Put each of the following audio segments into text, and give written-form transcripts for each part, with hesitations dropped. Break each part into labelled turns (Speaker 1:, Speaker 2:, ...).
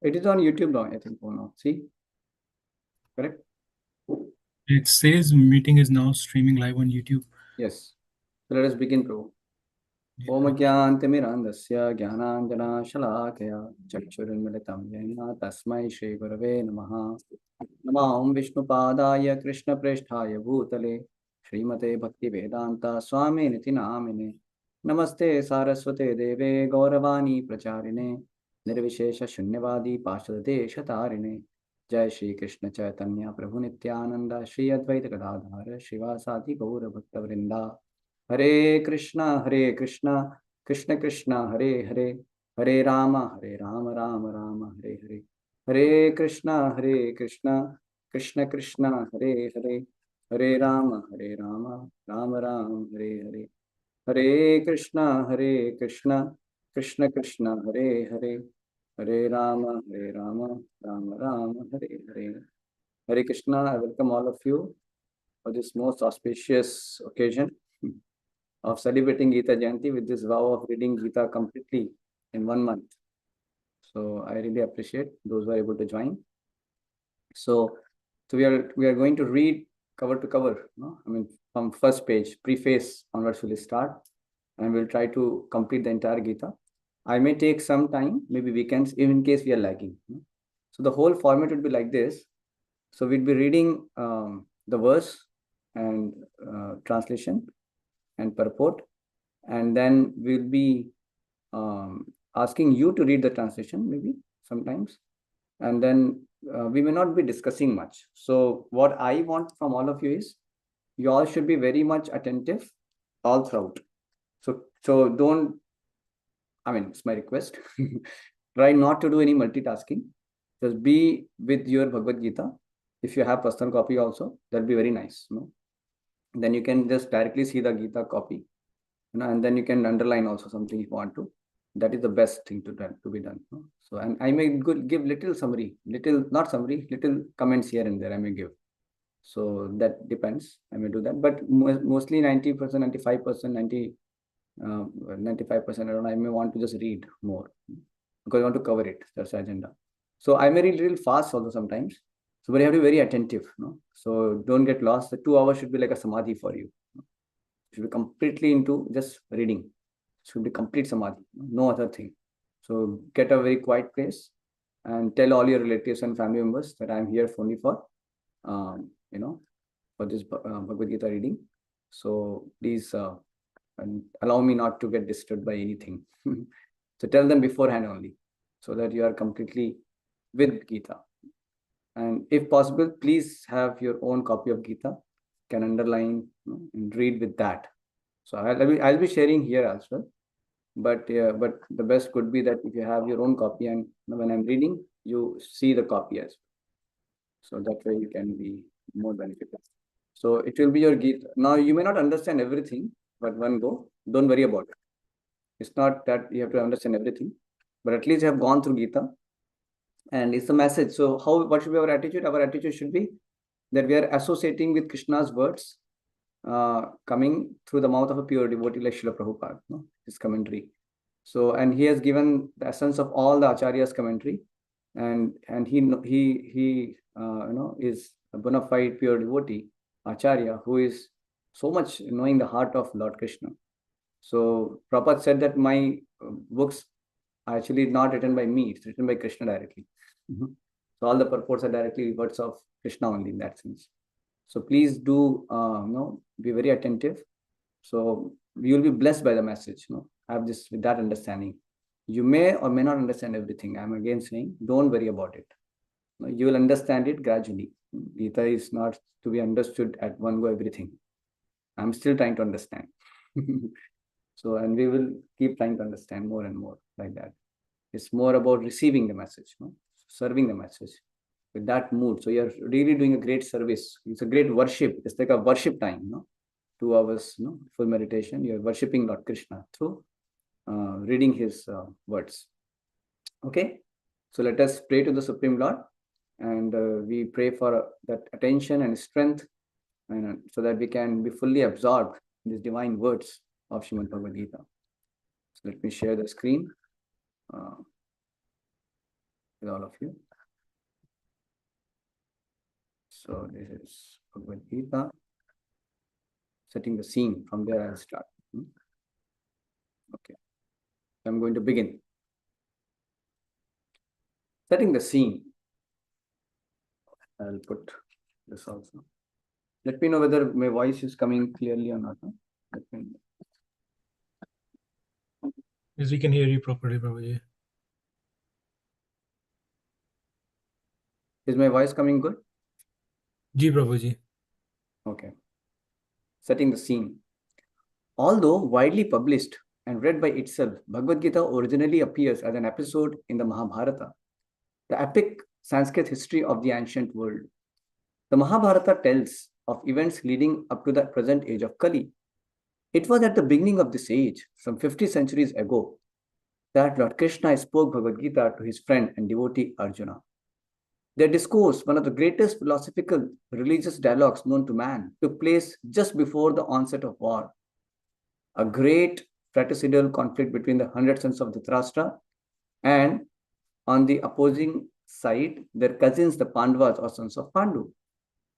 Speaker 1: It is on YouTube now, I think. Oh no, see, correct?
Speaker 2: It says meeting is now streaming live on YouTube.
Speaker 1: Yes. So let us begin, Prabhu.
Speaker 2: Yeah.
Speaker 1: Om Gyantimirandasya Gyananjana Chakshurunmilitam Yena Tasmai Shri Gurave Namaha. Namah Vishnupadaya Krishna Presthaya Bhutale Srimate Bhakti Vedanta Swami Niti Namine Namaste Saraswate Deve Gauravani Pracharine Nirvishesha Shunyavadi Pashadate Shatarine Jai Shri Krishna Chaitanya Prabhu Nityananda Shri Advaita Gadadhara Shivasati Gaura Bhakta Vrinda Hare Krishna Krishna Krishna Hare Hare Hare Rama Rama Rama Hare Hare Hare Krishna Krishna Krishna Hare Hare Hare Rama Rama Rama Hare Hare Hare Krishna Krishna Krishna Hare Hare Hare Rama Rama Rama Hare Hare Hare Krishna. I welcome all of you for this most auspicious occasion of celebrating Gita Jayanti with this vow of reading Gita completely in 1 month. So I really appreciate those who are able to join. So we are going to read cover to cover. No? I mean, from first page, preface onwards we'll start, and we'll try to complete the entire Gita. I may take some time, maybe weekends, even in case we are lagging. No? So the whole format would be like this. So we'd be reading the verse and translation and purport, and then we'll be asking you to read the translation maybe sometimes, and then we may not be discussing much. So what I want from all of you is you all should be very much attentive all throughout. So don't, I mean, it's my request. Try not to do any multitasking. Just be with your Bhagavad Gita. If you have personal copy also, that'll be very nice. No? Then you can just directly see the Gita copy, and then you can underline also something if you want to. That is the best thing to be done. No? So, and I may give little summary, little not summary, little comments here and there I may give. So that depends. I may do that, but mostly 90%, 95%, 95% around, I may want to just read more because I want to cover it. That's the agenda. So I may read a little fast also sometimes. So but you have to be very attentive. No? So don't get lost. The 2 hours should be like a samadhi for you. Should be completely into just reading. Should be complete samadhi, no other thing. So get a very quiet place and tell all your relatives and family members that I'm here only for, for this Bhagavad Gita reading. So please and allow me not to get disturbed by anything. So tell them beforehand only, so that you are completely with Gita. And if possible, please have your own copy of Gita, can underline, and read with that. So I'll be sharing here as well. But the best could be that if you have your own copy, and when I'm reading, you see the copy as well. So that way you can be more beneficial. So it will be your Gita. Now you may not understand everything, but one go, don't worry about it. It's not that you have to understand everything, but at least you have gone through Gita, and it's a message. So what should be our attitude? Our attitude should be that we are associating with Krishna's words coming through the mouth of a pure devotee like Srila Prabhupada, his commentary. So, and he has given the essence of all the Acharya's commentary, and he is a bona fide pure devotee, Acharya, who is so much knowing the heart of Lord Krishna. So Prabhupada said that my books are actually not written by me, it's written by Krishna directly. So all the purports are directly words of Krishna only in that sense. So please do be very attentive. So you will be blessed by the message. Have this with that understanding. You may or may not understand everything. I'm again saying, don't worry about it. You will understand it gradually. Gita is not to be understood at one go everything. I'm still trying to understand. So, and we will keep trying to understand more and more like that. It's more about receiving the message, serving the message with that mood. So you're really doing a great service. It's a great worship. It's like a worship time, 2 hours, full meditation. You're worshiping Lord Krishna through reading his words. Okay, so let us pray to the Supreme Lord, and we pray for that attention and strength, and so that we can be fully absorbed in these divine words of Srimad Bhagavad Gita. So let me share the screen. with all of you. So this is Bhagavad Gita. Setting the scene. From there I'll start. Okay. I'm going to begin. Setting the scene. I'll put this also. Let me know whether my voice is coming clearly or not. Let me know.
Speaker 2: Yes, we can hear you properly, Prabhuji.
Speaker 1: Is my voice coming good?
Speaker 2: Ji, Prabhuji.
Speaker 1: Okay. Setting the scene. Although widely published and read by itself, Bhagavad Gita originally appears as an episode in the Mahabharata, the epic Sanskrit history of the ancient world. The Mahabharata tells of events leading up to the present age of Kali. It was at the beginning of this age, some 50 centuries ago, that Lord Krishna spoke Bhagavad Gita to his friend and devotee Arjuna. Their discourse, one of the greatest philosophical religious dialogues known to man, took place just before the onset of war. A great fratricidal conflict between the 100 sons of Dhritarashtra and on the opposing side, their cousins, the Pandavas or sons of Pandu.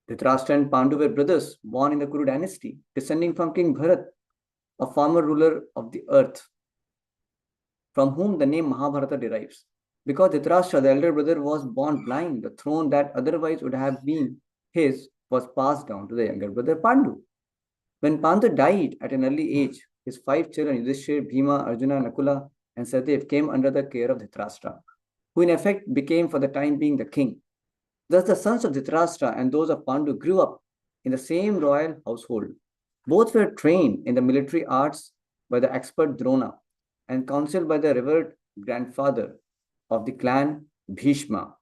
Speaker 1: Dhritarashtra and Pandu were brothers born in the Kuru dynasty, descending from King Bharat, a former ruler of the earth, from whom the name Mahabharata derives. Because Dhritarashtra, the elder brother, was born blind, the throne that otherwise would have been his was passed down to the younger brother Pandu. When Pandu died at an early age, his 5 children, Yudhishthir, Bhima, Arjuna, Nakula, and Sahadev, came under the care of Dhritarashtra, who in effect became for the time being the king. Thus, the sons of Dhritarashtra and those of Pandu grew up in the same royal household. Both were trained in the military arts by the expert Drona and counseled by the revered grandfather of the clan, Bhishma.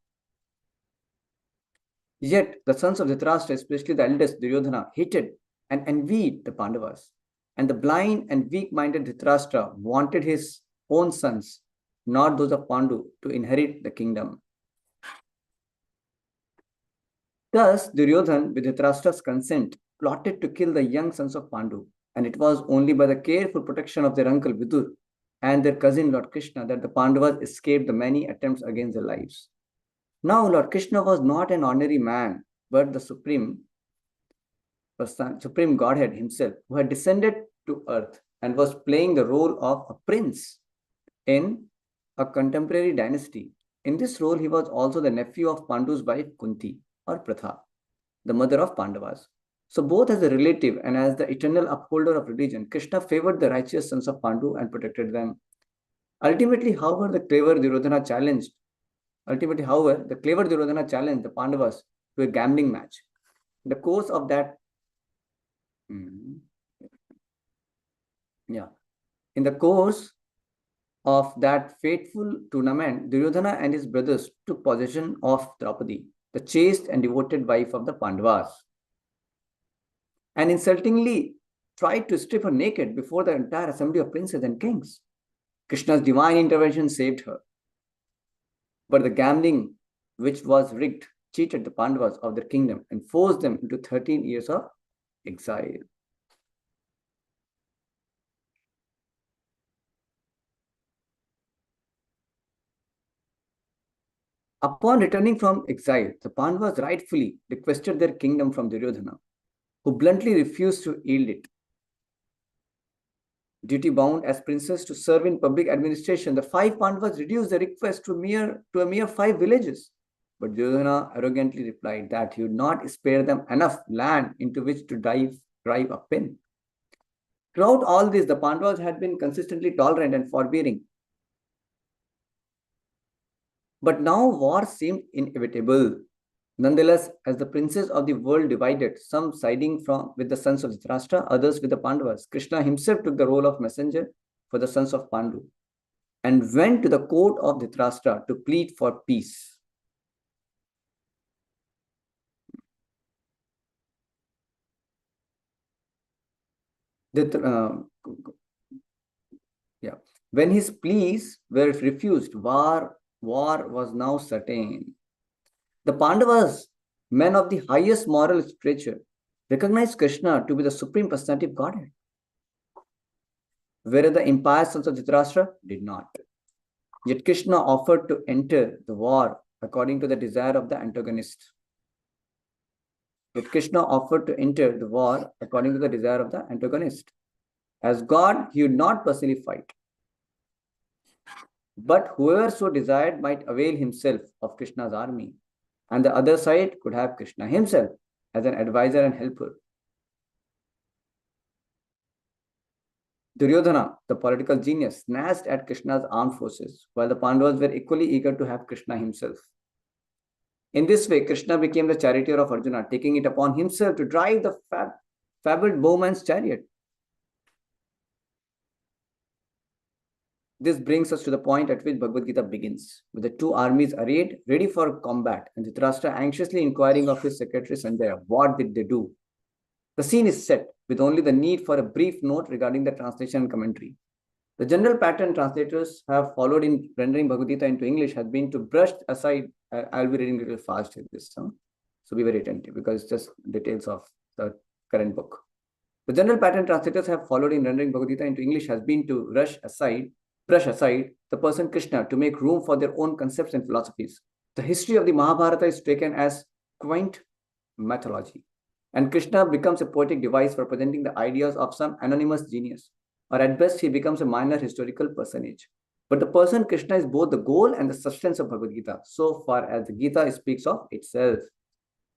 Speaker 1: Yet, the sons of Dhritarashtra, especially the eldest Duryodhana, hated and envied the Pandavas. And the blind and weak-minded Dhritarashtra wanted his own sons, not those of Pandu, to inherit the kingdom. Thus, Duryodhana, with Dhritarashtra's consent, plotted to kill the young sons of Pandu, and it was only by the careful protection of their uncle Vidur and their cousin Lord Krishna that the Pandavas escaped the many attempts against their lives. Now, Lord Krishna was not an ordinary man, but the Supreme Godhead himself, who had descended to earth and was playing the role of a prince in a contemporary dynasty. In this role, he was also the nephew of Pandu's wife Kunti, or Pratha, the mother of Pandavas. So both as a relative and as the eternal upholder of religion, Krishna favored the righteous sons of Pandu and protected them. Ultimately, however, the clever Duryodhana challenged the Pandavas to a gambling match. In the course of that, in the course of that fateful tournament, Duryodhana and his brothers took possession of Draupadi, the chaste and devoted wife of the Pandavas, and insultingly tried to strip her naked before the entire assembly of princes and kings. Krishna's divine intervention saved her. But the gambling, which was rigged, cheated the Pandavas of their kingdom and forced them into 13 years of exile. Upon returning from exile, the Pandavas rightfully requested their kingdom from Duryodhana, who bluntly refused to yield it. Duty-bound as princes to serve in public administration, the 5 Pandavas reduced the request to a mere 5 villages. But Duryodhana arrogantly replied that he would not spare them enough land into which to drive a pin. Throughout all this, the Pandavas had been consistently tolerant and forbearing. But now war seemed inevitable. Nonetheless, as the princes of the world divided, some siding with the sons of Dhritarashtra, others with the Pandavas, Krishna himself took the role of messenger for the sons of Pandu and went to the court of Dhritarashtra to plead for peace. When his pleas were refused, war was now certain. The Pandavas, men of the highest moral stature, recognized Krishna to be the supreme personality of Godhead, whereas the impious sons of Dhritarashtra did not. Yet Krishna offered to enter the war according to the desire of the antagonist. Yet Krishna offered to enter the war according to the desire of the antagonist. As God, he would not personally fight. But whoever so desired might avail himself of Krishna's army. And the other side could have Krishna himself as an advisor and helper. Duryodhana, the political genius, snatched at Krishna's armed forces, while the Pandavas were equally eager to have Krishna himself. In this way, Krishna became the charioteer of Arjuna, taking it upon himself to drive the fabled bowman's chariot. This brings us to the point at which Bhagavad Gita begins, with the two armies arrayed, ready for combat, and Dhritarashtra anxiously inquiring of his secretary Sanjaya, what did they do? The scene is set, with only the need for a brief note regarding the translation and commentary. The general pattern translators have followed in rendering Bhagavad Gita into English has been to brush aside. I'll be reading a little fast in this, so be very attentive because it's just details of the current book. The general pattern translators have followed in rendering Bhagavad Gita into English has been to brush aside the person Krishna to make room for their own concepts and philosophies. The history of the Mahabharata is taken as quaint mythology, and Krishna becomes a poetic device for presenting the ideas of some anonymous genius, or at best he becomes a minor historical personage. But the person Krishna is both the goal and the substance of Bhagavad Gita, so far as the Gita speaks of itself.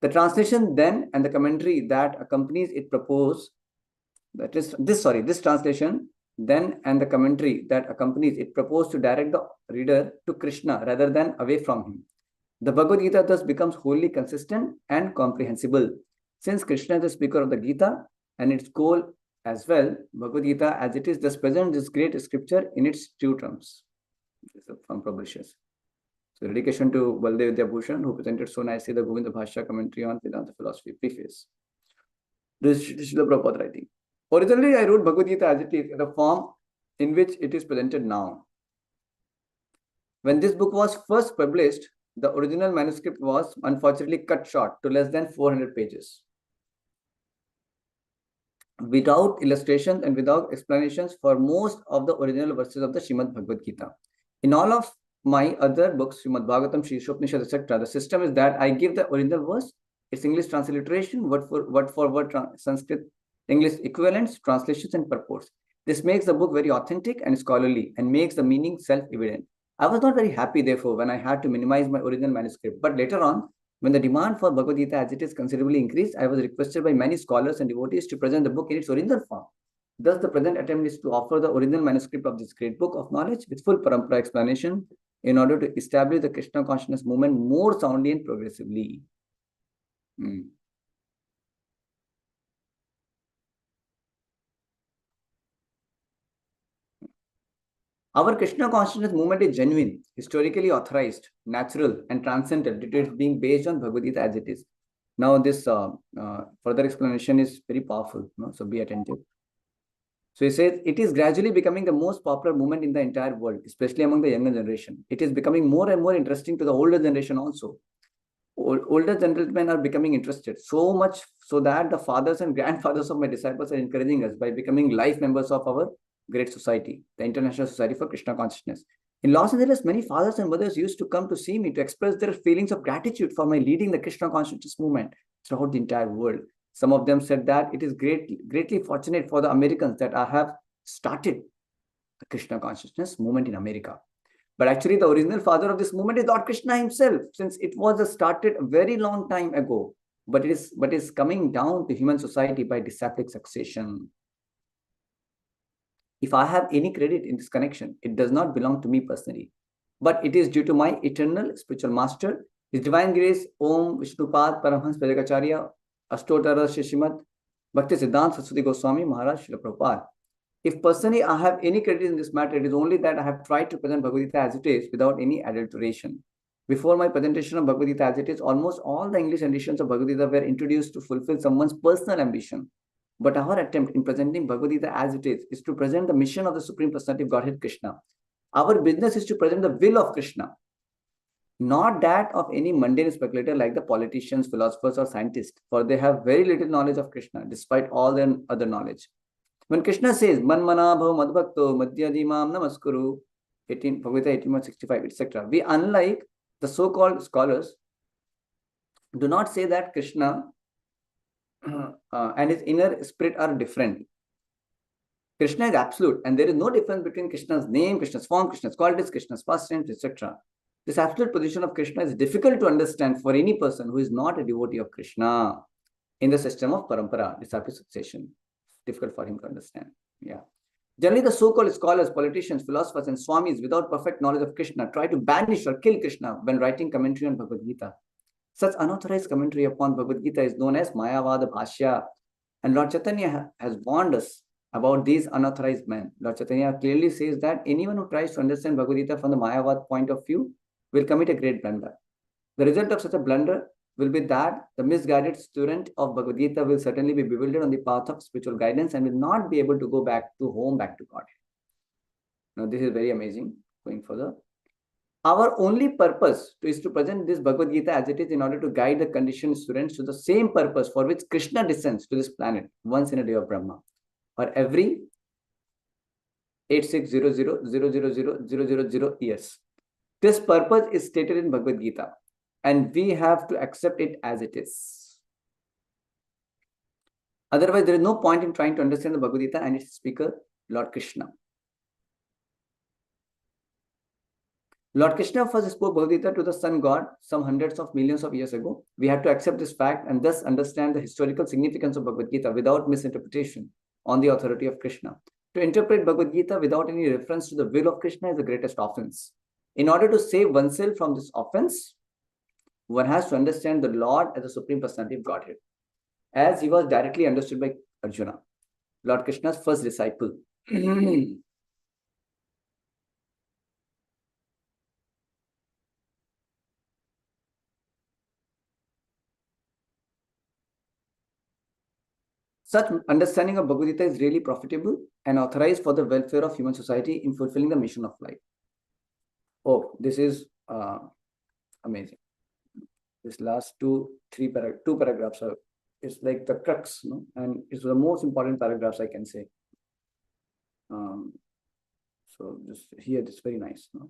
Speaker 1: The translation then and the commentary that accompanies it propose, this translation then and the commentary that accompanies it propose to direct the reader to Krishna rather than away from him. The Bhagavad Gita thus becomes wholly consistent and comprehensible. Since Krishna is the speaker of the Gita and its goal as well, Bhagavad Gita as it is thus presents this great scripture in its true terms. This is from publishers. So dedication to Baldev Vidyabhushan, who presented so nicely the Govinda Bhashya commentary on Vedanta philosophy. Preface. This is the Prabhupada writing. Originally, I wrote Bhagavad Gita as it is in the form in which it is presented now. When this book was first published, the original manuscript was unfortunately cut short to less than 400 pages. Without illustrations and without explanations for most of the original verses of the Srimad Bhagavad Gita. In all of my other books, Srimad Bhagavatam, Shri Upanishad, etc., the system is that I give the original verse, its English transliteration, word for word Sanskrit English equivalents, translations, and purports. This makes the book very authentic and scholarly and makes the meaning self-evident. I was not very happy, therefore, when I had to minimize my original manuscript. But later on, when the demand for Bhagavad Gita as it is considerably increased, I was requested by many scholars and devotees to present the book in its original form. Thus, the present attempt is to offer the original manuscript of this great book of knowledge with full parampara explanation in order to establish the Krishna consciousness movement more soundly and progressively. Our Krishna consciousness movement is genuine, historically authorized, natural, and transcendental due to it being based on Bhagavad Gita as it is. Now, this further explanation is very powerful, so be attentive. So he says, it is gradually becoming the most popular movement in the entire world, especially among the younger generation. It is becoming more and more interesting to the older generation also. Older gentlemen are becoming interested, so much so that the fathers and grandfathers of my disciples are encouraging us by becoming life members of our great society, the International Society for Krishna Consciousness. In Los Angeles, many fathers and mothers used to come to see me to express their feelings of gratitude for my leading the Krishna Consciousness movement throughout the entire world. Some of them said that it is greatly fortunate for the Americans that I have started the Krishna Consciousness movement in America. But actually, the original father of this movement is Lord Krishna himself, since it was started a very long time ago, but it is coming down to human society by disciplic succession. If I have any credit in this connection, it does not belong to me personally, but it is due to my eternal spiritual master, His Divine Grace, Om Vishnupad Paramhans Prajakacharya, Ashtotara Shishimat, Bhakti Siddhanta Saraswati Goswami Maharaj Srila Prabhupada. If personally I have any credit in this matter, it is only that I have tried to present Bhagavad Gita as it is without any adulteration. Before my presentation of Bhagavad Gita as it is, almost all the English editions of Bhagavad Gita were introduced to fulfill someone's personal ambition. But our attempt in presenting Bhagavad Gita as it is to present the mission of the Supreme Personality of Godhead Krishna. Our business is to present the will of Krishna, not that of any mundane speculator like the politicians, philosophers, or scientists, for they have very little knowledge of Krishna, despite all their other knowledge. When Krishna says, Man mana bhav madbhakto madhyadimam namaskuru, Bhagavad Gita 18.65, etc. We, unlike the so-called scholars, do not say that Krishna and his inner spirit are different. Krishna is absolute, and there is no difference between Krishna's name, Krishna's form, Krishna's qualities, Krishna's past tense, etc. This absolute position of Krishna is difficult to understand for any person who is not a devotee of Krishna in the system of parampara, disciple succession. Difficult for him to understand. Yeah. Generally, the so-called scholars, politicians, philosophers, and swamis without perfect knowledge of Krishna try to banish or kill Krishna when writing commentary on Bhagavad Gita. Such unauthorized commentary upon Bhagavad Gita is known as Mayavada Bhashya, and Lord Chaitanya has warned us about these unauthorized men. Lord Chaitanya clearly says that anyone who tries to understand Bhagavad Gita from the Mayavad point of view will commit a great blunder. The result of such a blunder will be that the misguided student of Bhagavad Gita will certainly be bewildered on the path of spiritual guidance and will not be able to go back to home, back to God. Now, this is very amazing. Going further, our only purpose is to present this Bhagavad Gita as it is in order to guide the conditioned students to the same purpose for which Krishna descends to this planet once in a day of Brahma, or every 8600000000 years. This purpose is stated in Bhagavad Gita, and we have to accept it as it is. Otherwise, there is no point in trying to understand the Bhagavad Gita and its speaker, Lord Krishna. Lord Krishna first spoke Bhagavad Gita to the sun god some hundreds of millions of years ago. We have to accept this fact and thus understand the historical significance of Bhagavad Gita without misinterpretation on the authority of Krishna. To interpret Bhagavad Gita without any reference to the will of Krishna is the greatest offense. In order to save oneself from this offense, one has to understand the Lord as the Supreme Personality of Godhead, as he was directly understood by Arjuna, Lord Krishna's first disciple. Such understanding of Bhagavad Gita is really profitable and authorized for the welfare of human society in fulfilling the mission of life. Oh, this is amazing. This last two paragraphs are, it's like the crux, no? And it's the most important paragraphs I can say. So just here, it's very nice. No?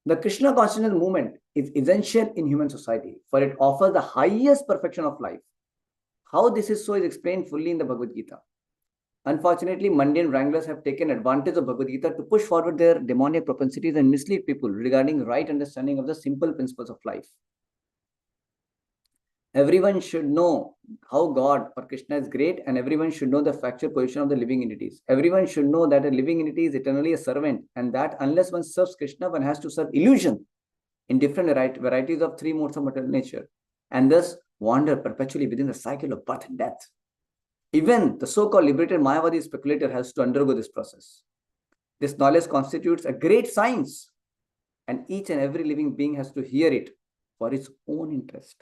Speaker 1: The Krishna consciousness movement is essential in human society, for it offers the highest perfection of life. How this is so is explained fully in the Bhagavad Gita. Unfortunately, mundane wranglers have taken advantage of Bhagavad Gita to push forward their demoniac propensities and mislead people regarding right understanding of the simple principles of life. Everyone should know how God or Krishna is great, and everyone should know the factual position of the living entities. Everyone should know that a living entity is eternally a servant, and that unless one serves Krishna, one has to serve illusion in different varieties of three modes of material nature, and thus wander perpetually within the cycle of birth and death. Even the so-called liberated Mayavadi speculator has to undergo this process. This knowledge constitutes a great science, and each and every living being has to hear it for its own interest.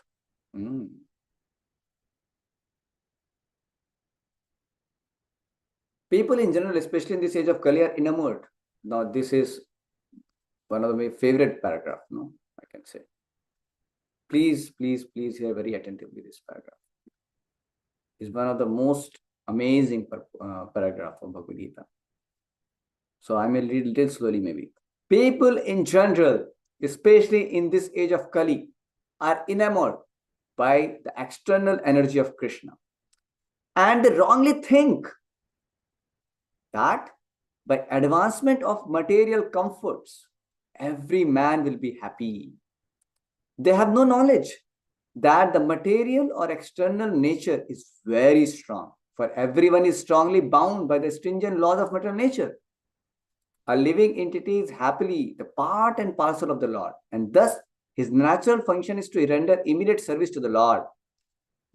Speaker 1: People in general, especially in this age of Kali, are enamored. Now, this is one of my favorite paragraphs, no? I can say. Please, please, please hear very attentively this paragraph. It's one of the most amazing paragraph of Bhagavad Gita. So I may read a little slowly maybe. People in general, especially in this age of Kali, are enamored by the external energy of Krishna. And they wrongly think that by advancement of material comforts, every man will be happy. They have no knowledge that the material or external nature is very strong, for everyone is strongly bound by the stringent laws of material nature. A living entity is happily the part and parcel of the Lord, and thus his natural function is to render immediate service to the Lord.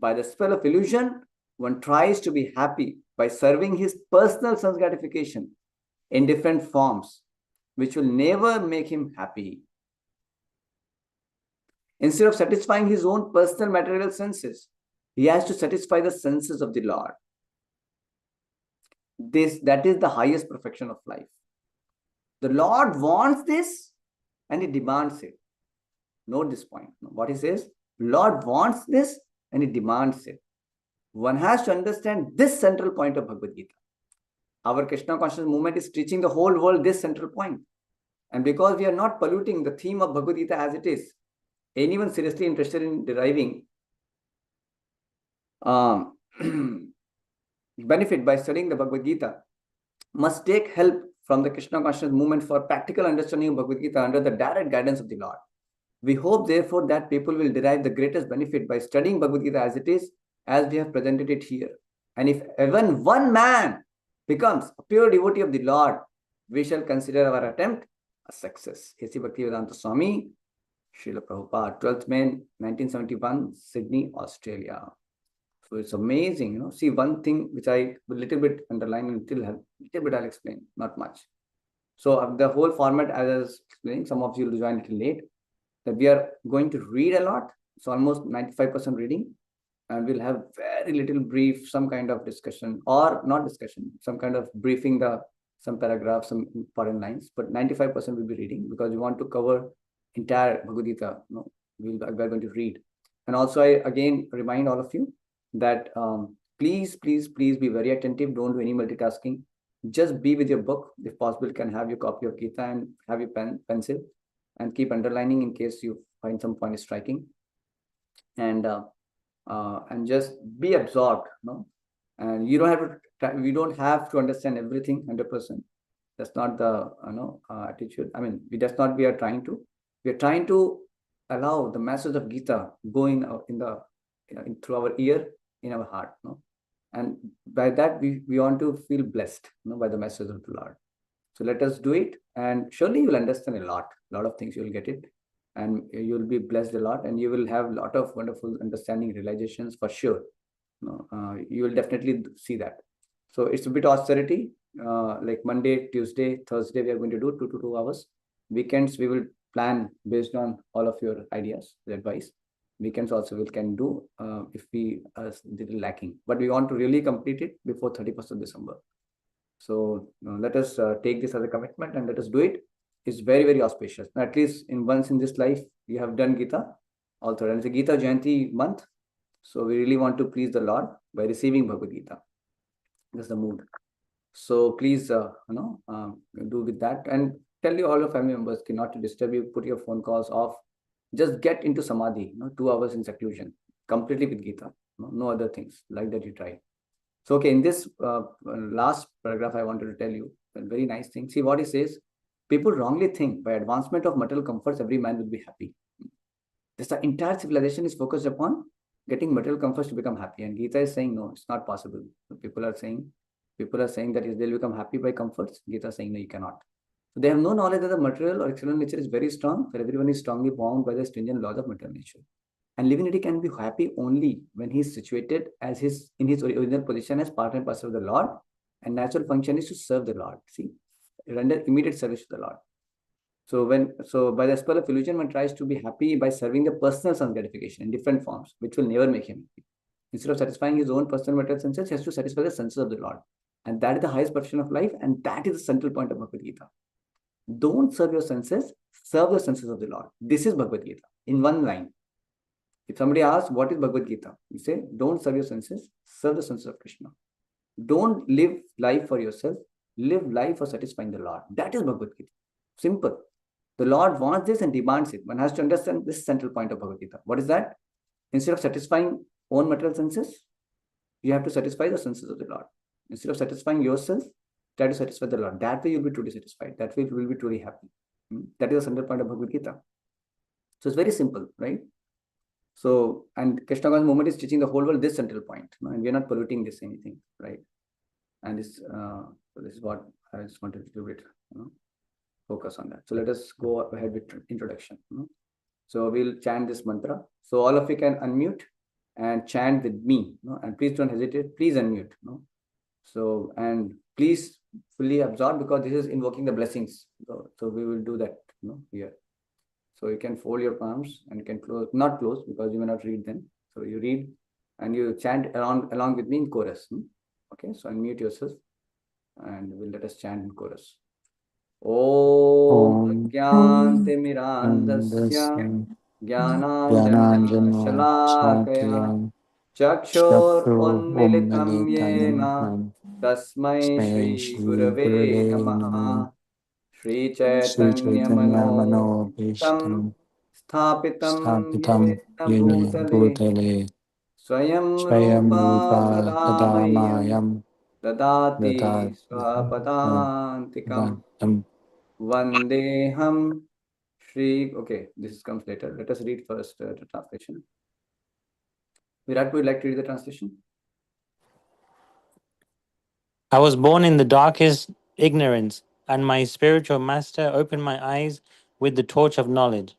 Speaker 1: By the spell of illusion, one tries to be happy by serving his personal sense gratification in different forms, which will never make him happy. Instead of satisfying his own personal material senses, he has to satisfy the senses of the Lord. That is the highest perfection of life. The Lord wants this and he demands it. Note this point. What he says, Lord wants this and he demands it. One has to understand this central point of Bhagavad Gita. Our Krishna consciousness movement is teaching the whole world this central point. And because we are not polluting the theme of Bhagavad Gita as it is, anyone seriously interested in deriving um, benefit by studying the Bhagavad Gita must take help from the Krishna consciousness movement for practical understanding of Bhagavad Gita under the direct guidance of the Lord. We hope, therefore, that people will derive the greatest benefit by studying Bhagavad Gita as it is, as we have presented it here. And if even one man becomes a pure devotee of the Lord, we shall consider our attempt a success. A.C. Bhaktivedanta Swami, Srila Prabhupada, 12th May 1971, Sydney, Australia. So it's amazing, See, one thing which I will little bit underline and little bit I'll explain, not much. So the whole format, as I was explaining, some of you will join a little late, that we are going to read a lot. It's almost 95% reading, and we'll have very little brief, some kind of discussion, or not discussion, some kind of briefing some paragraphs, some important lines, but 95% will be reading, because we want to cover entire Bhagavad Gita. We are going to read. And also, I again remind all of you that please be very attentive. Don't do any multitasking. Just be with your book. If possible, can have your copy of Gita and have your pencil, and keep underlining in case you find some point striking. And just be absorbed. And you don't have to. We don't have to understand everything 100%. That's not the attitude. I mean, that's not we are trying to. We are trying to allow the message of Gita go in through our ear, in our heart. And by that we want to feel blessed, by the message of the Lord. So let us do it, and surely you will understand a lot of things. You will get it, and you will be blessed a lot, and you will have a lot of wonderful understanding, realizations for sure. You will definitely see that. So it's a bit austerity, like Monday, Tuesday, Thursday, we are going to do 2 to 2 hours. Weekends, we will plan based on all of your ideas, the advice. Weekends also we can do if we are little lacking. But we want to really complete it before 31st of December. So let us take this as a commitment, and let us do it. It's very, very auspicious. At least once in this life, you have done Gita also. And it's a Gita Jayanti month. So we really want to please the Lord by receiving Bhagavad Gita. That's the mood. So please, do with that, and tell you all your family members not to disturb you. Put your phone calls off. Just get into samadhi. 2 hours in seclusion, completely with Gita. No other things like that you try. So okay, in this last paragraph, I wanted to tell you a very nice thing. See what he says. People wrongly think by advancement of material comforts, every man will be happy. This the entire civilization is focused upon getting material comforts to become happy. And Gita is saying, no, it's not possible. People are saying that they'll become happy by comforts. Gita is saying, no, you cannot. So they have no knowledge that the material or external nature is very strong, for everyone is strongly bound by the stringent laws of material nature. And living entity can be happy only when he is situated in his original position as part and parcel of the Lord, and natural function is to serve the Lord. See, render immediate service to the Lord. So by the spell of illusion, one tries to be happy by serving the personal sense gratification in different forms, which will never make him happy. Instead of satisfying his own personal material senses, he has to satisfy the senses of the Lord. And that is the highest perfection of life, and that is the central point of Bhagavad Gita. Don't serve your senses, serve the senses of the Lord. This is Bhagavad Gita in one line. If somebody asks, what is Bhagavad Gita? You say, don't serve your senses, serve the senses of Krishna. Don't live life for yourself, live life for satisfying the Lord. That is Bhagavad Gita. Simple. The Lord wants this and demands it. One has to understand this central point of Bhagavad Gita. What is that? Instead of satisfying own material senses, you have to satisfy the senses of the Lord. Instead of satisfying yourself, try to satisfy the Lord. That way you'll be truly satisfied. That way you will be truly happy. That is the central point of Bhagavad Gita. So it's very simple, right? So, and Krishna conscious movement is teaching the whole world this central point, and we are not polluting this anything, right? And this is what I just wanted to do it, focus on that. So let us go ahead with introduction. So we'll chant this mantra. So all of you can unmute and chant with me, and please don't hesitate. Please unmute. So, and please fully absorb, because this is invoking the blessings. So we will do that, here. So you can fold your palms and you can close, not close, because you may not read them. So you read and you chant along with me in chorus. Okay, so unmute yourself and we'll let us chant in chorus. Om Jnantimirandasya Jnananjana Shalakaya Chakshur Unmilitam Yena Tasmai Shri Gurave Namaha Shri
Speaker 2: Sri
Speaker 1: Chaitanya
Speaker 2: Chaitanya
Speaker 1: Manotam
Speaker 2: Manobhishtam
Speaker 1: Sthapitam
Speaker 2: Sthapitam
Speaker 1: Yena
Speaker 2: Yene
Speaker 1: Bhutale
Speaker 2: Bhutale
Speaker 1: Swayam
Speaker 2: Swayam
Speaker 1: Rupa
Speaker 2: Rupa
Speaker 1: Tadamayam
Speaker 2: Tadamayam
Speaker 1: Dadati
Speaker 2: Data
Speaker 1: Swapadantikam Vandeham Shri. Okay, this comes later. Let us read first the translation. Virat, would you like to read the translation?
Speaker 3: I was born in the darkest ignorance, and my spiritual master opened my eyes with the torch of knowledge.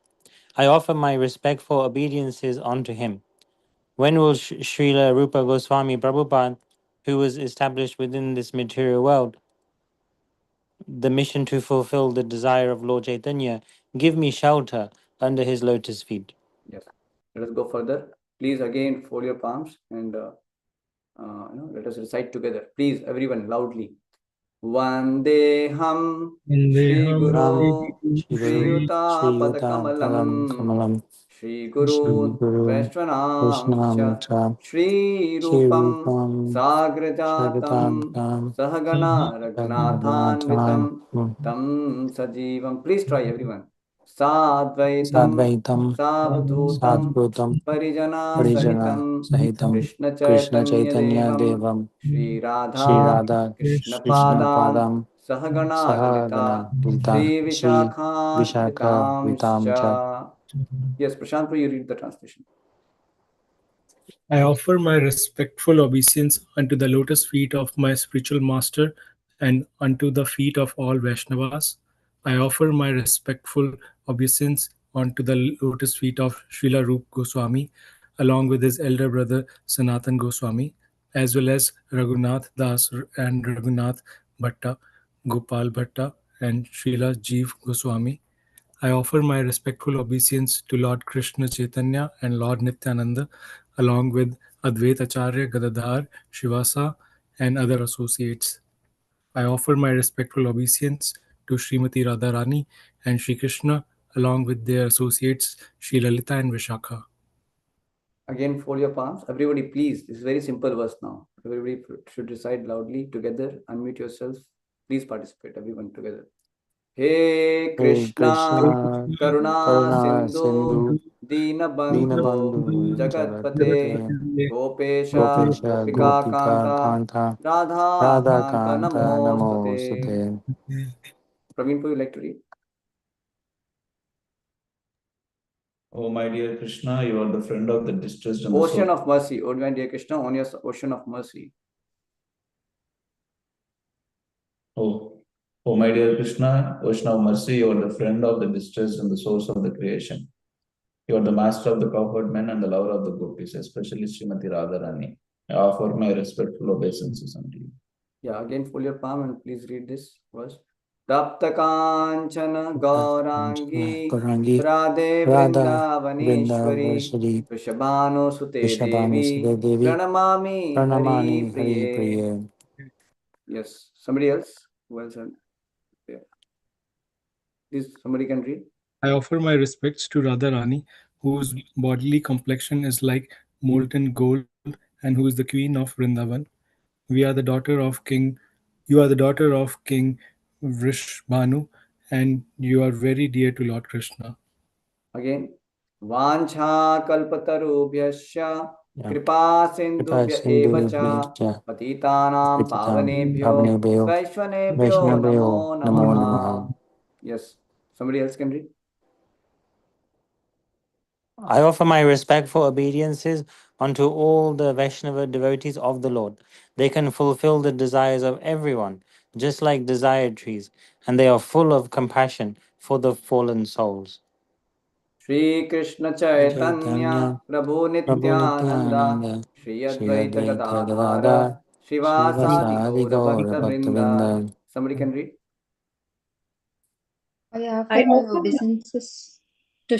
Speaker 3: I offer my respectful obeisances unto him. When will Srila Rupa Goswami Prabhupada, who was established within this material world, the mission to fulfill the desire of Lord Chaitanya, give me shelter under his lotus feet?
Speaker 1: Yes. Let us go further. Please again fold your palms and let us recite together. Please, everyone, loudly. Vandeham Shri
Speaker 2: Vandeham
Speaker 1: Guru
Speaker 2: Shri
Speaker 1: Shri
Speaker 2: Guru
Speaker 1: Yuta
Speaker 2: Sri Yuta Param
Speaker 1: Padakamalam
Speaker 2: Kamalam
Speaker 1: Shri
Speaker 2: Shri
Speaker 1: Guru
Speaker 2: Guru
Speaker 1: Vaishwanam
Speaker 2: Vaishnam
Speaker 1: Cha
Speaker 2: Cha
Speaker 1: Shri
Speaker 2: Shri
Speaker 1: Rupam
Speaker 2: Rupam
Speaker 1: Sagrajatam
Speaker 2: Sharitam
Speaker 1: Sahagana
Speaker 2: Raghunatham
Speaker 1: Raghunathanvitam Tam Sajivam. Please try everyone. Sadvaitam
Speaker 2: Sadvaitam
Speaker 1: Savdhutam
Speaker 2: Sadhutam
Speaker 1: Parijana
Speaker 2: Parijana
Speaker 1: Sahitam
Speaker 2: Sahitam
Speaker 1: Krishna
Speaker 2: Krishna
Speaker 1: Chaitanya
Speaker 2: Chaitanya
Speaker 1: Devam
Speaker 2: Devam
Speaker 1: Shri
Speaker 2: Shri
Speaker 1: Radha
Speaker 2: Radha
Speaker 1: Krishna
Speaker 2: Krishna
Speaker 1: Padam
Speaker 2: Padam
Speaker 1: Sahagana
Speaker 2: Sahagana
Speaker 1: Lalita
Speaker 2: Lita
Speaker 1: Shri
Speaker 2: Shri
Speaker 1: Vishakha
Speaker 2: Vishakha
Speaker 1: Vitam
Speaker 2: Vitam Cha.
Speaker 1: Sha. Yes, Prashant, will you read the translation?
Speaker 2: I offer my respectful obeisance unto the lotus feet of my spiritual master and unto the feet of all Vaishnavas. I offer my respectful obeisance unto the lotus feet of Srila Rup Goswami, along with his elder brother Sanatan Goswami, as well as Raghunath Das and Raghunath Bhatta, Gopal Bhatta, and Srila Jeev Goswami. I offer my respectful obeisance to Lord Krishna Chaitanya and Lord Nityananda, along with Advait Acharya Gadadhar, Shivasa, and other associates. I offer my respectful obeisance to Srimati Radharani and Sri Krishna, along with their associates Sri Lalita and Vishakha.
Speaker 1: Again, fold your palms. Everybody, please. This is very simple verse now. Everybody should recite loudly together. Unmute yourself. Please participate, everyone together. He
Speaker 2: Hare
Speaker 1: Krishna
Speaker 2: Krishna,
Speaker 1: Karuna
Speaker 2: Karuna
Speaker 1: Sindhu
Speaker 2: Sindhu,
Speaker 1: Dinabandhu
Speaker 2: Dinabandhu,
Speaker 1: Jagatpate
Speaker 2: Jagatpate,
Speaker 1: Gopesha
Speaker 2: Gopesha,
Speaker 1: Gopika
Speaker 2: Gopika,
Speaker 1: Kanta
Speaker 2: Kanta,
Speaker 1: Radha
Speaker 2: Radha
Speaker 1: Kanta
Speaker 2: Kanta,
Speaker 1: Namostate.
Speaker 2: Namostate.
Speaker 1: Praveen, would you like to read?
Speaker 4: O my dear Krishna, you are the friend of the distressed and the
Speaker 1: Ocean
Speaker 4: soul.
Speaker 1: of mercy. O divine dear Krishna, on your ocean of mercy.
Speaker 4: O my dear Krishna, ocean of mercy, you are the friend of the distressed and the source of the creation. You are the master of the cowherd men and the lover of the gopis, especially Srimati Radharani. I offer my respectful obeisances unto you.
Speaker 1: Yeah, again, fold your palm and please read this verse. Tapta Kanchana Gaurangi
Speaker 2: Gaurangi,
Speaker 1: Radhe
Speaker 2: Radha,
Speaker 1: Vrindavaneshwari
Speaker 2: Vrindavashri,
Speaker 1: Vrishabhanu Sute
Speaker 2: Vishabhanu
Speaker 1: Devi
Speaker 2: Sudha Devi,
Speaker 1: Pranamami Hari
Speaker 2: Pranamani Hari
Speaker 1: Priye.
Speaker 2: Priye.
Speaker 1: Yes, somebody else? Who else? Yeah. Please, somebody can read.
Speaker 2: I offer my respects to Radharani, whose bodily complexion is like molten gold and who is the queen of Vrindavan. We are the daughter of King, you are the daughter of King Vrishbhanu, and you are very dear to Lord Krishna.
Speaker 1: Again. Vancha kalpatarubhyasya kripa
Speaker 2: Kripa
Speaker 1: sindhubhya
Speaker 2: Sindhu
Speaker 1: eva cha
Speaker 2: Vishya
Speaker 1: patitanam
Speaker 2: Patitam
Speaker 1: pavanebhyo
Speaker 2: Bhavanebhyo
Speaker 1: vaishvanebhyo
Speaker 2: Vaishnavyo
Speaker 1: namo
Speaker 2: Namo
Speaker 1: namaha.
Speaker 2: Namaha.
Speaker 1: Yes. Somebody else can read.
Speaker 3: I offer my respectful obeisances unto all the Vaishnava devotees of the Lord. They can fulfill the desires of everyone, just like desire trees, and they are full of compassion for the fallen souls.
Speaker 1: Shri Krishna Chaitanya
Speaker 2: Chaitanya
Speaker 1: Prabhu
Speaker 2: Prabhu
Speaker 1: Nityananda
Speaker 2: Nityananda
Speaker 1: Shri
Speaker 2: Shri
Speaker 1: Advaita
Speaker 2: Advaita
Speaker 1: Gadadhara
Speaker 2: Gadadhar
Speaker 1: Shivasadi
Speaker 2: Srivasadi
Speaker 1: Gaura
Speaker 2: Gaura
Speaker 1: Bhakta Vrinda.
Speaker 2: Bhaktavinda.
Speaker 1: Somebody can read.
Speaker 5: I offer my obeisances to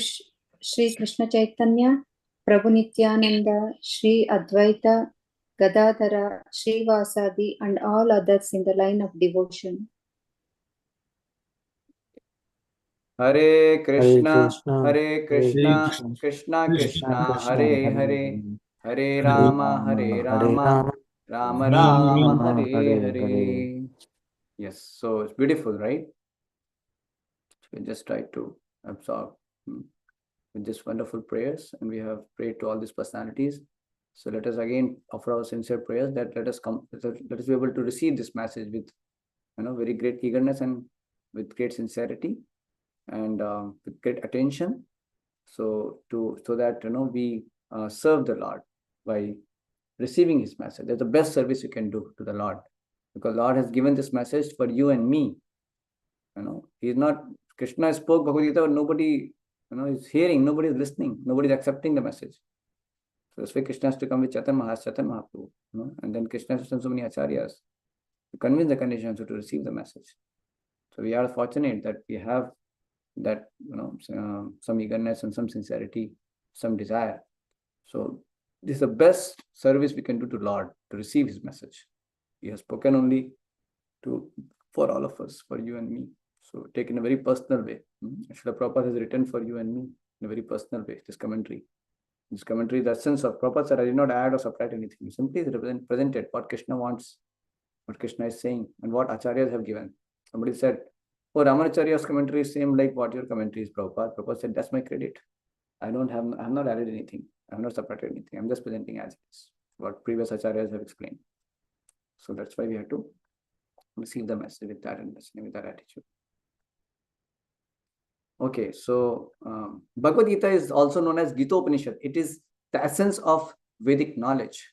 Speaker 5: Sri Krishna Chaitanya, Prabhu Nityananda, Sri Advaita, Gadadhara, Sri Vasadi, and all others in the line of devotion.
Speaker 1: Hare
Speaker 2: Hare
Speaker 1: Krishna,
Speaker 2: Krishna
Speaker 1: Hare
Speaker 2: Hare
Speaker 1: Krishna,
Speaker 2: Krishna
Speaker 1: Krishna
Speaker 2: Krishna
Speaker 1: Krishna,
Speaker 2: Krishna
Speaker 1: Hare
Speaker 2: Hare
Speaker 1: Hare, Hare
Speaker 2: Hare
Speaker 1: Rama, Hare
Speaker 2: Rama Hare
Speaker 1: Rama,
Speaker 2: Rama
Speaker 1: Rama
Speaker 2: Rama
Speaker 1: Rama,
Speaker 2: Rama
Speaker 1: Hare
Speaker 2: Hare Hare.
Speaker 1: Hare. Yes, so it's beautiful, right? we just try to absorb with just wonderful prayers, and we have prayed to all these personalities. So let us again offer our sincere prayers that let us be able to receive this message with very great eagerness and with great sincerity and with great attention. So that we serve the Lord by receiving His message. That's the best service you can do to the Lord, because Lord has given this message for you and me. He's not Krishna spoke Bhagavad Gita, but nobody is hearing, nobody is listening, nobody is accepting the message. So that's why Krishna has to come with Chaitanya Mahaprabhu, and then Krishna has sent so many acharyas to convince the conditions to receive the message. So we are fortunate that we have that some eagerness and some sincerity, some desire. So this is the best service we can do to Lord, to receive His message. He has spoken only for all of us, for you and me. So take in a very personal way. Srila Prabhupada has written for you and me in a very personal way, this commentary. This commentary, the essence of Prabhupada said, I did not add or subtract anything. He simply presented what Krishna wants, what Krishna is saying, and what acharyas have given. Somebody said, oh, Ramanacharya's commentary is same like what your commentary is, Prabhupada. Prabhupada said, that's my credit. I have not added anything. I have not subtracted anything. I'm just presenting as it is, what previous acharyas have explained. So that's why we have to receive the message with that understanding, with that attitude. Okay, so Bhagavad Gita is also known as Gita Upanishad. It is the essence of Vedic knowledge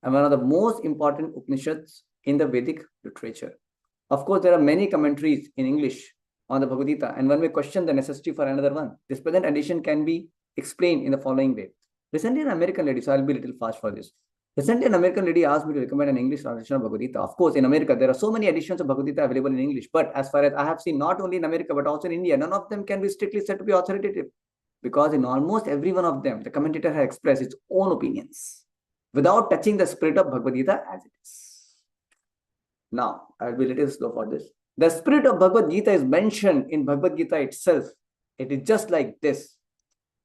Speaker 1: and one of the most important Upanishads in the Vedic literature. Of course, there are many commentaries in English on the Bhagavad Gita, and one may question the necessity for another one. This present edition can be explained in the following way. Recently, an American lady, so I'll be a little fast for this. Recently, an American lady asked me to recommend an English translation of Bhagavad Gita. Of course, in America, there are so many editions of Bhagavad Gita available in English. But as far as I have seen, not only in America, but also in India, none of them can be strictly said to be authoritative. Because in almost every one of them, the commentator has expressed its own opinions without touching the spirit of Bhagavad Gita as it is. Now, I'll be a little slow for this. The spirit of Bhagavad Gita is mentioned in Bhagavad Gita itself. It is just like this.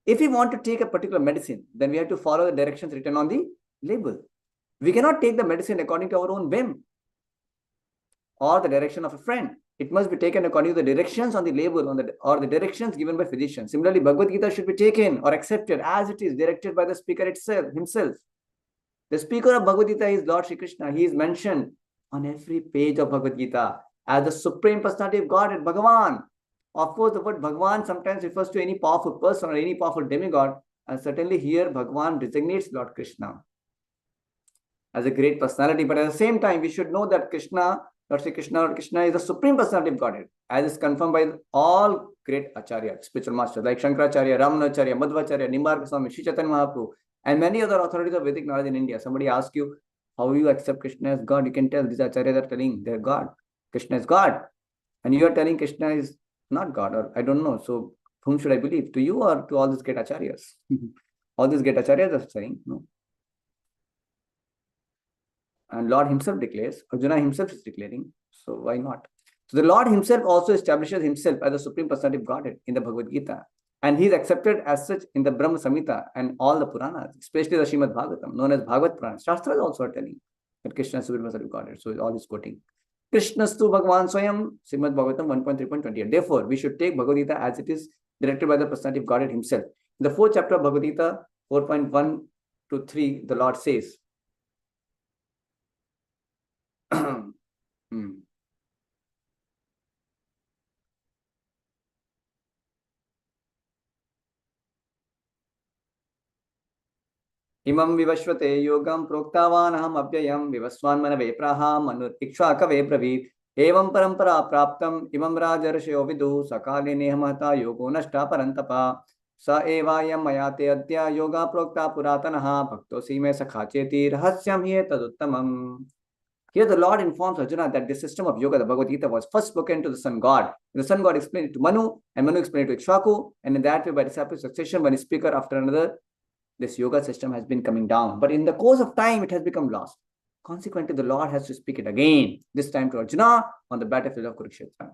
Speaker 1: If we want to take a particular medicine, then we have to follow the directions written on the label. We cannot take the medicine according to our own whim or the direction of a friend. It must be taken according to the directions on the label or the directions given by physician. Similarly, Bhagavad Gita should be taken or accepted as it is, directed by the speaker himself. The speaker of Bhagavad Gita is Lord Shri Krishna. He is mentioned on every page of Bhagavad Gita as the Supreme Personality of Godhead, Bhagavan. Of course, the word Bhagavan sometimes refers to any powerful person or any powerful demigod, and certainly here Bhagavan designates Lord Krishna as a great personality. But at the same time, we should know that Krishna, Lord Shri Krishna, Lord Krishna is the Supreme Personality of Godhead, as is confirmed by all great acharyas, spiritual masters like Shankaracharya, Ramanacharya, Madhvacharya, Nimbarka Swami, Sri Chaitanya Mahaprabhu, and many other authorities of Vedic knowledge in India. Somebody asks you, how you accept Krishna as God? You can tell these acharyas are telling they're God. Krishna is God. And you are telling Krishna is not God, or I don't know. So whom should I believe? To you or to all these great acharyas? All these great acharyas are saying, no. And Lord himself declares, Arjuna himself is declaring, so why not? So the Lord himself also establishes himself as the Supreme Personality of Godhead in the Bhagavad Gita. And he is accepted as such in the Brahma Samhita and all the Puranas, especially the Srimad Bhagavatam, known as Bhagavat Purana. Shastras also are telling that Krishna is Supreme Personality of Godhead. So all is quoting. Krishnastu Bhagavan Swayam, Srimad Bhagavatam 1.3.28. Therefore, we should take Bhagavad Gita as it is, directed by the Personality of Godhead himself. In the 4th chapter of Bhagavad Gita, 4.1 to 3, the Lord says, Imam vivashvate yogam proktavan aham abhyayam vivaswan manave praham manut ikshvakave pravid evam parampara praptam imam rajarshyo vidu sakale nehamata yogo nashta parantapa sa evayam mayate adya yoga prokta puratanaha bhaktosi me sakhacheti rahasyam hi taduttamam. Here the Lord informs Arjuna that this system of yoga, the Bhagavad Gita, was first spoken to the sun god. The sun god explained it to Manu, and Manu explained it to Ikshvaku, and in that way, by disciple succession, one speaker after another, this yoga system has been coming down. But in the course of time, it has become lost. Consequently, the Lord has to speak it again, this time to Arjuna on the battlefield of Kurukshetra.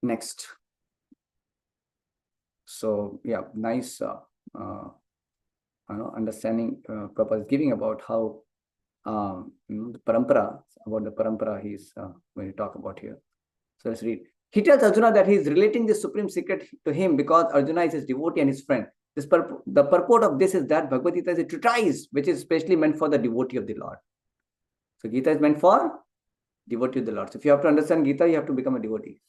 Speaker 1: Next. So, yeah, nice understanding Prabhupada is giving about how the parampara, about the parampara he's going to talk about here. So let's read. He tells Arjuna that he is relating this supreme secret to him because Arjuna is his devotee and his friend. The purport of this is that Bhagavad Gita is a treatise which is specially meant for the devotee of the Lord. So Gita is meant for devotee of the Lord. So if you have to understand Gita, you have to become a devotee.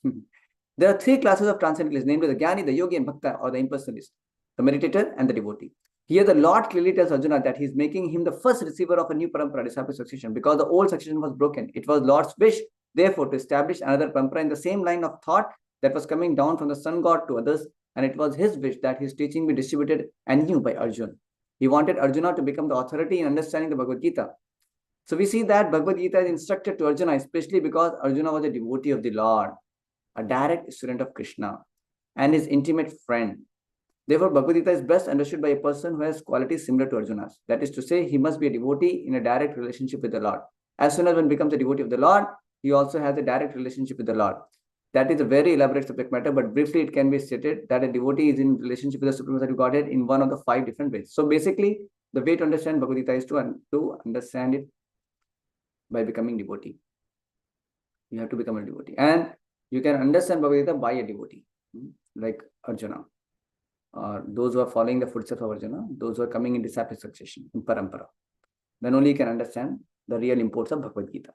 Speaker 1: There are three classes of transcendentalists, namely the Jnani, the Yogi, and Bhakta, or the impersonalist, the meditator, and the devotee. Here the Lord clearly tells Arjuna that he is making him the first receiver of a new parampara, disciple succession, because the old succession was broken. It was Lord's wish, therefore, to establish another parampara in the same line of thought that was coming down from the sun god to others, and it was his wish that his teaching be distributed anew by Arjuna. He wanted Arjuna to become the authority in understanding the Bhagavad Gita. So we see that Bhagavad Gita is instructed to Arjuna, especially because Arjuna was a devotee of the Lord, a direct student of Krishna, and his intimate friend. Therefore, Bhagavad Gita is best understood by a person who has qualities similar to Arjuna's. That is to say, he must be a devotee in a direct relationship with the Lord. As soon as one becomes a devotee of the Lord, he also has a direct relationship with the Lord. That is a very elaborate subject matter, but briefly it can be stated that a devotee is in relationship with the Supreme Personality of Godhead in one of the 5 different ways. So basically, the way to understand Bhagavad Gita is to understand it by becoming devotee. You have to become a devotee. And you can understand Bhagavad Gita by a devotee, like Arjuna, or those who are following the footsteps of Arjuna, those who are coming in disciple succession, in parampara. Then only you can understand the real imports of Bhagavad Gita.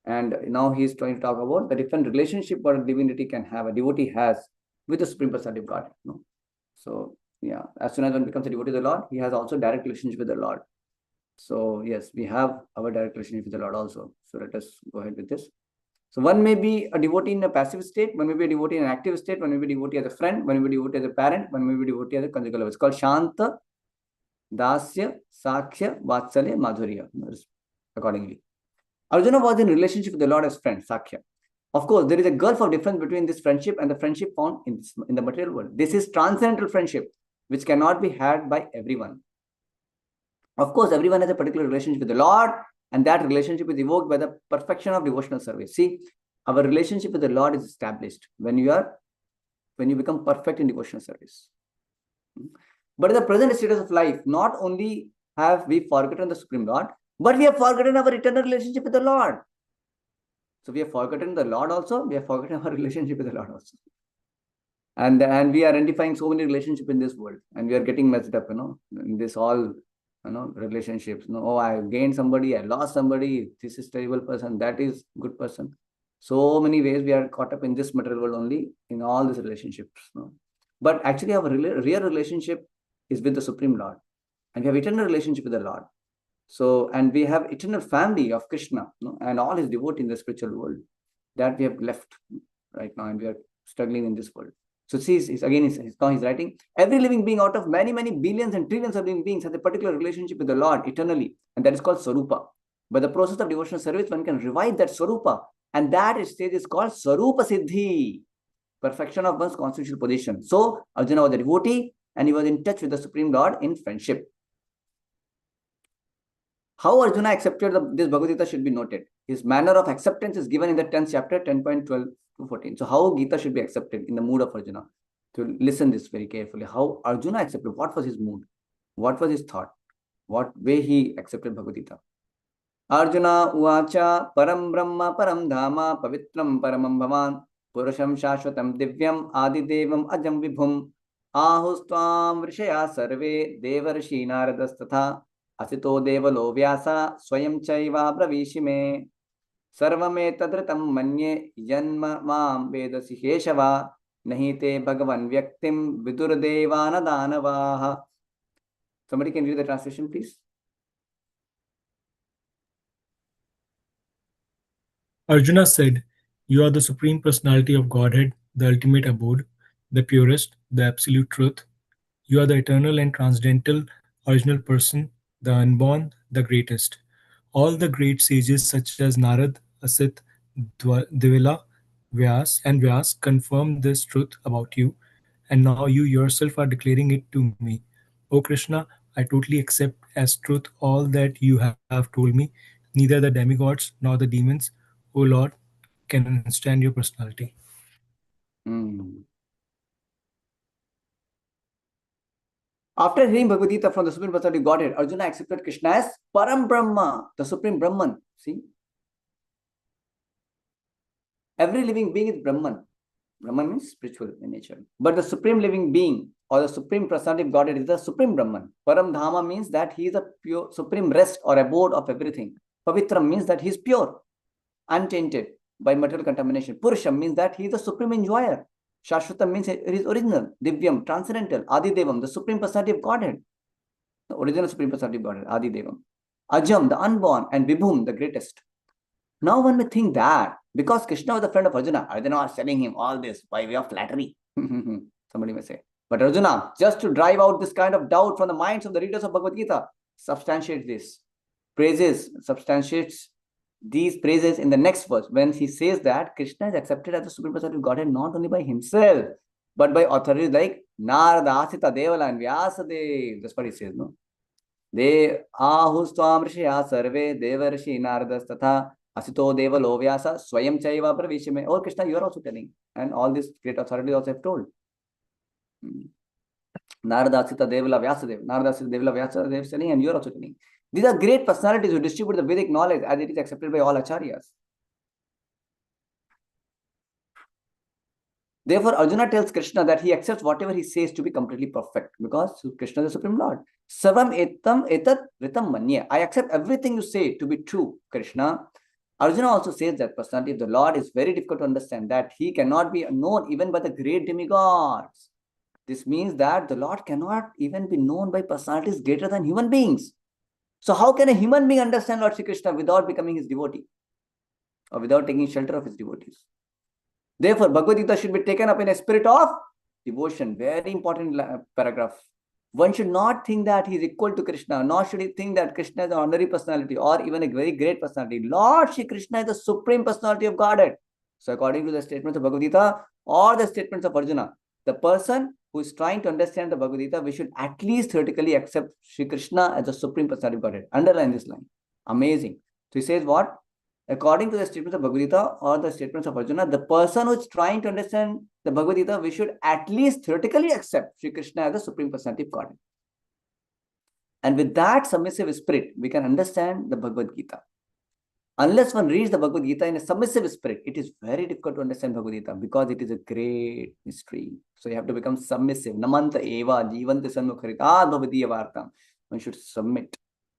Speaker 1: And now he is trying to talk about the different relationship what a divinity can have, a devotee has with the Supreme Personality of God. So, yeah, as soon as one becomes a devotee of the Lord, he has also direct relationship with the Lord. So, yes, we have our direct relationship with the Lord also. So, let us go ahead with this. So, one may be a devotee in a passive state, one may be a devotee in an active state, one may be a devotee as a friend, one may be a devotee as a parent, one may be a devotee as a conjugal lover. It's called Shanta, Dasya, Sakya, Vatsalya, Madhurya, accordingly. Arjuna was in relationship with the Lord as friend, Sakya. Of course, there is a gulf of difference between this friendship and the friendship found in the material world. This is transcendental friendship, which cannot be had by everyone. Of course, everyone has a particular relationship with the Lord, and that relationship is evoked by the perfection of devotional service. See, our relationship with the Lord is established when you become perfect in devotional service. But in the present status of life, not only have we forgotten the Supreme Lord, but we have forgotten our eternal relationship with the Lord. So we have forgotten the Lord also, we have forgotten our relationship with the Lord also. And we are identifying so many relationships in this world, and we are getting messed up, in this all, relationships. Oh, I gained somebody, I lost somebody, this is terrible person, that is good person. So many ways we are caught up in this material world only, in all these relationships. But actually our real relationship is with the Supreme Lord, and we have eternal relationship with the Lord. So, and we have eternal family of Krishna, and all his devotees in the spiritual world that we have left right now, and we are struggling in this world. So see, he's writing, every living being out of many, many billions and trillions of living beings has a particular relationship with the Lord eternally, and that is called Swarupa. By the process of devotional service, one can revive that Swarupa, and that stage is called Swarupa Siddhi, perfection of one's constitutional position. So Arjuna was a devotee, and he was in touch with the Supreme Lord in friendship. How Arjuna accepted this Bhagavad Gita should be noted. His manner of acceptance is given in the 10th chapter, 10.12 to 14. So how Gita should be accepted in the mood of Arjuna. To listen this very carefully. How Arjuna accepted, what was his mood? What was his thought? What way he accepted Bhagavad Gita? Arjuna uvacha param brahma param dhama pavitram paramam bhavan purusham shashvatam divyam adidevam ajam vibhum ahustvam vrishaya sarve devarshi naradas asito devalo vyasa swayam chaiva bravishi me sarvame tadritam manye janma mam vedasi heshava nahi te bhagavan vyaktim vidurdevana danavaha. Somebody can read the translation, please.
Speaker 2: Arjuna said, "You are the Supreme Personality of Godhead, the ultimate abode, the purest, the absolute truth. You are the eternal and transcendental original person, the unborn, the greatest. All the great sages such as Narad, Asit, Divila, Vyas confirm this truth about you, and now you yourself are declaring it to me. O Krishna, I totally accept as truth all that you have told me. Neither the demigods nor the demons, O Lord, can understand your personality."
Speaker 1: After hearing Bhagavad Gita from the Supreme Personality of Godhead, Arjuna accepted Krishna as Param Brahma, the Supreme Brahman. See? Every living being is Brahman. Brahman means spiritual in nature. But the supreme living being or the supreme personality of Godhead is the supreme Brahman. Param Dhama means that he is a pure supreme rest or abode of everything. Pavitram means that he is pure, untainted by material contamination. Purusham means that he is the supreme enjoyer. Shashvatam means he is original. Divyam, transcendental. Adidevam, the supreme personality of Godhead. The original supreme personality of Godhead, Adidevam. Ajam, the unborn, and Vibhum, the greatest. Now one may think that because Krishna was a friend of Arjuna, Arjuna was telling him all this by way of flattery. Somebody may say. But Arjuna, just to drive out this kind of doubt from the minds of the readers of Bhagavad Gita, substantiates this. Substantiates these praises in the next verse when he says that Krishna is accepted as the supreme personality of Godhead not only by himself, but by authorities like Narada, Asita, Devala, and Vyasadeva. That's what he says, no? De ahustvam rishya sarve devarshi naradas tatha asito devalo vyasa swayam chaiva pravishime. Oh Krishna, you are also telling. And all these great authorities also have told. Narada, Asita, Devala, Vyasadeva. Narada, Asita, Devala, Vyasadeva is telling, and you are also telling. These are great personalities who distribute the Vedic knowledge as it is accepted by all acharyas. Therefore, Arjuna tells Krishna that he accepts whatever he says to be completely perfect because Krishna is the Supreme Lord. Sarvam etam etat ritam manya. I accept everything you say to be true, Krishna. Arjuna also says that personality of the Lord is very difficult to understand, that he cannot be known even by the great demigods. This means that the Lord cannot even be known by personalities greater than human beings. So how can a human being understand Lord Sri Krishna without becoming his devotee or without taking shelter of his devotees? Therefore, Bhagavad Gita should be taken up in a spirit of devotion. Very important paragraph. One should not think that he is equal to Krishna, nor should he think that Krishna is an ordinary personality or even a very great personality. Lord Sri Krishna is the supreme personality of Godhead. So according to the statements of Bhagavad Gita or the statements of Arjuna, the person who is trying to understand the Bhagavad Gita, we should at least theoretically accept Sri Krishna as the supreme personality of Godhead. Underline this line. Amazing. So he says what? According to the statements of Bhagavad Gita or the statements of Arjuna, the person who is trying to understand the Bhagavad Gita, we should at least theoretically accept Sri Krishna as the supreme personality of Godhead. And with that submissive spirit, we can understand the Bhagavad Gita. Unless one reads the Bhagavad Gita in a submissive spirit, it is very difficult to understand Bhagavad Gita because it is a great mystery. So you have to become submissive. Namanta eva jivanti sanmukharita bhavadiya vartam. One should submit.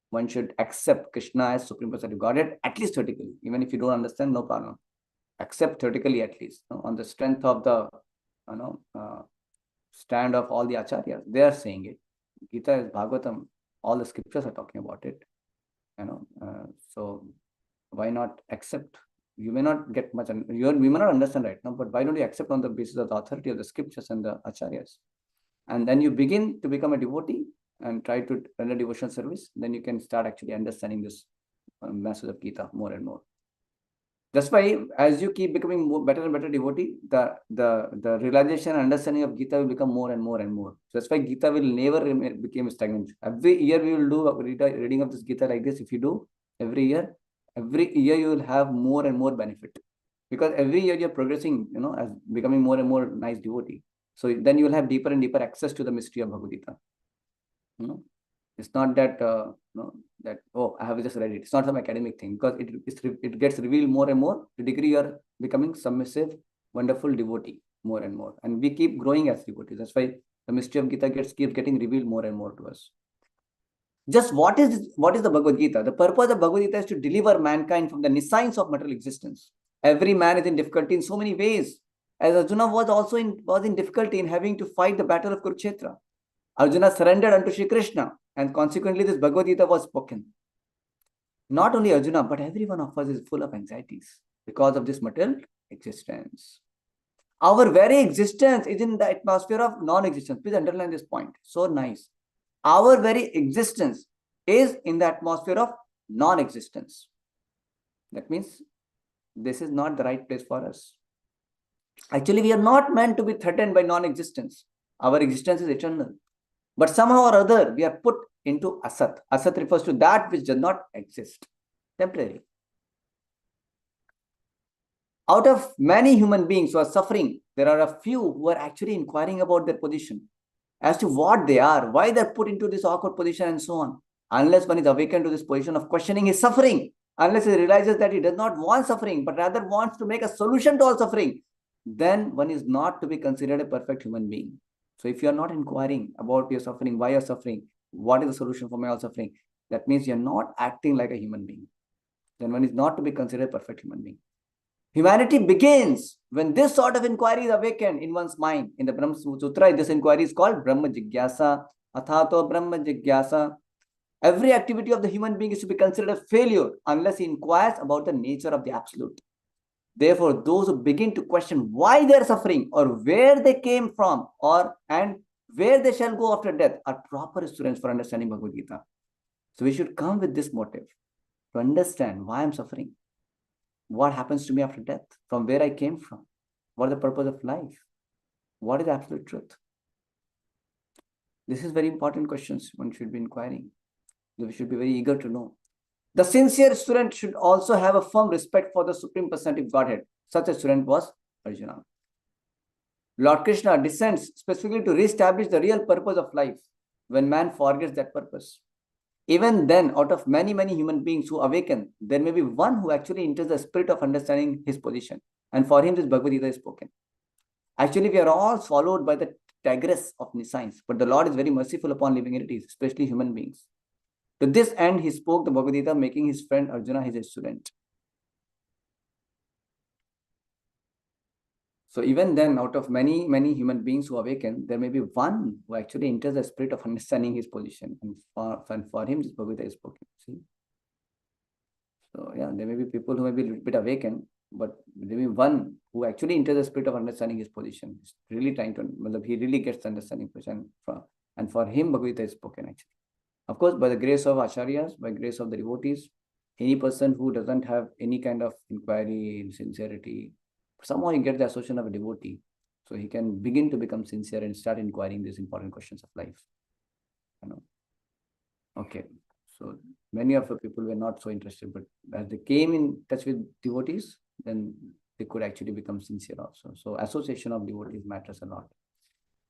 Speaker 1: One should accept Krishna as Supreme Personality of Godhead, at least theoretically. Even if you don't understand, no problem. Accept theoretically at least, on the strength of the stand of all the acharyas. They are saying it. Gita is Bhagavatam. All the scriptures are talking about it. So why not accept? You may not get much, we may not understand right now, but why don't you accept on the basis of the authority of the scriptures and the acharyas? And then you begin to become a devotee and try to render devotional service, then you can start actually understanding this message of Gita more and more. That's why as you keep becoming better and better devotee, the realization and understanding of Gita will become more and more and more. So that's why Gita will never become stagnant. Every year we will do a reading of this Gita like this. If you do every year you will have more and more benefit. Because every year you're progressing, as becoming more and more nice devotee. So then you will have deeper and deeper access to the mystery of Bhagavad Gita. It's not that I have just read it. It's not some academic thing, because it gets revealed more and more. The degree you are becoming submissive, wonderful devotee more and more, and we keep growing as devotees. That's why the mystery of Gita keeps getting revealed more and more to us. Just what is the Bhagavad Gita? The purpose of Bhagavad Gita is to deliver mankind from the nescience of material existence. Every man is in difficulty in so many ways. As Arjuna was also in difficulty in having to fight the battle of Kurukshetra. Arjuna surrendered unto Shri Krishna, and consequently this Bhagavad Gita was spoken. Not only Arjuna, but every one of us is full of anxieties because of this material existence. Our very existence is in the atmosphere of non-existence. Please underline this point. So nice. Our very existence is in the atmosphere of non-existence. That means this is not the right place for us. Actually, we are not meant to be threatened by non-existence. Our existence is eternal. But somehow or other, we are put into asat. Asat refers to that which does not exist, temporary. Out of many human beings who are suffering, there are a few who are actually inquiring about their position, as to what they are, why they're put into this awkward position, and so on. Unless one is awakened to this position of questioning his suffering, unless he realizes that he does not want suffering, but rather wants to make a solution to all suffering, then one is not to be considered a perfect human being. So if you are not inquiring about your suffering, why you're suffering, what is the solution for my all suffering, that means you're not acting like a human being. Then one is not to be considered a perfect human being. Humanity begins when this sort of inquiry is awakened in one's mind. In the Brahma Sutra, this inquiry is called Brahma Jigyasa, Athato Brahma Jigyasa. Every activity of the human being is to be considered a failure unless he inquires about the nature of the absolute. Therefore, those who begin to question why they are suffering or where they came from and where they shall go after death are proper students for understanding Bhagavad Gita. So we should come with this motive to understand why I'm suffering, what happens to me after death, from where I came from, what is the purpose of life, what is the absolute truth. This is very important questions one should be inquiring. We should be very eager to know. The sincere student should also have a firm respect for the Supreme Personality of Godhead. Such a student was Arjuna. Lord Krishna descends specifically to re-establish the real purpose of life when man forgets that purpose. Even then, out of many, many human beings who awaken, there may be one who actually enters the spirit of understanding his position. And for him, this Bhagavad Gita is spoken. Actually, we are all swallowed by the tigress of science, but the Lord is very merciful upon living entities, especially human beings. To this end, he spoke the Bhagavad Gita, making his friend Arjuna his student. So even then, out of many, many human beings who awaken, there may be one who actually enters the spirit of understanding his position. And for him, this Bhagavad Gita is spoken. See? So yeah, there may be people who may be a little bit awakened, but there may be one who actually enters the spirit of understanding his position. He's really trying to, he really gets the understanding position. And for him, Bhagavad Gita is spoken actually. Of course, by the grace of acharyas, by grace of the devotees, any person who doesn't have any kind of inquiry, sincerity, somehow he gets the association of a devotee. So he can begin to become sincere and start inquiring these important questions of life. You know. Okay. So many of the people were not so interested, but as they came in touch with devotees, then they could actually become sincere also. So association of devotees matters a lot.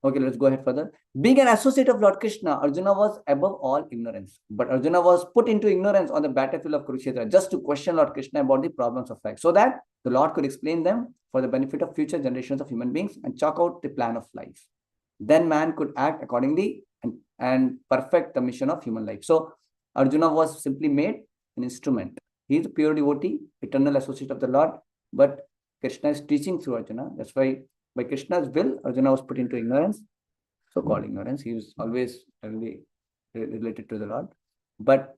Speaker 1: Okay, let's go ahead further. Being an associate of Lord Krishna, Arjuna was above all ignorance. But Arjuna was put into ignorance on the battlefield of Kurukshetra just to question Lord Krishna about the problems of life, so that the Lord could explain them for the benefit of future generations of human beings and chalk out the plan of life. Then man could act accordingly and perfect the mission of human life. So Arjuna was simply made an instrument. He is a pure devotee, eternal associate of the Lord, but Krishna is teaching through Arjuna. That's why by Krishna's will, Arjuna was put into ignorance, so-called ignorance. He was always really related to the Lord. But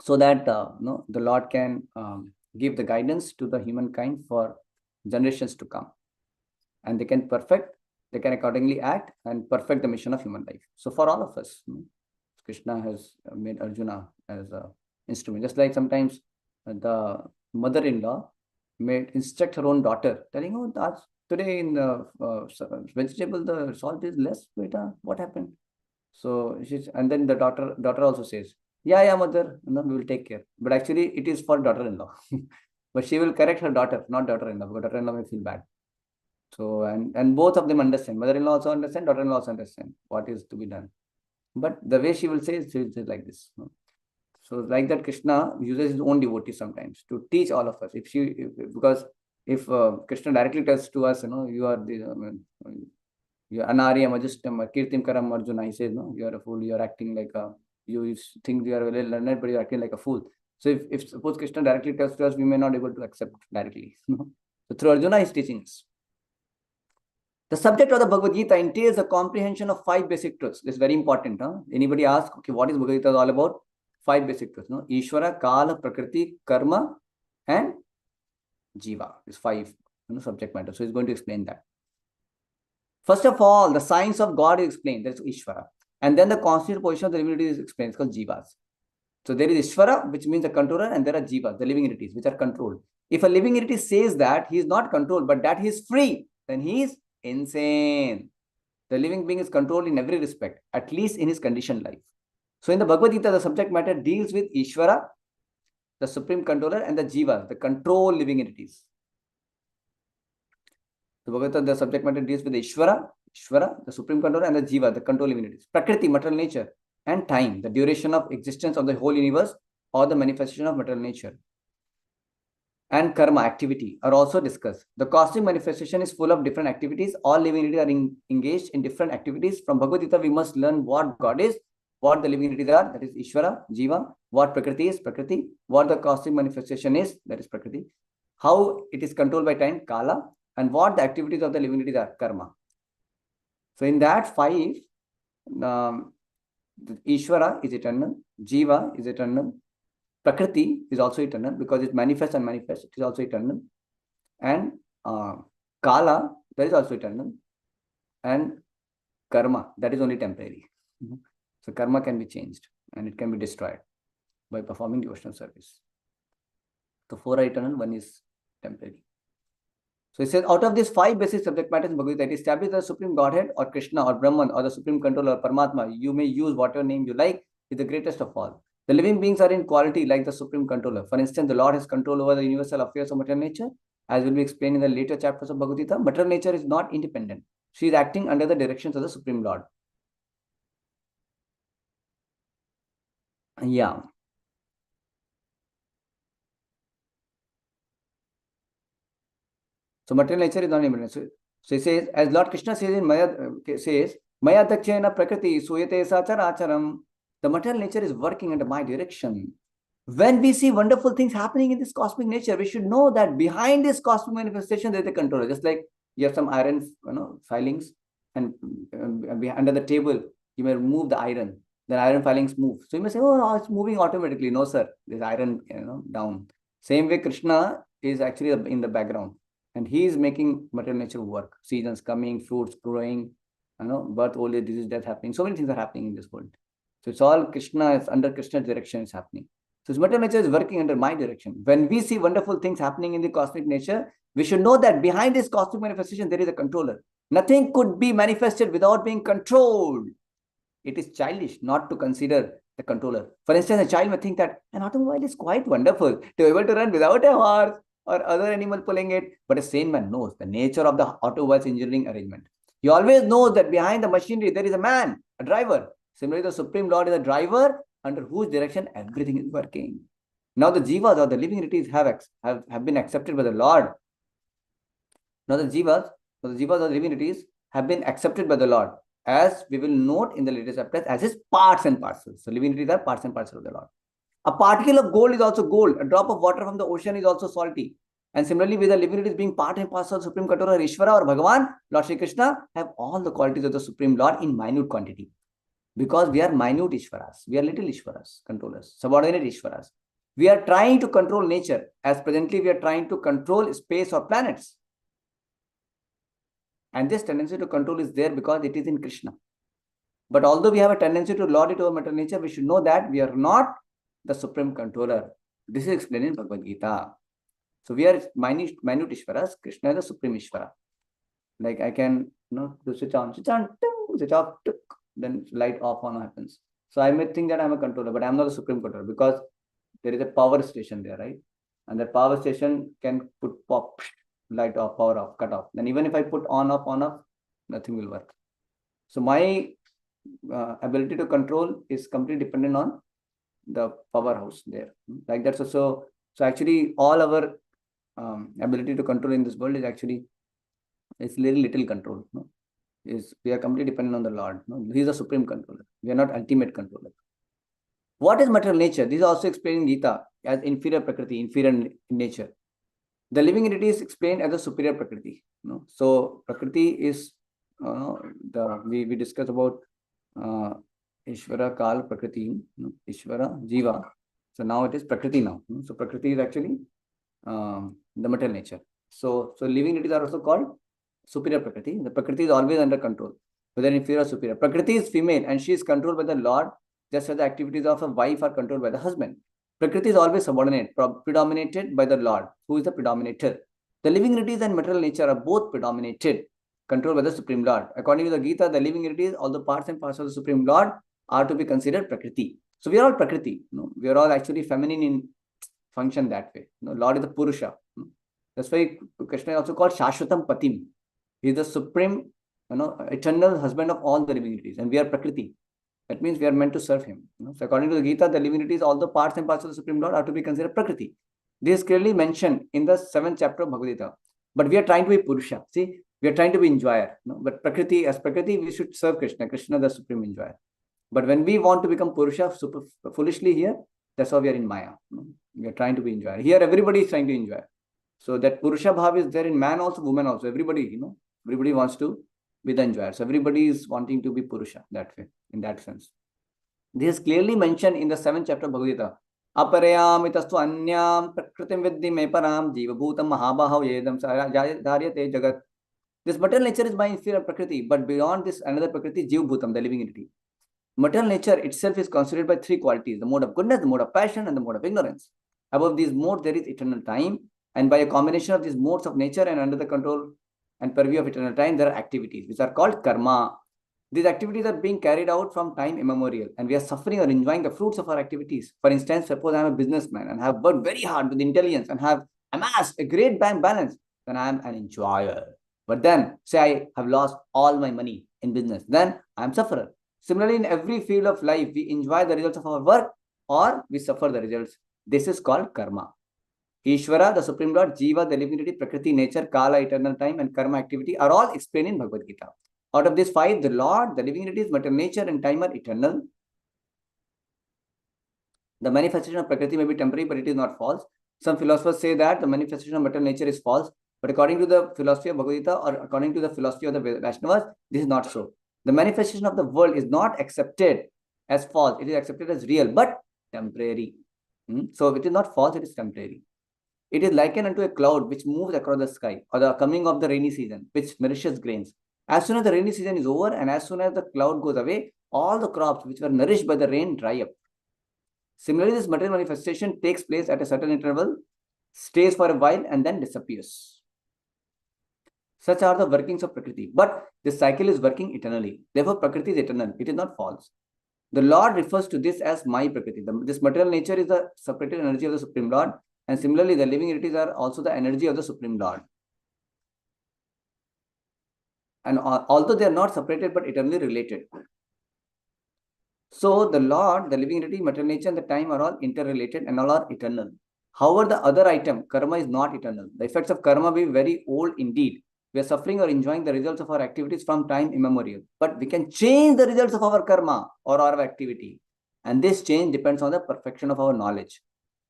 Speaker 1: so that the Lord can give the guidance to the humankind for generations to come. And they can accordingly act and perfect the mission of human life. So for all of us, Krishna has made Arjuna as an instrument. Just like sometimes the mother-in-law may instruct her own daughter, telling, oh, that's today in the vegetable, the salt is less, beta, what happened? So and then the daughter also says, yeah, mother, we will take care. But actually it is for daughter-in-law. But she will correct her daughter, not daughter-in-law, because daughter-in-law may feel bad. So, and both of them understand. Mother-in-law also understand, daughter-in-law also understand what is to be done. But the way she will say it, she will say like this. So like that, Krishna uses his own devotees sometimes to teach all of us. If Krishna directly tells to us, you are the you are anarya majustam kirtim karam Arjuna, he says, no, you are a fool, you are acting like you think you are well learned, but you are acting like a fool. So if suppose Krishna directly tells to us, we may not be able to accept directly. So through Arjuna, he is teaching us. The subject of the Bhagavad Gita entails a comprehension of 5 basic truths. This is very important. Anybody ask, okay, what is Bhagavad Gita all about? 5 basic truths. Ishvara, Kala, Prakriti, Karma, and Jiva. These 5 subject matter. So he's going to explain that. First of all, the science of God is explained. That's Ishvara. And then the constitutional position of the living entities is explained. It's called Jivas. So there is Ishvara, which means the controller, and there are Jivas, the living entities, which are controlled. If a living entity says that he is not controlled, but that he is free, then he is insane. The living being is controlled in every respect, at least in his conditioned life. So in the Bhagavad Gita, the subject matter deals with Ishvara, the supreme controller, and the Jivas, the controlled living entities. The Bhagavad Gita, the subject matter deals with the Ishvara, the supreme controller, and the Jiva, the controlled living entities. Prakriti, material nature, and time, the duration of existence of the whole universe or the manifestation of material nature. and karma, activity, are also discussed. The cosmic manifestation is full of different activities. All living entities are engaged in different activities. From Bhagavad Gita, we must learn what God is, what the living entities are, that is Ishvara, Jiva, what Prakriti is, Prakriti, what the cosmic manifestation is, that is Prakriti, how it is controlled by time, Kala, and what the activities of the living entities are, Karma. So in that five, Ishvara is eternal, Jiva is eternal, Prakriti is also eternal because it manifests and manifests, it is also eternal, and Kala, that is also eternal, and Karma, that is only temporary. So karma can be changed and it can be destroyed by performing devotional service. So four are eternal, one is temporary. So it says, out of these five basic subject matters in Bhagavad Gita, it establishes the Supreme Godhead or Krishna or Brahman or the Supreme Controller or Paramatma. You may use whatever name you like, is the greatest of all. The living beings are in quality like the Supreme Controller. For instance, the Lord has control over the universal affairs of material nature. As will be explained in the later chapters of Bhagavad Gita, material nature is not independent. She is acting under the directions of the Supreme Lord. Yeah. So material nature is not independent. So he says, as Lord Krishna says in Maya, Maya Dakshena Prakriti Suyate Sachara Acharam. The material nature is working under my direction. When we see wonderful things happening in this cosmic nature, we should know that behind this cosmic manifestation, there is a controller. Just like you have some iron, filings, and under the table, you may move the iron. Then iron filings move. So you may say, oh, it's moving automatically. No, sir. There's iron, down. Same way, Krishna is actually in the background. And he is making material nature work. Seasons coming, fruits growing, birth, old age, disease, death happening. So many things are happening in this world. So it's all Krishna, it's under Krishna's direction is happening. So material nature is working under my direction. When we see wonderful things happening in the cosmic nature, we should know that behind this cosmic manifestation, there is a controller. Nothing could be manifested without being controlled. It is childish not to consider the controller. For instance, a child may think that an automobile is quite wonderful to be able to run without a horse or other animal pulling it. But a sane man knows the nature of the automobile's engineering arrangement. He always knows that behind the machinery, there is a man, a driver. Similarly, the Supreme Lord is a driver under whose direction everything is working. Now the jivas or the living entities have been accepted by the Lord. Now the jivas or the living entities have been accepted by the Lord, as we will note in the later chapters, as his parts and parcels. So living entities are parts and parcels of the Lord. A particle of gold is also gold. A drop of water from the ocean is also salty. And similarly, with the living entities being part and parcel of Supreme Controller Ishvara or Bhagavan, Lord Shri Krishna have all the qualities of the Supreme Lord in minute quantity. Because we are minute Ishvaras. We are little Ishvaras, controllers, subordinate Ishvaras. We are trying to control nature, as presently we are trying to control space or planets. And this tendency to control is there because it is in Krishna. But although we have a tendency to lord it over material nature, we should know that we are not the Supreme Controller. This is explained in Bhagavad Gita. So we are minute Ishvaras. Krishna is the Supreme Ishvara. Like I can, do switch on, switch off, then light off on happens. So I may think that I'm a controller, but I'm not a Supreme Controller because there is a power station there, right? And that power station can put pop, light off, power off, cut off. Then even if I put on off, nothing will work. So my ability to control is completely dependent on the powerhouse there. Like that. So actually all our ability to control in this world is actually little control. We are completely dependent on the Lord. He is the Supreme Controller. We are not ultimate controller. What is material nature? This is also explained in Gita as inferior Prakriti, inferior nature. The living entity is explained as a superior Prakriti. So Prakriti is we discussed about Ishvara, Kal, Prakriti, Ishvara, Jiva. So now it is Prakriti now. So Prakriti is actually the material nature. So living entities are also called superior Prakriti. The Prakriti is always under control, whether inferior or superior. Prakriti is female and she is controlled by the Lord, just as the activities of a wife are controlled by the husband. Prakriti is always subordinate, predominated by the Lord, who is the predominator. The living entities and material nature are both predominated, controlled by the Supreme Lord. According to the Gita, the living entities, all the parts and parcels of the Supreme Lord, are to be considered Prakriti. So we are all Prakriti. We are all actually feminine in function that way. Lord is the Purusha. That's why Krishna is also called Shashvatam Patim. He is the supreme, eternal husband of all the living entities, and we are Prakriti. That means we are meant to serve him. So according to the Gita, the living entities, all the parts and parts of the Supreme Lord are to be considered Prakriti. This is clearly mentioned in the 7th chapter of Bhagavad Gita. But we are trying to be Purusha. See, we are trying to be enjoyer. No? But Prakriti, as Prakriti, we should serve Krishna. Krishna, the supreme enjoyer. But when we want to become Purusha foolishly here, that's how we are in Maya. No? We are trying to be enjoyer. Here, everybody is trying to enjoy. So that Purusha Bhav is there in man also, woman also. Everybody, everybody wants to be the enjoyer. So everybody is wanting to be Purusha that way, in that sense. This is clearly mentioned in the 7th chapter of Bhagavad Gita. Aparayamitastu anyam prakritim vidhi me param jiva bhutam mahabahav yedam dharyate jagat. This material nature is by inferior Prakriti, but beyond this another Prakriti, Jiva Bhutam, the living entity. Material nature itself is constituted by 3 qualities: the mode of goodness, the mode of passion, and the mode of ignorance. Above these modes, there is eternal time, and by a combination of these modes of nature and under the control and purview of eternal time, there are activities which are called karma. These activities are being carried out from time immemorial, and we are suffering or enjoying the fruits of our activities. For instance, suppose I am a businessman and have worked very hard with intelligence and have amassed a great bank balance, then I am an enjoyer. But then, say I have lost all my money in business, then I am sufferer. Similarly, in every field of life, we enjoy the results of our work or we suffer the results. This is called karma. Ishvara, the Supreme Lord, Jiva, the living entity, Prakriti, nature, Kala, eternal time, and karma, activity are all explained in Bhagavad Gita. Out of these 5, the Lord, the living entities, material nature, and time are eternal. The manifestation of Prakriti may be temporary, but it is not false. Some philosophers say that the manifestation of material nature is false, but according to the philosophy of Bhagavad Gita or according to the philosophy of the Vaishnavas, this is not so. The manifestation of the world is not accepted as false. It is accepted as real, but temporary. So it is not false, it is temporary. It is likened unto a cloud which moves across the sky, or the coming of the rainy season, which nourishes grains. As soon as the rainy season is over and as soon as the cloud goes away, all the crops which were nourished by the rain dry up. Similarly, this material manifestation takes place at a certain interval, stays for a while, and then disappears. Such are the workings of Prakriti. But this cycle is working eternally. Therefore, Prakriti is eternal. It is not false. The Lord refers to this as my Prakriti. This material nature is the separated energy of the Supreme Lord. And similarly, the living entities are also the energy of the Supreme Lord. And although they are not separated, but eternally related. So the Lord, the living entity, material nature, and the time are all interrelated and all are eternal. However, the other item, karma, is not eternal. The effects of karma may be very old indeed. We are suffering or enjoying the results of our activities from time immemorial. But we can change the results of our karma or our activity. And this change depends on the perfection of our knowledge.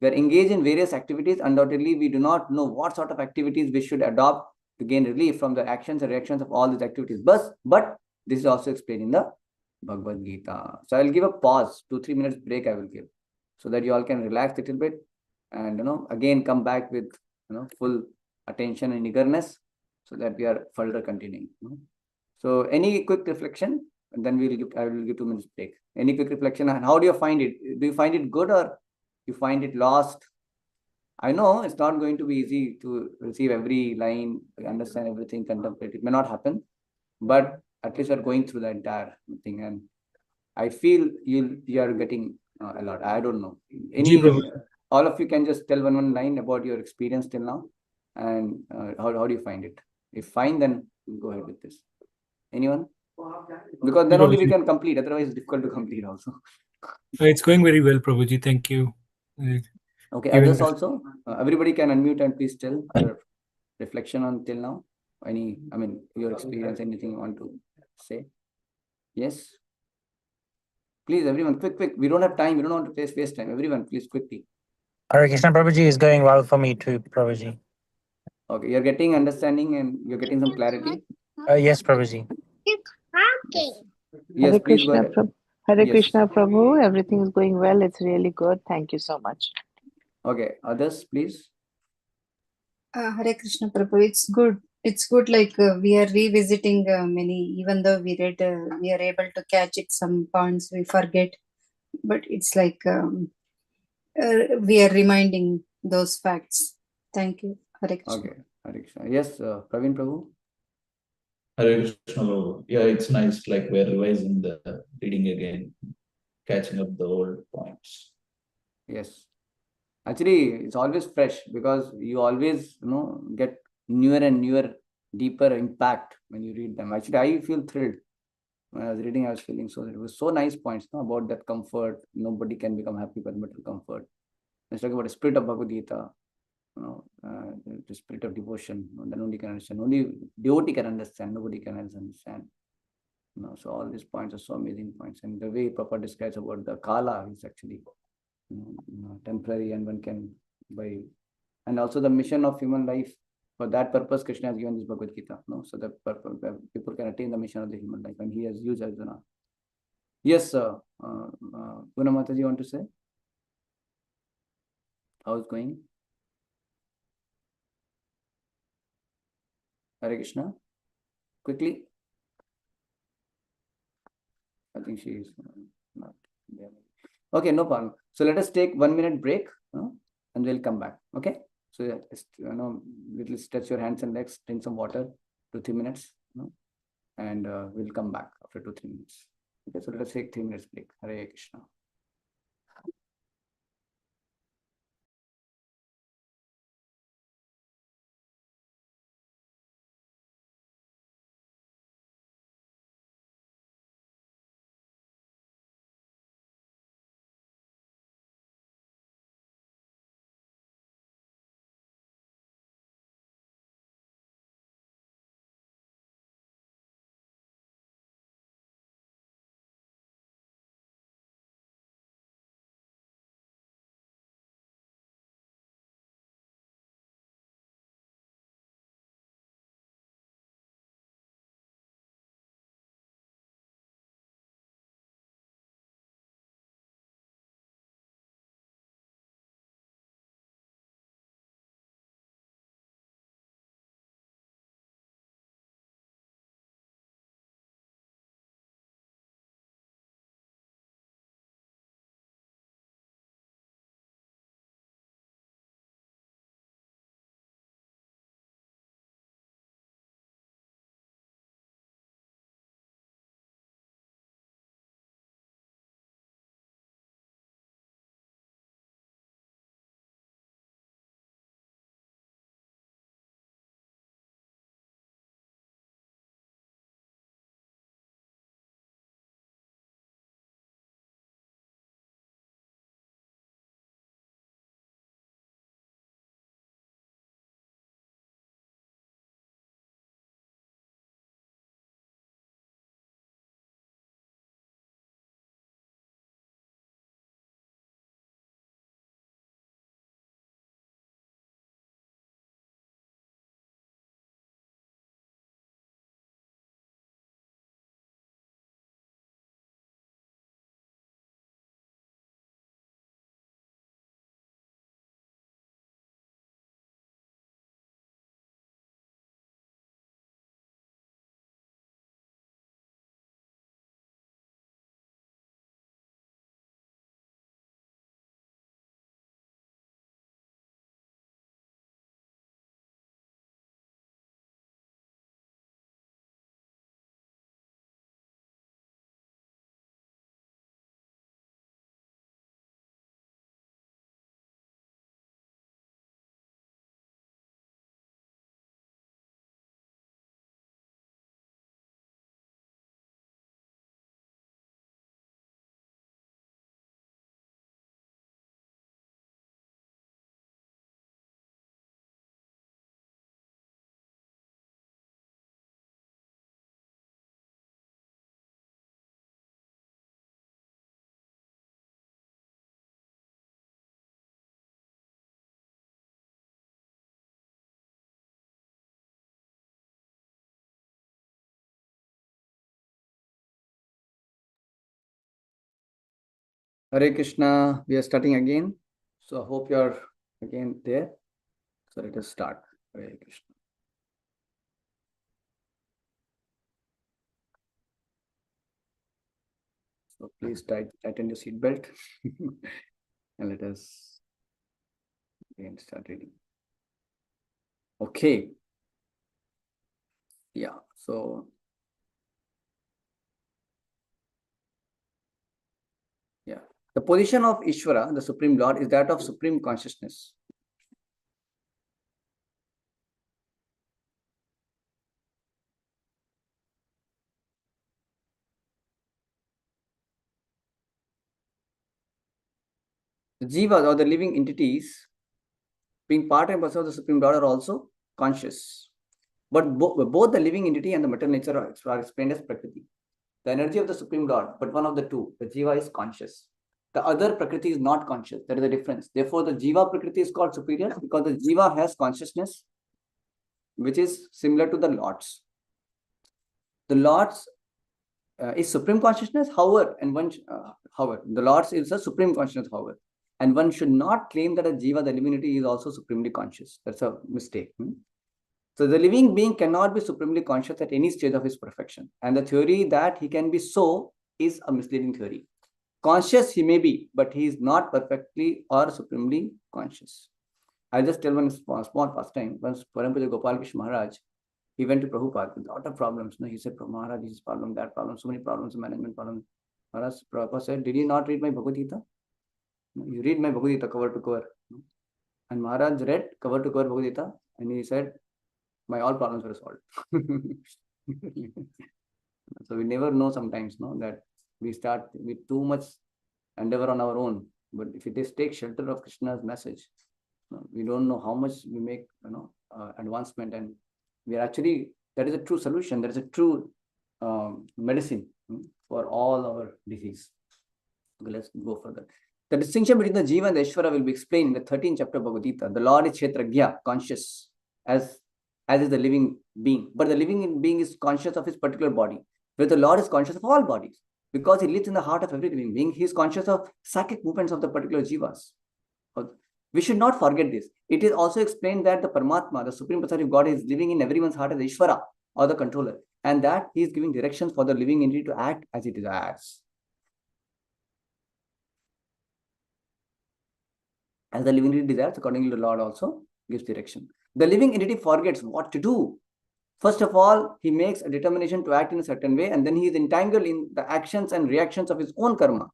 Speaker 1: We are engaged in various activities. Undoubtedly, we do not know what sort of activities we should adopt to gain relief from the actions and reactions of all these activities. But this is also explained in the Bhagavad Gita. So I'll give a pause, 2-3 minutes break I will give, so that you all can relax a little bit and again come back with full attention and eagerness, so that we are further continuing. So any quick reflection, and then I will give 2 minutes break. Any quick reflection, and how do you find it? Do you find it good or you find it lost? I know it's not going to be easy to receive every line, understand everything, contemplate. It may not happen, but at least you're going through the entire thing, and I feel you are getting a lot. I don't know. All of you can just tell one line about your experience till now, and how do you find it? If fine, then go ahead with this. Anyone? Because then only we can complete. Otherwise, it's difficult to complete also.
Speaker 2: It's going very well, Prabhuji. Thank you.
Speaker 1: Okay, others also. Everybody can unmute and please tell your reflection on till now. Your experience, anything you want to say? Yes? Please, everyone, quick. We don't have time. We don't want to waste time. Everyone, please, quickly.
Speaker 3: Hare Krishna, Prabhuji, is going well for me too, Prabhuji.
Speaker 1: Okay, you're getting understanding and you're getting some clarity?
Speaker 3: Yes, Prabhuji.
Speaker 1: Yes, please go ahead.
Speaker 6: Hare Krishna, Prabhu. Everything is going well. It's really good. Thank you so much.
Speaker 1: Okay, others, please.
Speaker 5: Hare Krishna Prabhu, it's good. It's good, like we are revisiting many, even though we read, we are able to catch it, some points we forget, but it's like we are reminding those facts. Thank you, Hare Krishna.
Speaker 1: Okay, Hare Krishna. Yes, Praveen Prabhu.
Speaker 4: Hare Krishna, Prabhu. Yeah, it's nice, like we're revising the reading again, catching up the old points.
Speaker 1: Yes. Actually, it's always fresh because you always, get newer and newer, deeper impact when you read them. Actually, I feel thrilled. When I was reading, I was feeling so, it was so nice points about that comfort. Nobody can become happy by material comfort. Let's talk about the spirit of Bhagavad Gita. the spirit of devotion. Then only can understand. Only devotee can understand. Nobody can understand. So all these points are so amazing points. And the way Papa describes about the Kala is actually temporary, and one can by, and also the mission of human life. For that purpose, Krishna has given this Bhagavad Gita. So that people can attain the mission of the human life, and he has used Arjuna. Yes, Puna Mataji, you want to say? How is going? Hare Krishna. Quickly. I think she is not there. Okay, no problem. So let us take 1 minute break, and we'll come back. Okay. So just little stretch your hands and legs, drink some water, 2-3 minutes, and we'll come back after 2-3 minutes. Okay. So let us take 3 minutes break. Hare Krishna. Hare Krishna. We are starting again. So I hope you are again there. So let us start. Hare Krishna. So please tighten your seat belt and let us again start reading. Okay. Yeah. So yeah, the position of Ishvara, the Supreme Lord, is that of supreme consciousness. The jivas or the living entities being part and parcel of the Supreme Lord, are also conscious. But both the living entity and the material nature are explained as Prakriti. The energy of the Supreme Lord, but one of the two, the Jiva, is conscious. The other Prakriti is not conscious. There is a difference. Therefore, the Jiva Prakriti is called superior because the Jiva has consciousness, which is similar to the Lord's. The Lord's is supreme consciousness, however, the Lord's is a supreme consciousness, however, and one should not claim that a Jiva, the living entity, is also supremely conscious. That's a mistake. So the living being cannot be supremely conscious at any stage of his perfection. And the theory that he can be so is a misleading theory. Conscious he may be, but he is not perfectly or supremely conscious. I'll just tell one small pastime. Once Parampuja Gopal Krishna Maharaj, he went to Prabhupada with a lot of problems. He said, Maharaj, this problem, that problem, so many problems, management problems. Maharaj, Prabhupada said, did you not read my Bhagavad Gita? You read my Bhagavad Gita cover to cover. And Maharaj read cover to cover Bhagavad Gita, and he said, my all problems were solved. So we never know sometimes, that we start with too much endeavor on our own. But if we just take shelter of Krishna's message, we don't know how much we make, advancement, and we are actually, that is a true solution. That is a true medicine for all our disease. Okay, let's go further. The distinction between the Jiva and the Ishvara will be explained in the 13th chapter of Bhagavad Gita. The Lord is Kshetragya, conscious, as is the living being. But the living being is conscious of his particular body, where the Lord is conscious of all bodies. Because he lives in the heart of every living being, he is conscious of psychic movements of the particular Jivas. We should not forget this. It is also explained that the Paramatma, the Supreme Personality of God, is living in everyone's heart as the Ishvara, or the controller, and that he is giving directions for the living entity to act as it desires. As the living entity desires, accordingly the Lord also gives direction. The living entity forgets what to do. First of all, he makes a determination to act in a certain way, and then he is entangled in the actions and reactions of his own karma.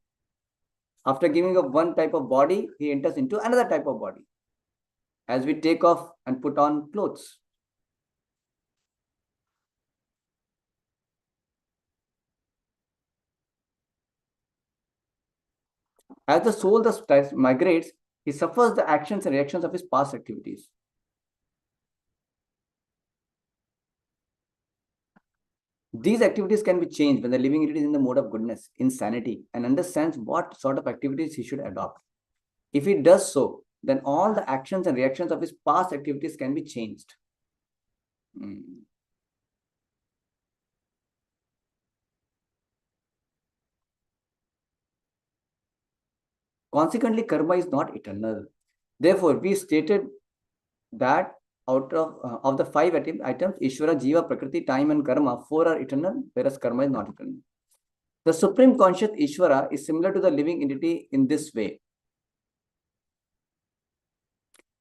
Speaker 1: After giving up one type of body, he enters into another type of body. As we take off and put on clothes. As the soul thus migrates, he suffers the actions and reactions of his past activities. These activities can be changed when the living entity is in the mode of goodness, in sanity, and understands what sort of activities he should adopt. If he does so, then all the actions and reactions of his past activities can be changed. Consequently, karma is not eternal. Therefore, we stated that out of the 5 items, Ishvara, Jiva, Prakriti, time, and karma, 4 are eternal, whereas karma is not eternal. The supreme conscious Ishvara is similar to the living entity in this way.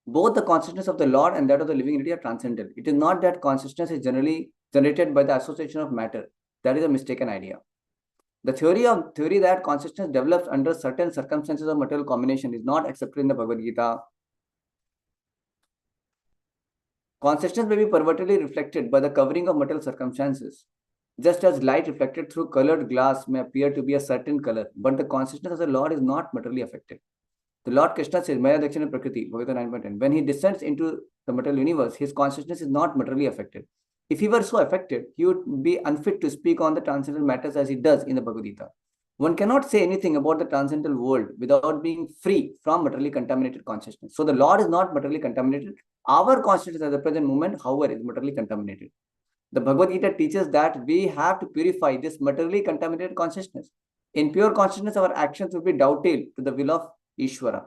Speaker 1: Both the consciousness of the Lord and that of the living entity are transcendental. It is not that consciousness is generally generated by the association of matter. That is a mistaken idea. The theory that consciousness develops under certain circumstances of material combination is not accepted in the Bhagavad Gita. Consciousness may be pervertedly reflected by the covering of material circumstances. Just as light reflected through colored glass may appear to be a certain color, but the consciousness of the Lord is not materially affected. The Lord Krishna says, Maya Dakshina Prakriti, Bhagavad 9.10. When he descends into the material universe, his consciousness is not materially affected. If he were so affected, he would be unfit to speak on the transcendental matters as he does in the Bhagavad Gita. One cannot say anything about the transcendental world without being free from materially contaminated consciousness. So the Lord is not materially contaminated. Our consciousness at the present moment, however, is materially contaminated. The Bhagavad Gita teaches that we have to purify this materially contaminated consciousness. In pure consciousness, our actions will be dovetailed to the will of Ishvara.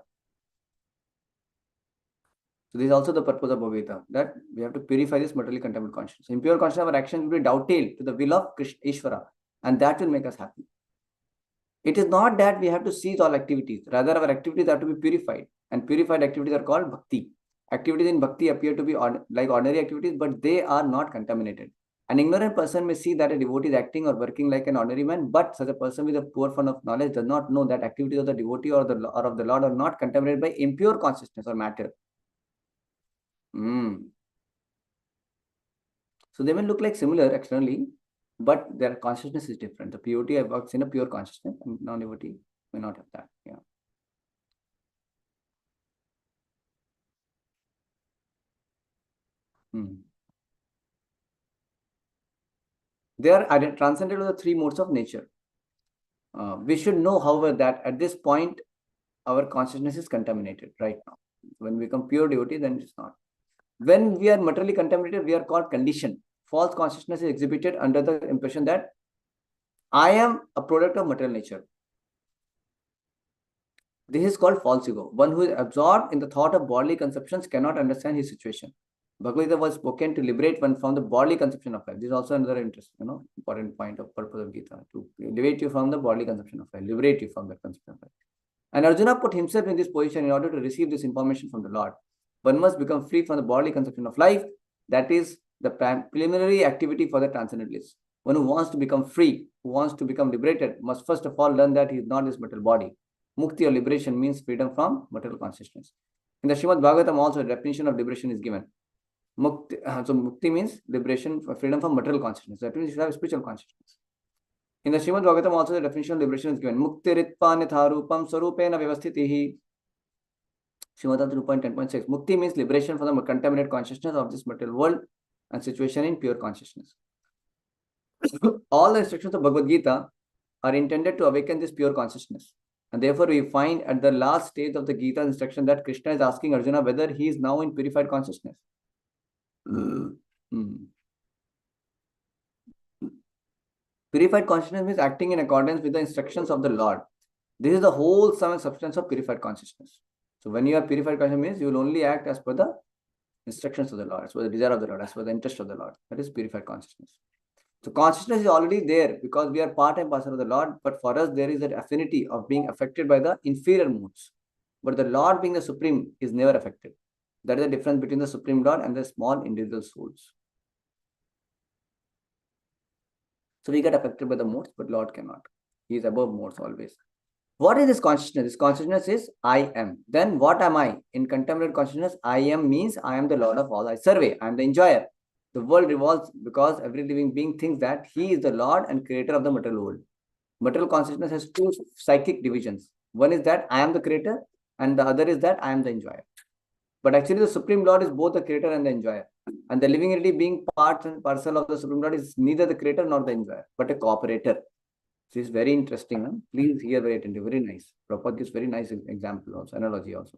Speaker 1: So this is also the purpose of Bhagavad Gita, that we have to purify this materially contaminated consciousness. In pure consciousness, our actions will be dovetailed to the will of Ishvara, and that will make us happy. It is not that we have to cease all activities. Rather, our activities have to be purified, and purified activities are called bhakti. Activities in bhakti appear to be like ordinary activities, but they are not contaminated. An ignorant person may see that a devotee is acting or working like an ordinary man, but such a person with a poor fund of knowledge does not know that activities of the devotee or of the Lord are not contaminated by impure consciousness or matter. So they may look like similar externally, but their consciousness is different. The devotee works in a pure consciousness, and non-devotee may not have that. Yeah. They are transcended to the three modes of nature. We should know, however, that at this point, our consciousness is contaminated right now. When we become pure devotee, then it's not. When we are materially contaminated, we are called conditioned. False consciousness is exhibited under the impression that I am a product of material nature. This is called false ego. One who is absorbed in the thought of bodily conceptions cannot understand his situation. Bhagavad Gita was spoken to liberate one from the bodily conception of life. This is also another important point of purpose of Gita, to liberate you from the bodily conception of life, liberate you from that conception of life. And Arjuna put himself in this position in order to receive this information from the Lord. One must become free from the bodily conception of life. That is the preliminary activity for the transcendentalist. One who wants to become free, who wants to become liberated, must first of all learn that he is not this material body. Mukti or liberation means freedom from material consciousness. In the Srimad Bhagavatam also, a definition of liberation is given. Mukti, so Mukti means liberation, freedom from material consciousness. That means you should have spiritual consciousness. In the Srimad Bhagavatam also, the definition of liberation is given. Mukti ritpa nitharupam sarupena vyavasthitihi. Srimad 2.10.6. Mukti means liberation from the contaminated consciousness of this material world and situation in pure consciousness. All the instructions of Bhagavad Gita are intended to awaken this pure consciousness. And therefore, we find at the last stage of the Gita instruction that Krishna is asking Arjuna whether he is now in purified consciousness. Purified consciousness means acting in accordance with the instructions of the Lord. This is the whole sum and substance of purified consciousness. So when you have purified consciousness, means you will only act as per the instructions of the Lord, as per the desire of the Lord, as per the interest of the Lord. That is purified consciousness. So consciousness is already there because we are part and parcel of the Lord, but for us there is an affinity of being affected by the inferior moods. But the Lord being the supreme is never affected. That is the difference between the supreme Lord and the small individual souls. So we get affected by the modes, but Lord cannot. He is above modes always. What is this consciousness? This consciousness is I am. Then what am I? In contemplative consciousness, I am means I am the Lord of all. I survey. I am the enjoyer. The world revolves because every living being thinks that he is the Lord and creator of the material world. Material consciousness has two psychic divisions. One is that I am the creator, and the other is that I am the enjoyer. But actually, the Supreme Lord is both the creator and the enjoyer. And the living entity being part and parcel of the Supreme Lord is neither the creator nor the enjoyer, but a cooperator. This is very interesting. Huh? Please hear very attentively. Very nice. Prabhupada gives very nice example also, analogy also.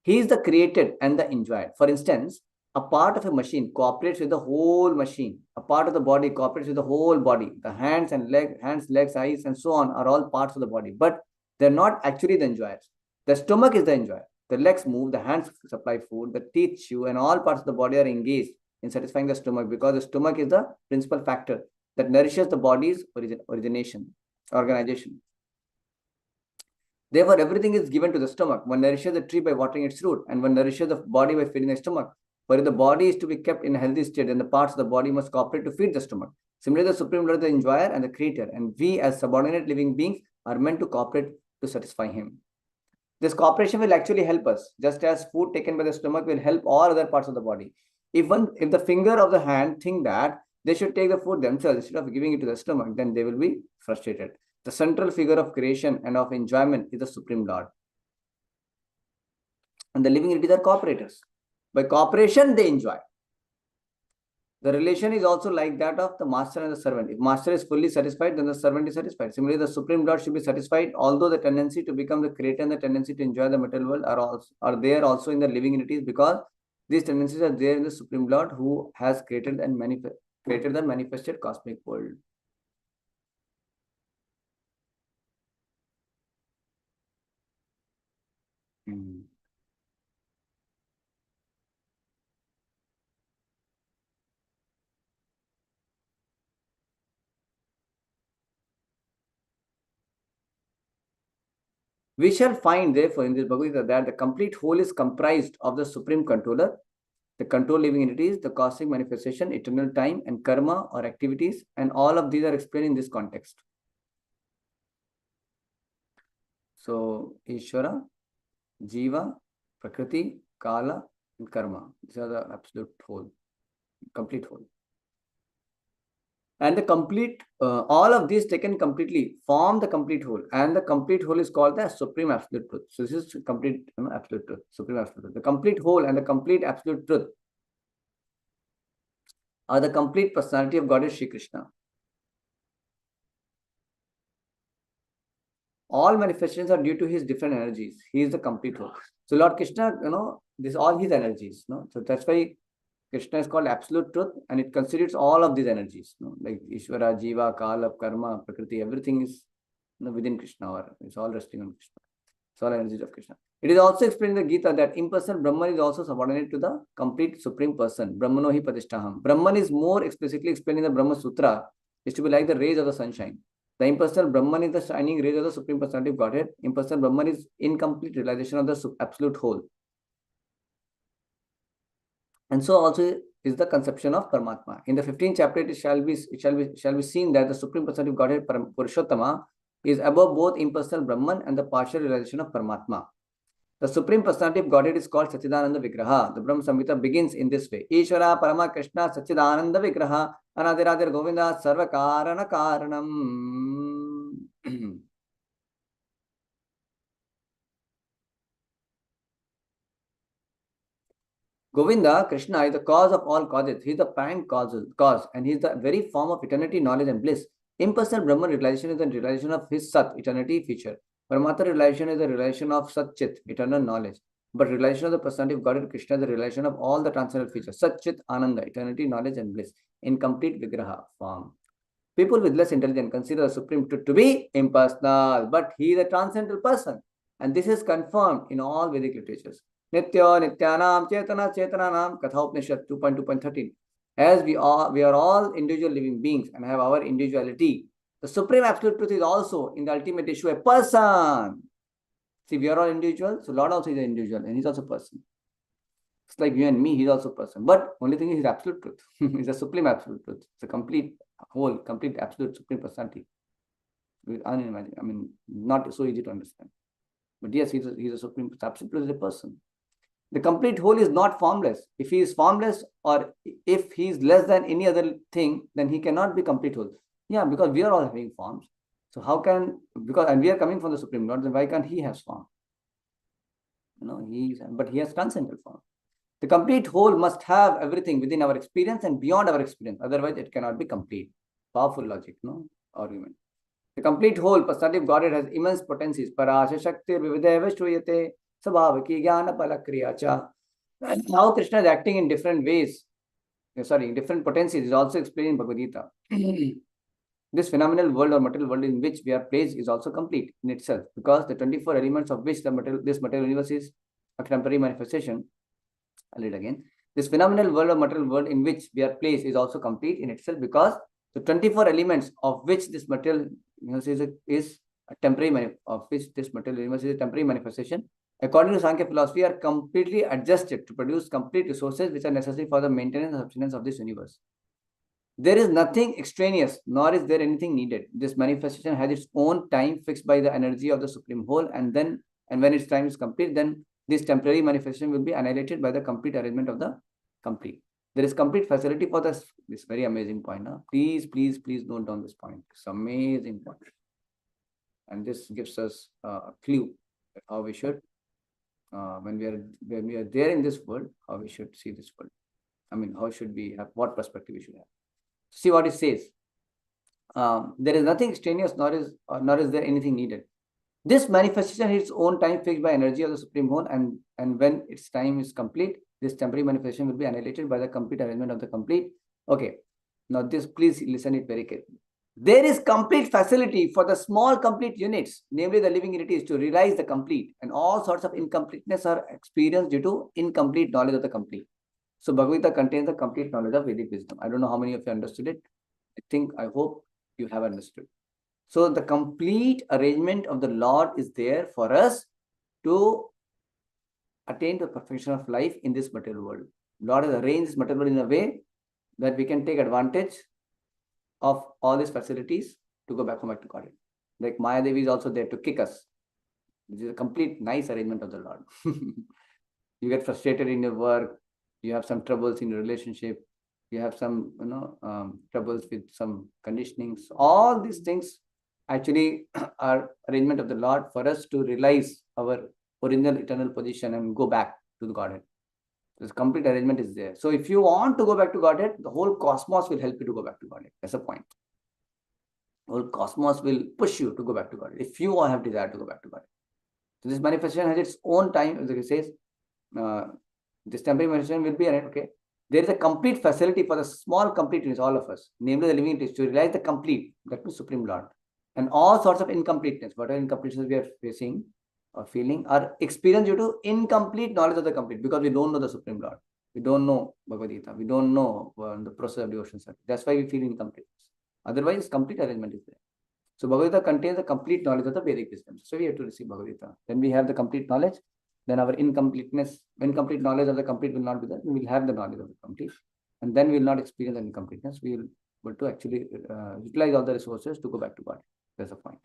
Speaker 1: He is the created and the enjoyed. For instance, a part of a machine cooperates with the whole machine. A part of the body cooperates with the whole body. The hands and legs, eyes, and so on are all parts of the body. But they're not actually the enjoyers. The stomach is the enjoyer. The legs move, the hands supply food, the teeth chew, and all parts of the body are engaged in satisfying the stomach because the stomach is the principal factor that nourishes the body's organization. Therefore, everything is given to the stomach. One nourishes the tree by watering its root, and one nourishes the body by feeding the stomach. For if the body is to be kept in a healthy state, then the parts of the body must cooperate to feed the stomach. Similarly, the Supreme Lord is the enjoyer and the creator, and we as subordinate living beings are meant to cooperate to satisfy him. This cooperation will actually help us, just as food taken by the stomach will help all other parts of the body. If the finger of the hand think that they should take the food themselves instead of giving it to the stomach, then they will be frustrated. The central figure of creation and of enjoyment is the Supreme Lord. And the living entities are cooperators. By cooperation, they enjoy. The relation is also like that of the master and the servant. If master is fully satisfied, then the servant is satisfied. Similarly, the Supreme Lord should be satisfied, although the tendency to become the creator and the tendency to enjoy the material world are there also in the living entities, because these tendencies are there in the Supreme Lord who has created and manifested cosmic world. We shall find, therefore, in this Bhagavad Gita that the complete whole is comprised of the Supreme Controller, the control living entities, the cosmic manifestation, eternal time, and karma or activities, and all of these are explained in this context. So, Ishvara, Jiva, Prakriti, Kala, and Karma. These are the absolute whole, complete whole. And the complete, all of these taken completely form the complete whole. And the complete whole is called the Supreme Absolute Truth. So this is complete Absolute Truth, Supreme Absolute Truth. The complete whole and the complete Absolute Truth are the complete personality of Godhead Shri Krishna. All manifestations are due to his different energies. He is the complete whole. So Lord Krishna, this all his energies. So that's why Krishna is called absolute truth, and it considers all of these energies. Like Ishvara, Jiva, Kala, Karma, Prakriti, everything is within Krishna, or it's all resting on Krishna. It's all energies of Krishna. It is also explained in the Gita that impersonal Brahman is also subordinate to the complete supreme person. Brahmano hi patishtaham. Brahman is more explicitly explained in the Brahma Sutra, is to be like the rays of the sunshine. The impersonal Brahman is the shining rays of the Supreme Personality of Godhead. Impersonal Brahman is incomplete realization of the absolute whole. And so also is the conception of Paramatma. In the 15th chapter, it shall be seen that the Supreme Personality of Godhead, Purushottama, is above both impersonal Brahman and the partial realization of Paramatma. The Supreme Personality of Godhead is called Satchidananda Vigraha. The Brahma Samhita begins in this way. Ishvara Parama Krishna Satchidananda Vigraha Anadiradir Govinda Sarva Karana Karanam. Govinda, Krishna, is the cause of all causes. He is the prime cause, and he is the very form of eternity, knowledge, and bliss. Impersonal Brahman realization is the realization of his Sat, eternity, feature. Paramatma realization is the realization of Sat Chit, eternal knowledge. But realization of the personality of Godhead Krishna is the realization of all the transcendental features. Sat Chit, Ananda, eternity, knowledge, and bliss, in complete Vigraha form. People with less intelligence consider the Supreme Truth to be impersonal, but he is a transcendental person. And this is confirmed in all Vedic literatures. Nitya, Nityanam, Chetana, Chetananam, Katha Upanishad 2.2.13. As we are all individual living beings and have our individuality, the Supreme Absolute Truth is also, in the ultimate issue, a person. See, we are all individuals, so Lord also is an individual, and he's also a person. It's like you and me, he's also a person. But only thing is he's absolute truth. He's a Supreme Absolute Truth. It's a complete whole, complete absolute Supreme Personality. Unimaginable. I mean, not so easy to understand. But yes, he's a Supreme Absolute Truth is a person. The complete whole is not formless. If he is formless, or if he is less than any other thing, then he cannot be complete whole. Yeah, because we are all having forms. So how can, and we are coming from the Supreme Lord, then why can't he have form? But he has transcendental form. The complete whole must have everything within our experience and beyond our experience. Otherwise, it cannot be complete. Powerful logic, argument. The complete whole personality of Godhead has immense potencies. Parasha Shakti Vivideva Shruyate Sabhavaki Jnana Palakriyacha. How Krishna is acting in different ways, in different potencies, is also explained in Bhagavad Gita. This phenomenal world or material world in which we are placed is also complete in itself, because the 24 elements of which this material universe is a temporary manifestation. I'll read again. This phenomenal world or material world in which we are placed is also complete in itself, because the 24 elements of which this material universe is a temporary manifestation. According to Sankhya philosophy, are completely adjusted to produce complete resources which are necessary for the maintenance and subsistence of this universe. There is nothing extraneous, nor is there anything needed. This manifestation has its own time fixed by the energy of the Supreme Whole, and when its time is complete, then this temporary manifestation will be annihilated by the complete arrangement of the complete. There is complete facility for this very amazing point. Please note down this point. It's amazing point. And this gives us a clue how we should, when we are there in this world, how we should see this world. I mean, how should we have, what perspective we should have. See what it says. There is nothing extraneous, nor is there anything needed. This manifestation has its own time fixed by energy of the Supreme Whole, and when its time is complete, this temporary manifestation will be annihilated by the complete arrangement of the complete. Okay, now this, please listen it very carefully. There is complete facility for the small complete units, namely the living entities, to realize the complete, and all sorts of incompleteness are experienced due to incomplete knowledge of the complete. So Bhagavad Gita contains the complete knowledge of Vedic wisdom. I don't know how many of you understood it. I hope you have understood. So the complete arrangement of the Lord is there for us to attain the perfection of life in this material world. Lord has arranged this material world in a way that we can take advantage of all these facilities to go back home to God. Like Maya Devi is also there to kick us. This is a complete nice arrangement of the Lord. You get frustrated in your work, you have some troubles in your relationship, you have some troubles with some conditionings. All these things actually are arrangement of the Lord for us to realize our original eternal position and go back to the Godhead. This complete arrangement is there. So if you want to go back to Godhead, the whole cosmos will help you to go back to Godhead. That's the point. The whole cosmos will push you to go back to Godhead if you have desire to go back to Godhead. So this manifestation has its own time, as it says. This temporary manifestation will be okay. There is a complete facility for the small completeness, all of us, namely the living entities, to realize the complete, that means Supreme Lord. And all sorts of incompleteness, whatever incompleteness we are facing or feeling, are experienced due to incomplete knowledge of the complete, because we don't know the Supreme Lord. We don't know Bhagavad Gita. We don't know the process of devotion. That's why we feel incomplete. Otherwise, complete arrangement is there. So Bhagavad Gita contains the complete knowledge of the Vedic wisdom. So we have to receive Bhagavad Gita. Then we have the complete knowledge. Then our incomplete knowledge of the complete will not be there. We will have the knowledge of the complete. And then we will not experience the incompleteness. We will be able to actually utilize all the resources to go back to God. That's the point.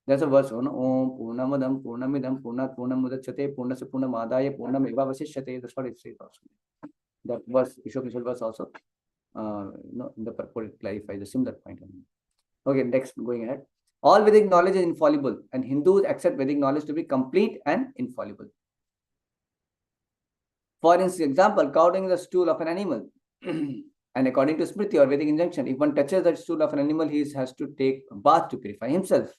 Speaker 1: There's a verse, Om Purnamadam Purnamidam Purnat Purnamudachyate Purnasya Purnamadaya Purnameva Vasishyate. That's what it says also. That verse, Ishopishal verse also, in the purport it clarifies the similar point. Okay, next, going ahead. All Vedic knowledge is infallible, and Hindus accept Vedic knowledge to be complete and infallible. For example, cow dung is the stool of an animal. And according to Smriti or Vedic injunction, if one touches the stool of an animal, he has to take a bath to purify himself.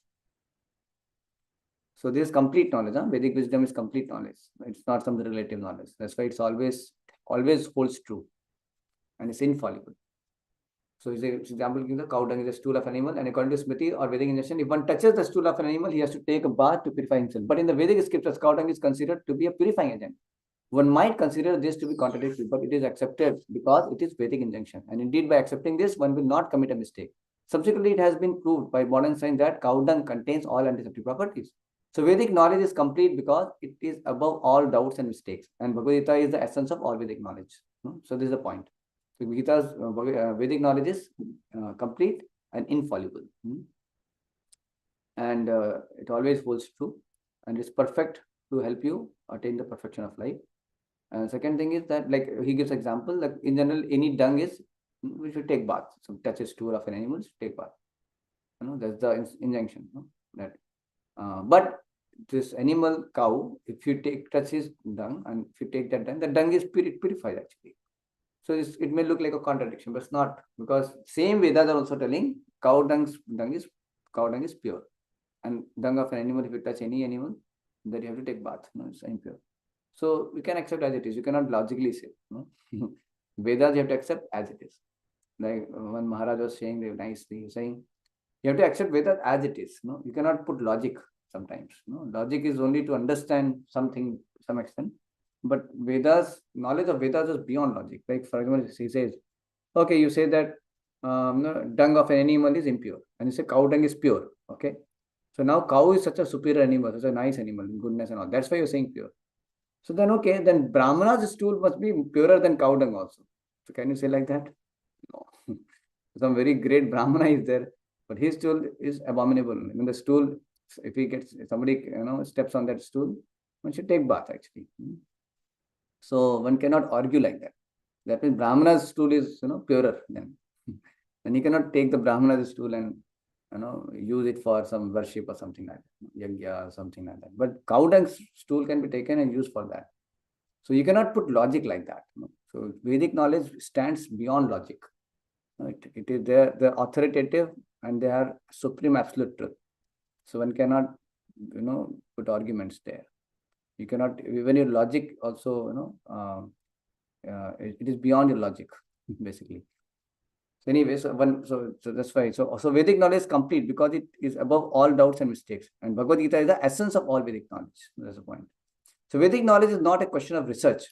Speaker 1: So this is complete knowledge. Vedic wisdom is complete knowledge. It's not some relative knowledge. That's why it's always holds true. And it's infallible. So for example, the cow dung is a stool of an animal, and according to Smriti or Vedic injunction, if one touches the stool of an animal, he has to take a bath to purify himself. But in the Vedic scriptures, cow dung is considered to be a purifying agent. One might consider this to be contradictory, but it is accepted because it is Vedic injunction. And indeed, by accepting this, one will not commit a mistake. Subsequently, it has been proved by modern science that cow dung contains all antiseptic properties. So Vedic knowledge is complete because it is above all doubts and mistakes. And Bhagavad Gita is the essence of all Vedic knowledge. So this is the point. So Gita's Vedic knowledge is complete and infallible. And it always holds true. And it's perfect to help you attain the perfection of life. And second thing is that, like he gives example, like in general, any dung is, we should take bath. So touches stool of an animal, take bath. That's the injunction. That. But this animal cow, if you touch his dung, and if you take that dung, the dung is purified actually. So it may look like a contradiction, but it's not, because same Vedas are also telling cow dung is pure, and dung of an animal, if you touch any animal, then you have to take bath. It's impure. So we can accept as it is. You cannot logically say. Vedas you have to accept as it is. Like when Maharaj was saying very nicely, saying you have to accept Vedas as it is. You cannot put logic sometimes. Logic is only to understand something to some extent. But Vedas, knowledge of Vedas is beyond logic. Like for example, he says, okay, you say that dung of an animal is impure, and you say cow dung is pure. Okay, so now cow is such a superior animal, such a nice animal in goodness and all. That's why you're saying pure. So then, okay, then Brahmana's stool must be purer than cow dung also. So can you say like that? No. Some very great Brahmana is there, but his stool is abominable. When the stool, if somebody steps on that stool, one should take bath actually. So one cannot argue like that. That means Brahmana's stool is purer then. Then you cannot take the Brahmana's stool and use it for some worship or something like that, yagya or something like that. But cow dung stool can be taken and used for that. So you cannot put logic like that. So Vedic knowledge stands beyond logic. It is they're authoritative, and they are supreme absolute truth. So one cannot put arguments there. You cannot, even your logic also, it is beyond your logic, basically. So anyway, so that's why. So Vedic knowledge is complete because it is above all doubts and mistakes. And Bhagavad Gita is the essence of all Vedic knowledge. That's the point. So Vedic knowledge is not a question of research.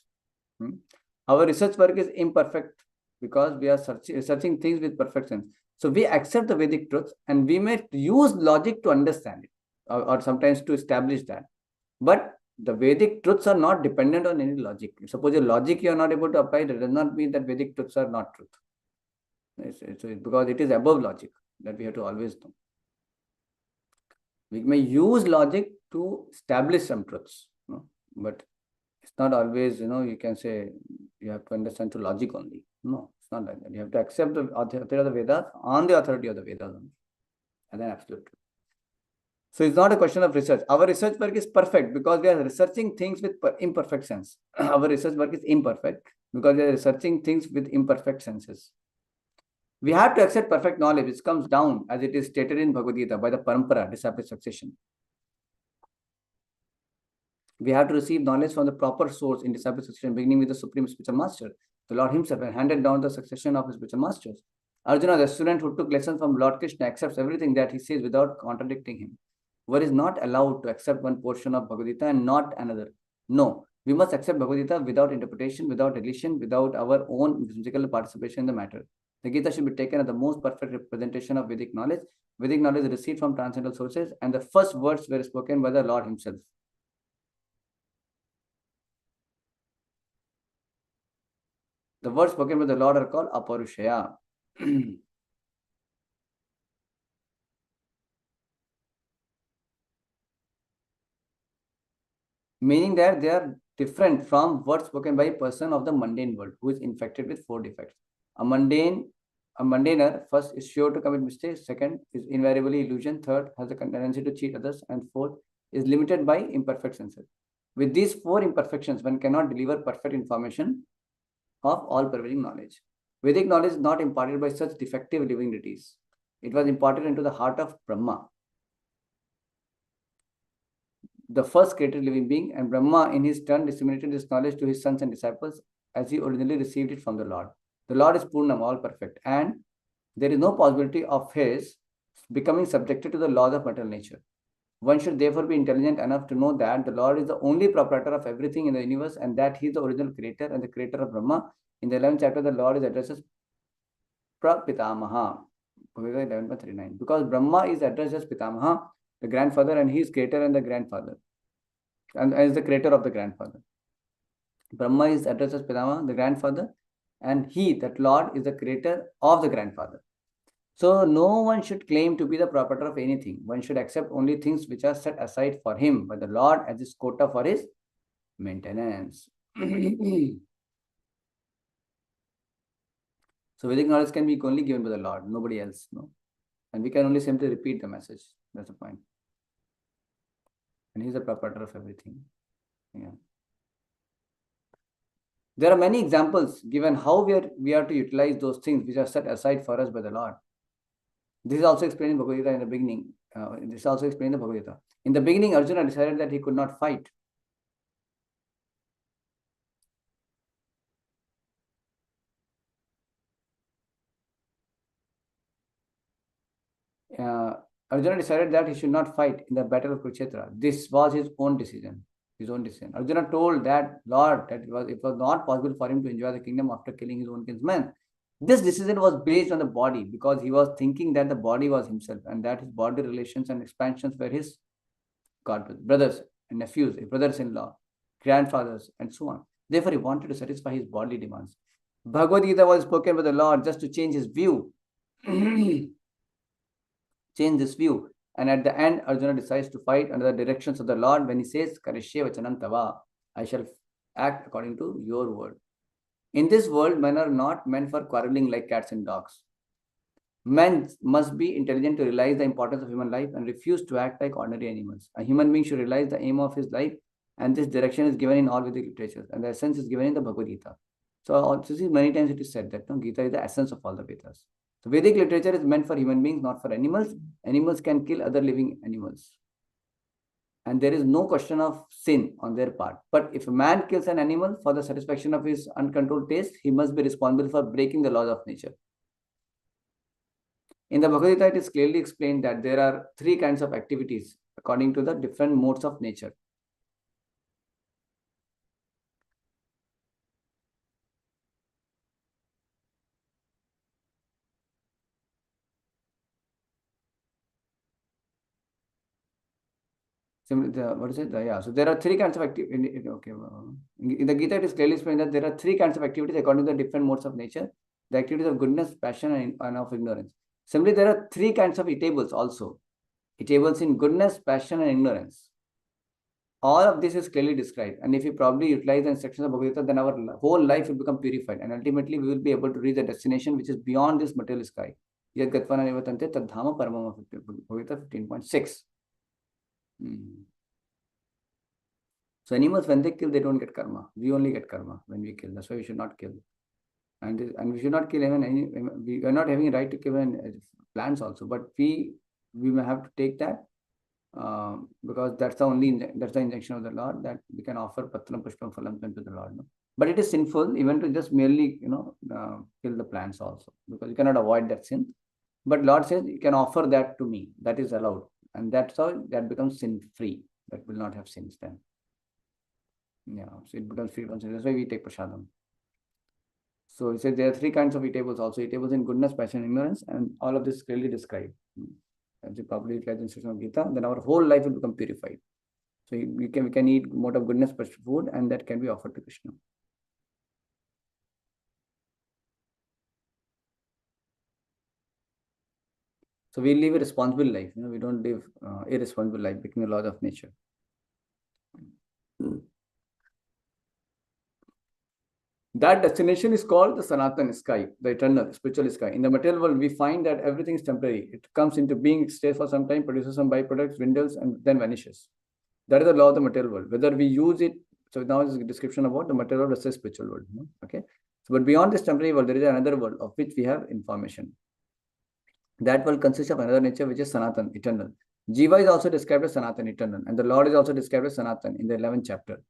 Speaker 1: Our research work is imperfect because we are researching things with perfection. So we accept the Vedic truths, and we may use logic to understand it, or sometimes to establish that. But the Vedic truths are not dependent on any logic. Suppose your logic you are not able to apply, that does not mean that Vedic truths are not truth. It's because it is above logic that we have to always know. We may use logic to establish some truths, but it's not always, you can say you have to understand through logic only. No, it's not like that. You have to accept the authority of the Vedas on the authority of the Vedas only, and then absolute truth. So it's not a question of research. Our research work is perfect because we are researching things with imperfect sense. Our research work is imperfect because we are researching things with imperfect senses. We have to accept perfect knowledge, which comes down, as it is stated in Bhagavad Gita, by the parampara, disciple succession. We have to receive knowledge from the proper source in disciple succession, beginning with the Supreme Spiritual Master, the Lord Himself, and handed down the succession of His spiritual masters. Arjuna, the student who took lessons from Lord Krishna, accepts everything that he says without contradicting him. One is not allowed to accept one portion of Bhagavad Gita and not another. No, we must accept Bhagavad Gita without interpretation, without addition, without our own physical participation in the matter. The Gita should be taken as the most perfect representation of Vedic knowledge. Vedic knowledge is received from transcendental sources, and the first words were spoken by the Lord Himself. The words spoken by the Lord are called Aparushaya. Meaning that they are different from words spoken by a person of the mundane world who is infected with 4 defects. A mundaner, first, is sure to commit mistakes. Second, is invariably illusion. Third, has a tendency to cheat others. And fourth, is limited by imperfect senses. With these 4 imperfections, one cannot deliver perfect information of all-pervading knowledge. Vedic knowledge is not imparted by such defective living deities. It was imparted into the heart of Brahma, the first created living being, and Brahma in his turn disseminated this knowledge to his sons and disciples as he originally received it from the Lord. The Lord is Purnam, all perfect, and there is no possibility of his becoming subjected to the laws of material nature. One should therefore be intelligent enough to know that the Lord is the only proprietor of everything in the universe and that he is the original creator and the creator of Brahma. In the 11th chapter, the Lord is addressed as Prapitamaha, 11:39. Because Brahma is addressed as Pitamaha, the grandfather, and he is creator and the grandfather, and is the creator of the grandfather. Brahma is addressed as Pitamaha, the grandfather, and he, that Lord, is the creator of the grandfather. So no one should claim to be the proprietor of anything. One should accept only things which are set aside for him by the Lord as his quota for his maintenance. So Vedic knowledge can be only given by the Lord, nobody else. No? And we can only simply repeat the message. That's the point. And he's the proprietor of everything. Yeah. There are many examples given how we are to utilize those things which are set aside for us by the Lord. This is also explained in Bhagavad Gita in the beginning. This is also explained in the Bhagavad Gita. In the beginning, Arjuna decided that he could not fight. Arjuna decided that he should not fight in the battle of Kurukshetra. This was his own decision. Arjuna told that Lord that it was not possible for him to enjoy the kingdom after killing his own kinsman. This decision was based on the body because he was thinking that the body was himself and that his body relations and expansions were his brothers and nephews, brothers-in-law, grandfathers, and so on. Therefore, he wanted to satisfy his bodily demands. Bhagavad Gita was spoken by the Lord just to change his view. Change this view. And at the end, Arjuna decides to fight under the directions of the Lord when he says, Karishye vachanam tava, I shall act according to your word. In this world, men are not meant for quarreling like cats and dogs. Men must be intelligent to realize the importance of human life and refuse to act like ordinary animals. A human being should realize the aim of his life, and this direction is given in all Vedic literatures, and the essence is given in the Bhagavad Gita. So, many times it is said that Gita is the essence of all the Vedas. So, Vedic literature is meant for human beings, not for animals. Animals can kill other living animals. And there is no question of sin on their part. But if a man kills an animal for the satisfaction of his uncontrolled taste, he must be responsible for breaking the laws of nature. In the Bhagavad Gita, it is clearly explained that there are 3 kinds of activities according to the different modes of nature. What is it? Yeah. So there are 3 kinds of activities. Okay. In the Gita, it is clearly explained that there are 3 kinds of activities according to the different modes of nature. The activities of goodness, passion, and of ignorance. Similarly, there are 3 kinds of eatables also. Eatables in goodness, passion, and ignorance. All of this is clearly described. And if we probably utilize the instructions of Bhagavad Gita, then our whole life will become purified. And ultimately, we will be able to reach a destination which is beyond this material sky. Yad Gatvana Nivatante Tadhama Paramama, Bhagavad Gita 15.6. So animals, when they kill, they don't get karma. We only get karma when we kill. That's why we should not kill. And we should not kill even any. We are not having a right to kill plants also. But we may have to take that because that's the injunction of the Lord, that we can offer patram pushpam phalam to the Lord. No? But it is sinful even to just merely kill the plants also, because you cannot avoid that sin. But Lord says you can offer that to me. That is allowed, and that's how that becomes sin free. That will not have sins then. Yeah, so it becomes free from sin. That's why we take prasadam. So he said there are three kinds of eatables also: eatables in goodness, passion, ignorance, and all of this clearly described. As the properly utilized instruction of Gita, then our whole life will become purified. So we can eat mode of goodness food, and that can be offered to Krishna. So we live a responsible life. We don't live irresponsible life, breaking the laws of nature. That destination is called the Sanatan sky, the eternal spiritual sky. In the material world, we find that everything is temporary. It comes into being, stays for some time, produces some byproducts, dwindles, and then vanishes. That is the law of the material world. Whether we use it, so now is a description about the material world versus spiritual world. Okay. So, but beyond this temporary world, there is another world of which we have information. That world consists of another nature, which is Sanatan, eternal. Jiva is also described as Sanatan, eternal, and the Lord is also described as Sanatan in the 11th chapter.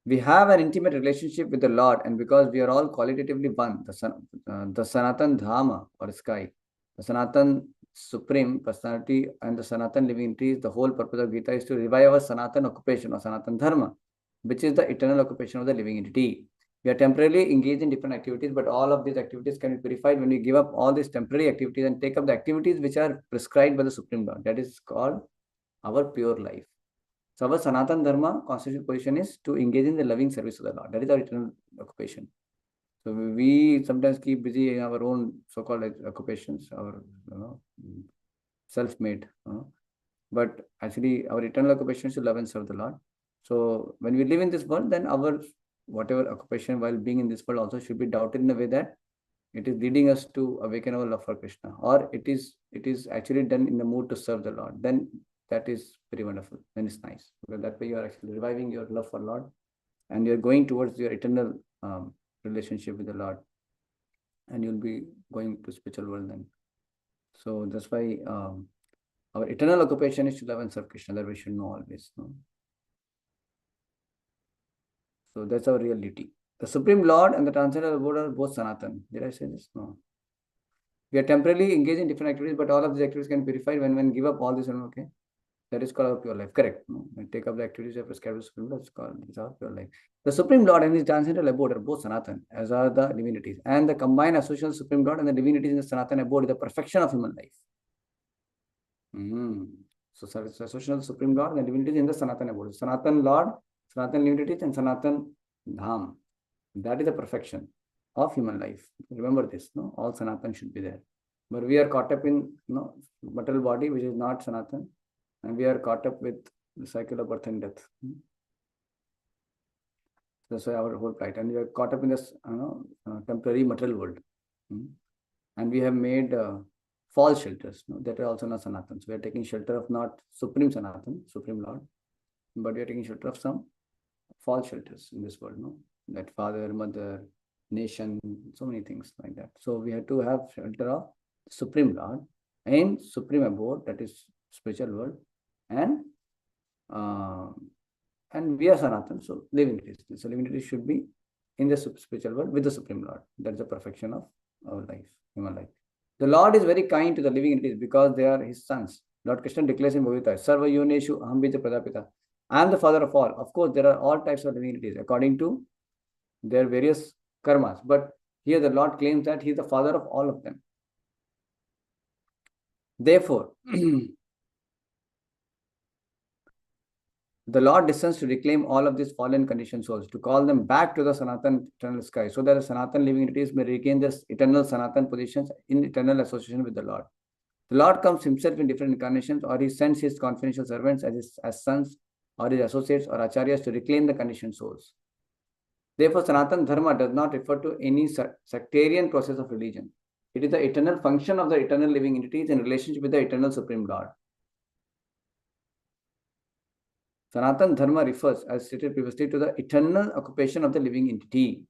Speaker 1: We have an intimate relationship with the Lord, and because we are all qualitatively one, the Sanatan Dhamma or sky, the Sanatan Supreme Personality, and the Sanatan living entity, the whole purpose of Gita is to revive our Sanatan occupation or Sanatan Dharma, which is the eternal occupation of the living entity. We are temporarily engaged in different activities, but all of these activities can be purified when we give up all these temporary activities and take up the activities which are prescribed by the Supreme Lord. That is called our pure life. So our Sanatan Dharma constitutional position is to engage in the loving service of the Lord. That is our eternal occupation. So we sometimes keep busy in our own so-called occupations, our self-made. But actually our eternal occupation is to love and serve the Lord. So when we live in this world, then our whatever occupation while being in this world also should be doubted in a way that it is leading us to awaken our love for Krishna, or it is actually done in the mood to serve the Lord. Then that is very wonderful. Then it's nice, because that way you are actually reviving your love for Lord, and you're going towards your eternal relationship with the Lord, and you'll be going to spiritual world then. So that's why our eternal occupation is to love and serve Krishna. That we should know always. No? So that's our real duty. The Supreme Lord and the Transcendental Lord are both Sanatan. Did I say this? No. We are temporarily engaged in different activities, but all of these activities can be purified when give up all this. Okay, that is called our pure life. Correct. No? When take up the activities of prescribed the Supreme Lord, it's called our pure life. The Supreme Lord and his Transcendental Abode are both Sanatan, as are the divinities. And the combined association of the Supreme Lord and the divinities in the Sanatan Abode is the perfection of human life. So association of the Supreme Lord and the divinities in the Sanatan Abode. Sanatan Lord, Sanatan divinities, and Sanatan Dham. That is the perfection of human life. Remember this, no? All Sanatan should be there. But we are caught up in material body, which is not Sanatan, and we are caught up with the cycle of birth and death. That's why our whole plight. And we are caught up in this temporary material world. And we have made false shelters that are also not Sanatan. So we are taking shelter of not Supreme Sanatan, Supreme Lord, but we are taking shelter of some false shelters in this world, that father, mother, nation, so many things like that. So we have to have shelter of Supreme Lord and Supreme Abode, that is spiritual world, and we are Sanatan, so living entities. So living entities should be in the spiritual world with the Supreme Lord. That's the perfection of our life, human life. The Lord is very kind to the living entities because they are his sons. Lord Krishna declares in Bhagavad Gita, Sarva Yoneshu Aham Bija Pradapita. I am the father of all. Of course, there are all types of living entities according to their various karmas. But here the Lord claims that he is the father of all of them. Therefore, the Lord descends to reclaim all of these fallen conditioned souls, to call them back to the Sanatan eternal sky, so that the Sanatan living entities may regain their eternal Sanatan positions in eternal association with the Lord. The Lord comes himself in different incarnations, or he sends his confidential servants as sons, or his associates or acharyas to reclaim the conditioned souls. Therefore, Sanatan Dharma does not refer to any sectarian process of religion. It is the eternal function of the eternal living entities in relationship with the eternal Supreme Lord. Sanatan Dharma refers, as stated previously, to the eternal occupation of the living entity.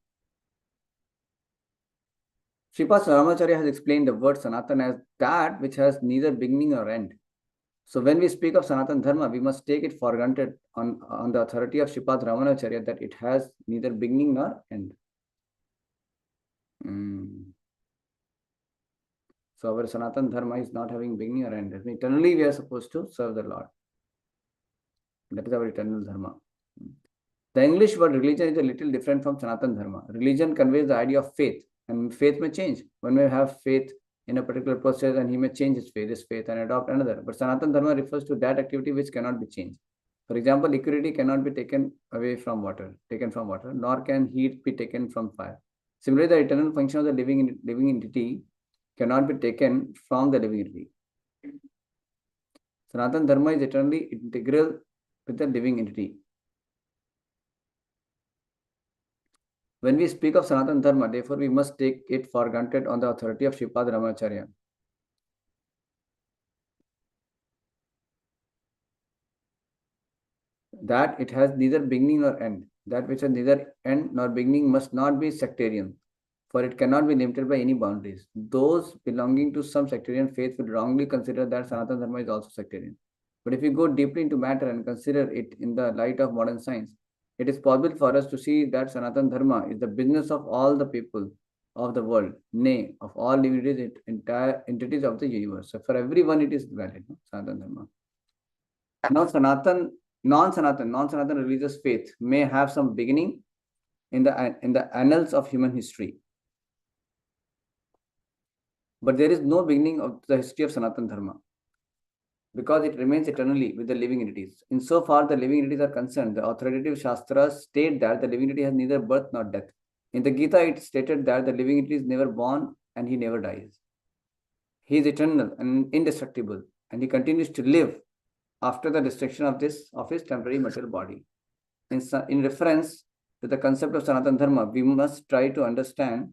Speaker 1: Sripad Ramacharya has explained the word Sanatan as that which has neither beginning nor end. So when we speak of Sanatan Dharma, we must take it for granted on the authority of Sripad Ramacharya that it has neither beginning nor end. So our Sanatan Dharma is not having beginning or end. Eternally we are supposed to serve the Lord. That is our eternal Dharma. The English word religion is a little different from Sanatan Dharma. Religion conveys the idea of faith, and faith may change. One may have faith in a particular process and he may change his faith and adopt another. But Sanatan Dharma refers to that activity which cannot be changed. For example, liquidity cannot be taken from water, nor can heat be taken from fire. Similarly, the eternal function of the living entity cannot be taken from the living entity. Sanatan Dharma is eternally integral with the living entity. When we speak of Sanatan Dharma, therefore, we must take it for granted on the authority of Sripad Ramacharya. That it has neither beginning nor end. That which has neither end nor beginning must not be sectarian, for it cannot be limited by any boundaries. Those belonging to some sectarian faith would wrongly consider that Sanatan Dharma is also sectarian. But if we go deeply into matter and consider it in the light of modern science, it is possible for us to see that Sanatan Dharma is the business of all the people of the world, nay, of all living entire entities of the universe. So for everyone it is valid, Sanatan Dharma. Now non-Sanatan religious faith may have some beginning in the annals of human history. But there is no beginning of the history of Sanatan Dharma, because it remains eternally with the living entities. Insofar the living entities are concerned, the authoritative Shastras state that the living entity has neither birth nor death. In the Gita, it stated that the living entity is never born and he never dies. He is eternal and indestructible, and he continues to live after the destruction of his temporary material body. In reference to the concept of Sanatan Dharma, we must try to understand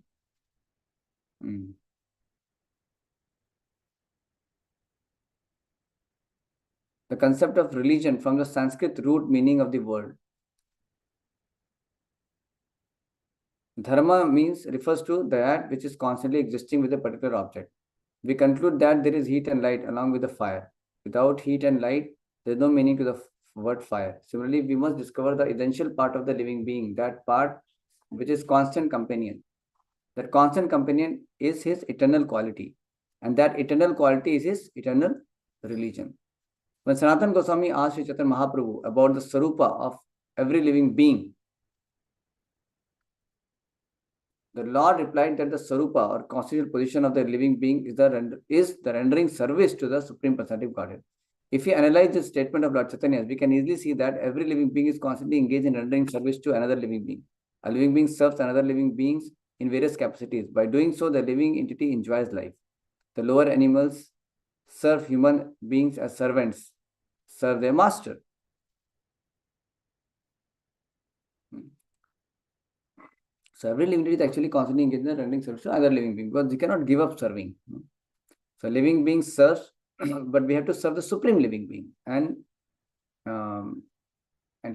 Speaker 1: the concept of religion from the Sanskrit root meaning of the word. Dharma refers to that which is constantly existing with a particular object. We conclude that there is heat and light along with the fire. Without heat and light, there is no meaning to the word fire. Similarly, we must discover the essential part of the living being, that part which is constant companion. That constant companion is his eternal quality, and that eternal quality is his eternal religion. When Sanatana Goswami asked Sri Chaitanya Mahaprabhu about the Sarupa of every living being, the Lord replied that the Sarupa or constitutional position of the living being is the rendering service to the Supreme Personality of Godhead. If we analyze this statement of Lord Chaitanya, we can easily see that every living being is constantly engaged in rendering service to another living being. A living being serves another living beings in various capacities. By doing so, the living entity enjoys life. The lower animals serve human beings as servants, serve their master. So every living entity is actually constantly engaged in rendering service to other living being, because they cannot give up serving. So living beings serve, but we have to serve the supreme living being, and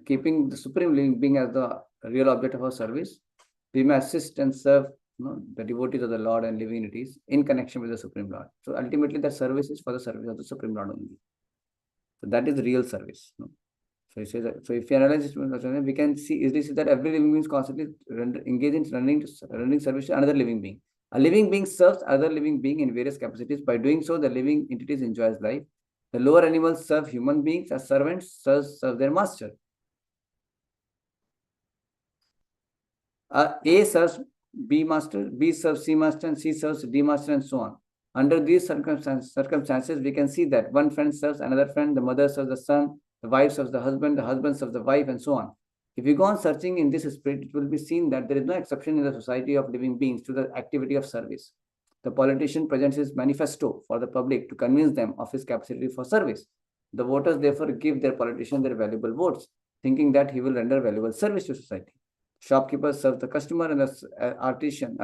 Speaker 1: keeping the supreme living being as the real object of our service, we may assist and serve the devotees of the Lord and living entities in connection with the Supreme Lord. So ultimately, that service is for the service of the Supreme Lord only. So that is the real service. So he says that, so if you analyze this, we can easily see that every living being is constantly engaged in rendering service to another living being. A living being serves other living being in various capacities. By doing so, the living entities enjoys life. The lower animals serve human beings as servants, serve their master. A serves B master, B serves C master, and C serves D master, and so on. Under these circumstances, we can see that one friend serves another friend, the mother serves the son, the wife serves the husband serves the wife, and so on. If you go on searching in this spirit, it will be seen that there is no exception in the society of living beings to the activity of service. The politician presents his manifesto for the public to convince them of his capacity for service. The voters therefore give their politician their valuable votes, thinking that he will render valuable service to society. Shopkeepers serve the customer, and the artisan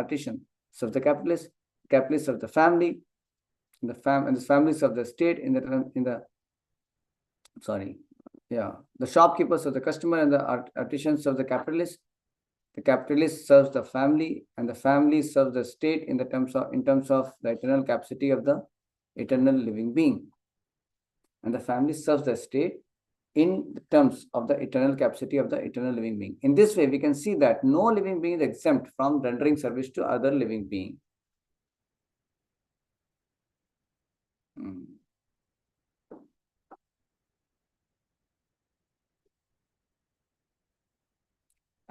Speaker 1: serves the capitalist serves the family, and the family serves the state in Yeah, the shopkeeper serves the customer, and the artisan serves the capitalist. The capitalist serves the family, and the family serves the state in terms of the eternal capacity of the eternal living being. And the family serves the state in terms of the eternal capacity of the eternal living being. In this way, we can see that no living being is exempt from rendering service to other living being.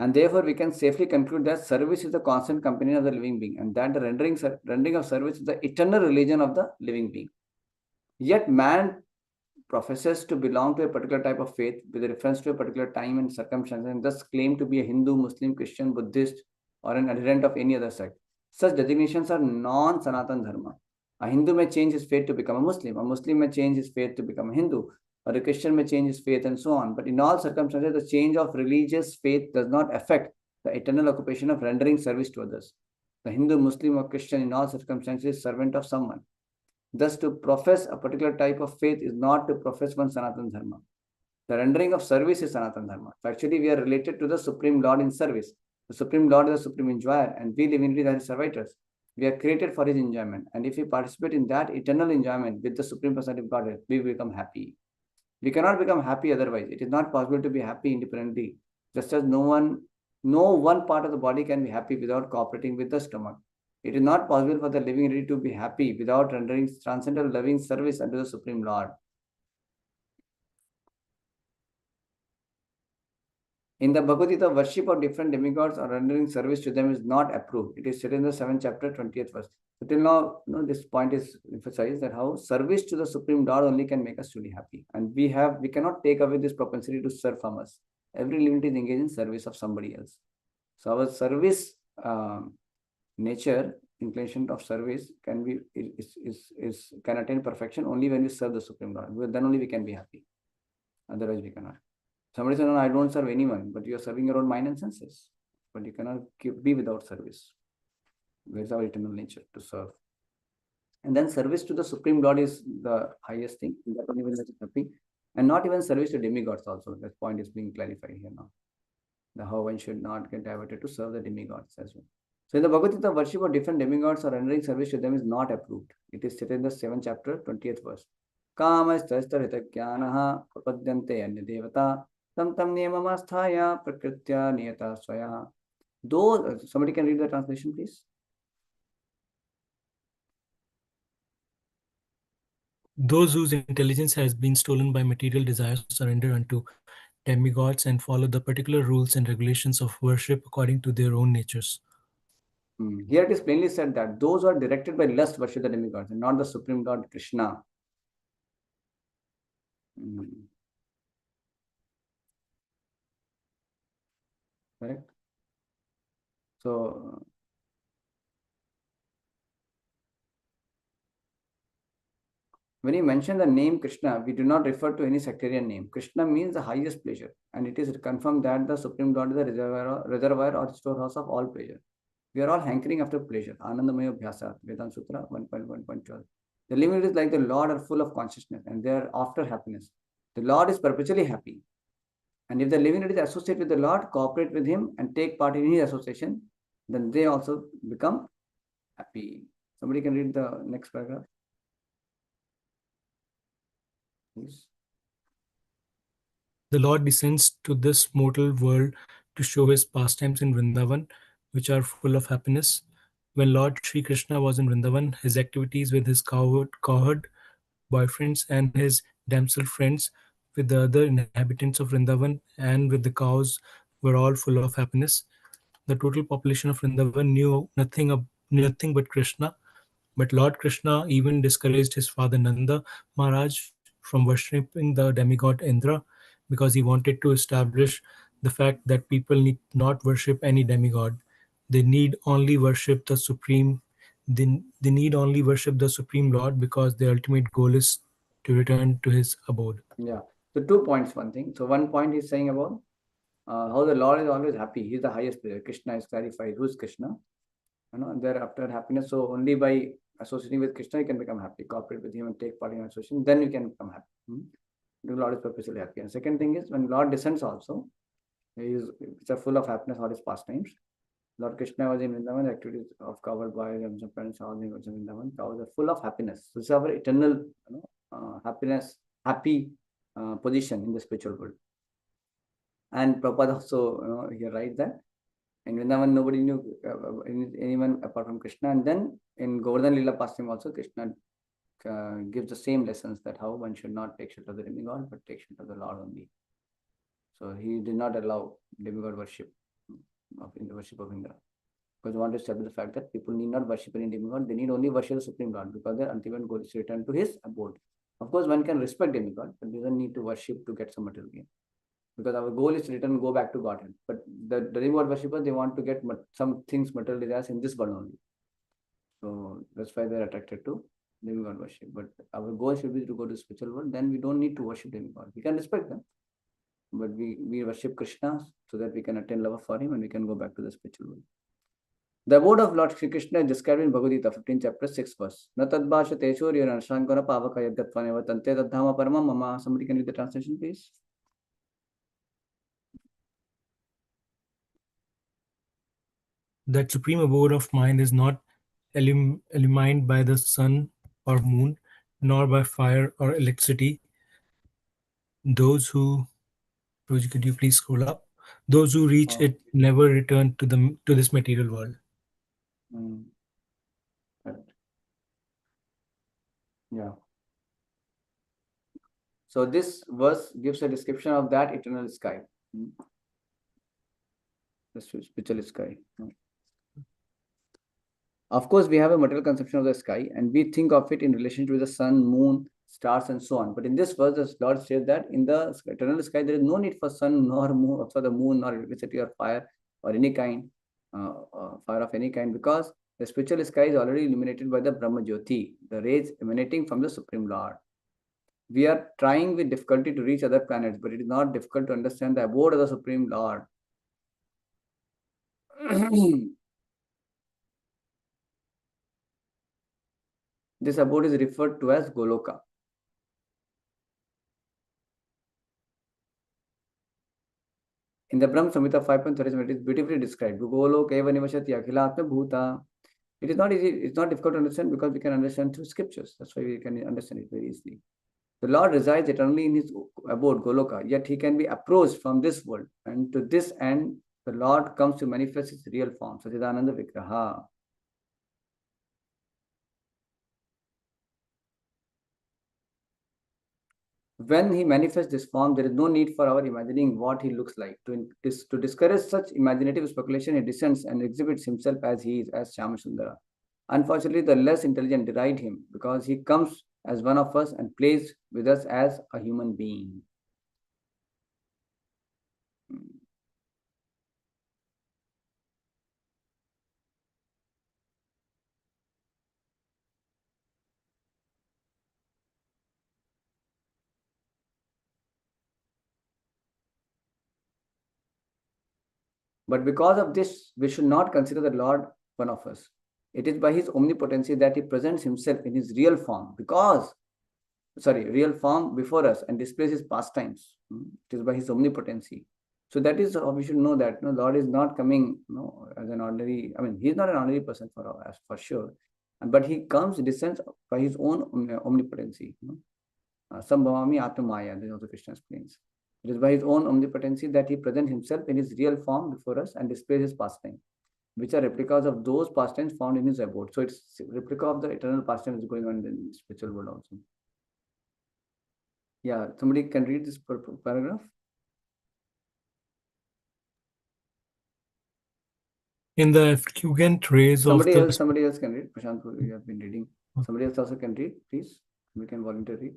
Speaker 1: And therefore, we can safely conclude that service is the constant companion of the living being, and that the rendering of service is the eternal religion of the living being. Yet man professes to belong to a particular type of faith with reference to a particular time and circumstance, and thus claim to be a Hindu, Muslim, Christian, Buddhist, or an adherent of any other sect. Such designations are non-Sanatan Dharma. A Hindu may change his faith to become a Muslim may change his faith to become a Hindu, or a Christian may change his faith, and so on. But in all circumstances, the change of religious faith does not affect the eternal occupation of rendering service to others. The Hindu, Muslim, or Christian in all circumstances is servant of someone. Thus, to profess a particular type of faith is not to profess one Sanatan Dharma. The rendering of service is Sanatan Dharma. So actually, we are related to the Supreme Lord in service. The Supreme Lord is the Supreme Enjoyer, and we live in it as servitors. We are created for His enjoyment, and if we participate in that eternal enjoyment with the Supreme Personality of Godhead, we become happy. We cannot become happy otherwise. It is not possible to be happy independently. Just as no one part of the body can be happy without cooperating with the stomach. It is not possible for the living entity to be happy without rendering transcendental loving service unto the Supreme Lord. In the Bhagavad Gita, worship of different demigods or rendering service to them is not approved. It is said in the 7th chapter, 20th verse. So till now, this point is emphasized that how service to the Supreme Lord only can make us truly happy. And we cannot take away this propensity to serve from us. Every living is engaged in service of somebody else. So our service nature, inclination of service can attain perfection only when we serve the Supreme Lord. Then only we can be happy. Otherwise we cannot. Somebody says, no, I don't serve anyone, but you are serving your own mind and senses. But you cannot be without service. Where is our eternal nature to serve? And then service to the Supreme Lord is the highest thing. That only will make us happy. And not even service to demigods also. That point is being clarified here now. How one should not get diverted to serve the demigods as well. So in the Bhagavad Gita, worship of different demigods or rendering service to them is not approved. It is stated in the 7th chapter, 20th verse. Kamastastarita prapadyante anya devata tam tam niyamamasthaya prakritya niyata swaya. Those, somebody can read the translation, please.
Speaker 2: Those whose intelligence has been stolen by material desires surrender unto demigods and follow the particular rules and regulations of worship according to their own natures.
Speaker 1: Here it is plainly said that those who are directed by lust worship the demigods and not the Supreme Lord Krishna. Correct? So, when you mention the name Krishna, we do not refer to any sectarian name. Krishna means the highest pleasure, and it is confirmed that the Supreme Lord is the reservoir or storehouse of all pleasure. We are all hankering after pleasure. Anandamaya Bhyasa, Vedanta Sutra 1.1.12. The living is like the Lord are full of consciousness, and they are after happiness. The Lord is perpetually happy. And if the living is associated with the Lord, cooperate with Him, and take part in His association, then they also become happy. Somebody can read the next paragraph. Please.
Speaker 2: The Lord descends to this mortal world to show His pastimes in Vrindavan, which are full of happiness. When Lord Sri Krishna was in Vrindavan, his activities with his cowherd boyfriends and his damsel friends with the other inhabitants of Vrindavan and with the cows were all full of happiness. The total population of Vrindavan knew nothing but Krishna, but Lord Krishna even discouraged his father Nanda Maharaj from worshipping the demigod Indra because he wanted to establish the fact that people need not worship any demigod. They need only worship the supreme. They need only worship the Supreme Lord because the ultimate goal is to return to his abode.
Speaker 1: Yeah. So 2 points, one thing. So one point is saying about how the Lord is always happy. He is the highest player. Krishna is clarified. Who is Krishna? Thereafter happiness. So only by associating with Krishna, you can become happy. Cooperate with Him and take part in association. Then you can become happy. the Lord is perpetually happy. And second thing is when Lord descends also, it's full of happiness, all his pastimes. Lord Krishna was in Vrindavan, the activities of covered by Ramjan parents, all the was in Vrindavan, cows are full of happiness. So it's our eternal happiness, happy position in the spiritual world. And Prabhupada also he writes that in Vrindavan nobody knew anyone apart from Krishna. And then in Govardhan Lila pastime also Krishna gives the same lessons that how one should not take shelter of the demigod but take shelter of the Lord only. So he did not allow demigod worship in the worship of Indra. Because I want to establish the fact that people need not worship any demigod, they need only worship the Supreme Lord because their ultimate goal is to return to his abode. Of course, one can respect demigod, but doesn't need to worship to get some material gain. Because our goal is to return and go back to Godhead. But the demigod worshippers, they want to get some things materialized in this world only. So that's why they're attracted to demigod worship. But our goal should be to go to spiritual world, then we don't need to worship demigod. We can respect them, but we worship Krishna so that we can attain love for him and we can go back to the spiritual world. The abode of Lord Sri Krishna is described in Bhagavad Gita, 15 chapter, 6 verse. Na tadbhasha teshur yananshankara pavaka yadgatva nevatante tadhama paramam mama. Somebody can read the translation, please.
Speaker 2: That supreme abode of mind is not illumined by the sun or moon, nor by fire or electricity. Those who, Roji, could you please scroll up? Those who reach it never return to this material world.
Speaker 1: Correct. Yeah. So this verse gives a description of that eternal sky, the spiritual sky. Of course, we have a material conception of the sky and we think of it in relation to the sun, moon, stars, and so on. But in this verse, the Lord says that in the eternal sky, there is no need for sun, nor moon, for the moon, nor electricity, or fire, or any kind, fire of any kind, because the spiritual sky is already illuminated by the Brahma Jyoti, the rays emanating from the Supreme Lord. We are trying with difficulty to reach other planets, but it is not difficult to understand the abode of the Supreme Lord. This abode is referred to as Goloka. In the Brahma Samhita 5.37, it is beautifully described. Goloka eva nivashati akhilatma bhuta. It is not easy, it's not difficult to understand because we can understand through scriptures. That's why we can understand it very easily. The Lord resides eternally in his abode, Goloka, yet he can be approached from this world. And to this end, the Lord comes to manifest his real form, Sachidananda Vigraha. When he manifests this form, there is no need for our imagining what he looks like. To discourage such imaginative speculation, he descends and exhibits himself as he is, as Shyamasundara. Unfortunately, the less intelligent deride him because he comes as one of us and plays with us as a human being. But because of this, we should not consider the Lord one of us. It is by his omnipotency that he presents himself in his real form real form before us and displays his pastimes. It is by his omnipotency. So that is how we should know that Lord is not coming as an ordinary, he is not an ordinary person for us, for sure. But he descends by his own omnipotency. Sambhavami Atmaya, this is also Krishna explains. It is by his own omnipotency that he presents himself in his real form before us and displays his pastime, which are replicas of those pastimes found in his abode. So it's a replica of the eternal pastimes going on in the spiritual world also. Yeah, somebody can read this paragraph?
Speaker 2: In the effulgent rays
Speaker 1: somebody
Speaker 2: of
Speaker 1: else, somebody else can read. Prashant, you have been reading. Somebody else also can read, please. We can volunteer read.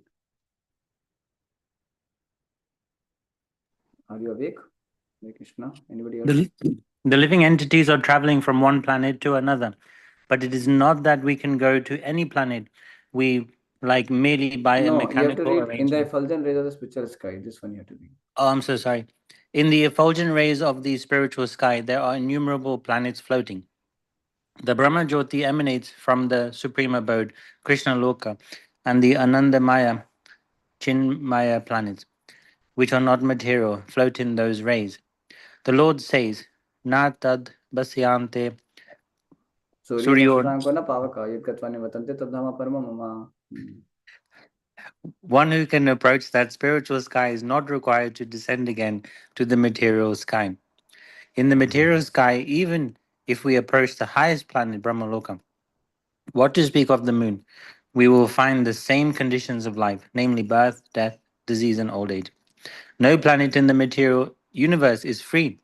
Speaker 1: Are you awake? Hare Krishna. Anybody else?
Speaker 3: The living entities are traveling from one planet to another, but it is not that we can go to any planet. We like merely by a
Speaker 1: No, you have to
Speaker 3: mechanical
Speaker 1: read in the
Speaker 3: arrangement.
Speaker 1: effulgent rays of the spiritual sky. This one you have to read.
Speaker 3: Oh, I'm so sorry. In the effulgent rays of the spiritual sky, there are innumerable planets floating. The Brahma Jyoti emanates from the supreme abode, Krishna Loka, and the Anandamaya Chinmaya planets, which are not material, float in those rays. The Lord says, Na tad basyante Suryo.
Speaker 1: सूर्यरश्मिनाङ्को न पावक यद्गत्वा निवर्तन्ते तद्धाम परमं मम.
Speaker 3: One who can approach that spiritual sky is not required to descend again to the material sky. In the material sky, even if we approach the highest planet, Brahmaloka, what to speak of the moon, we will find the same conditions of life, namely birth, death, disease, and old age. No planet in the material universe is free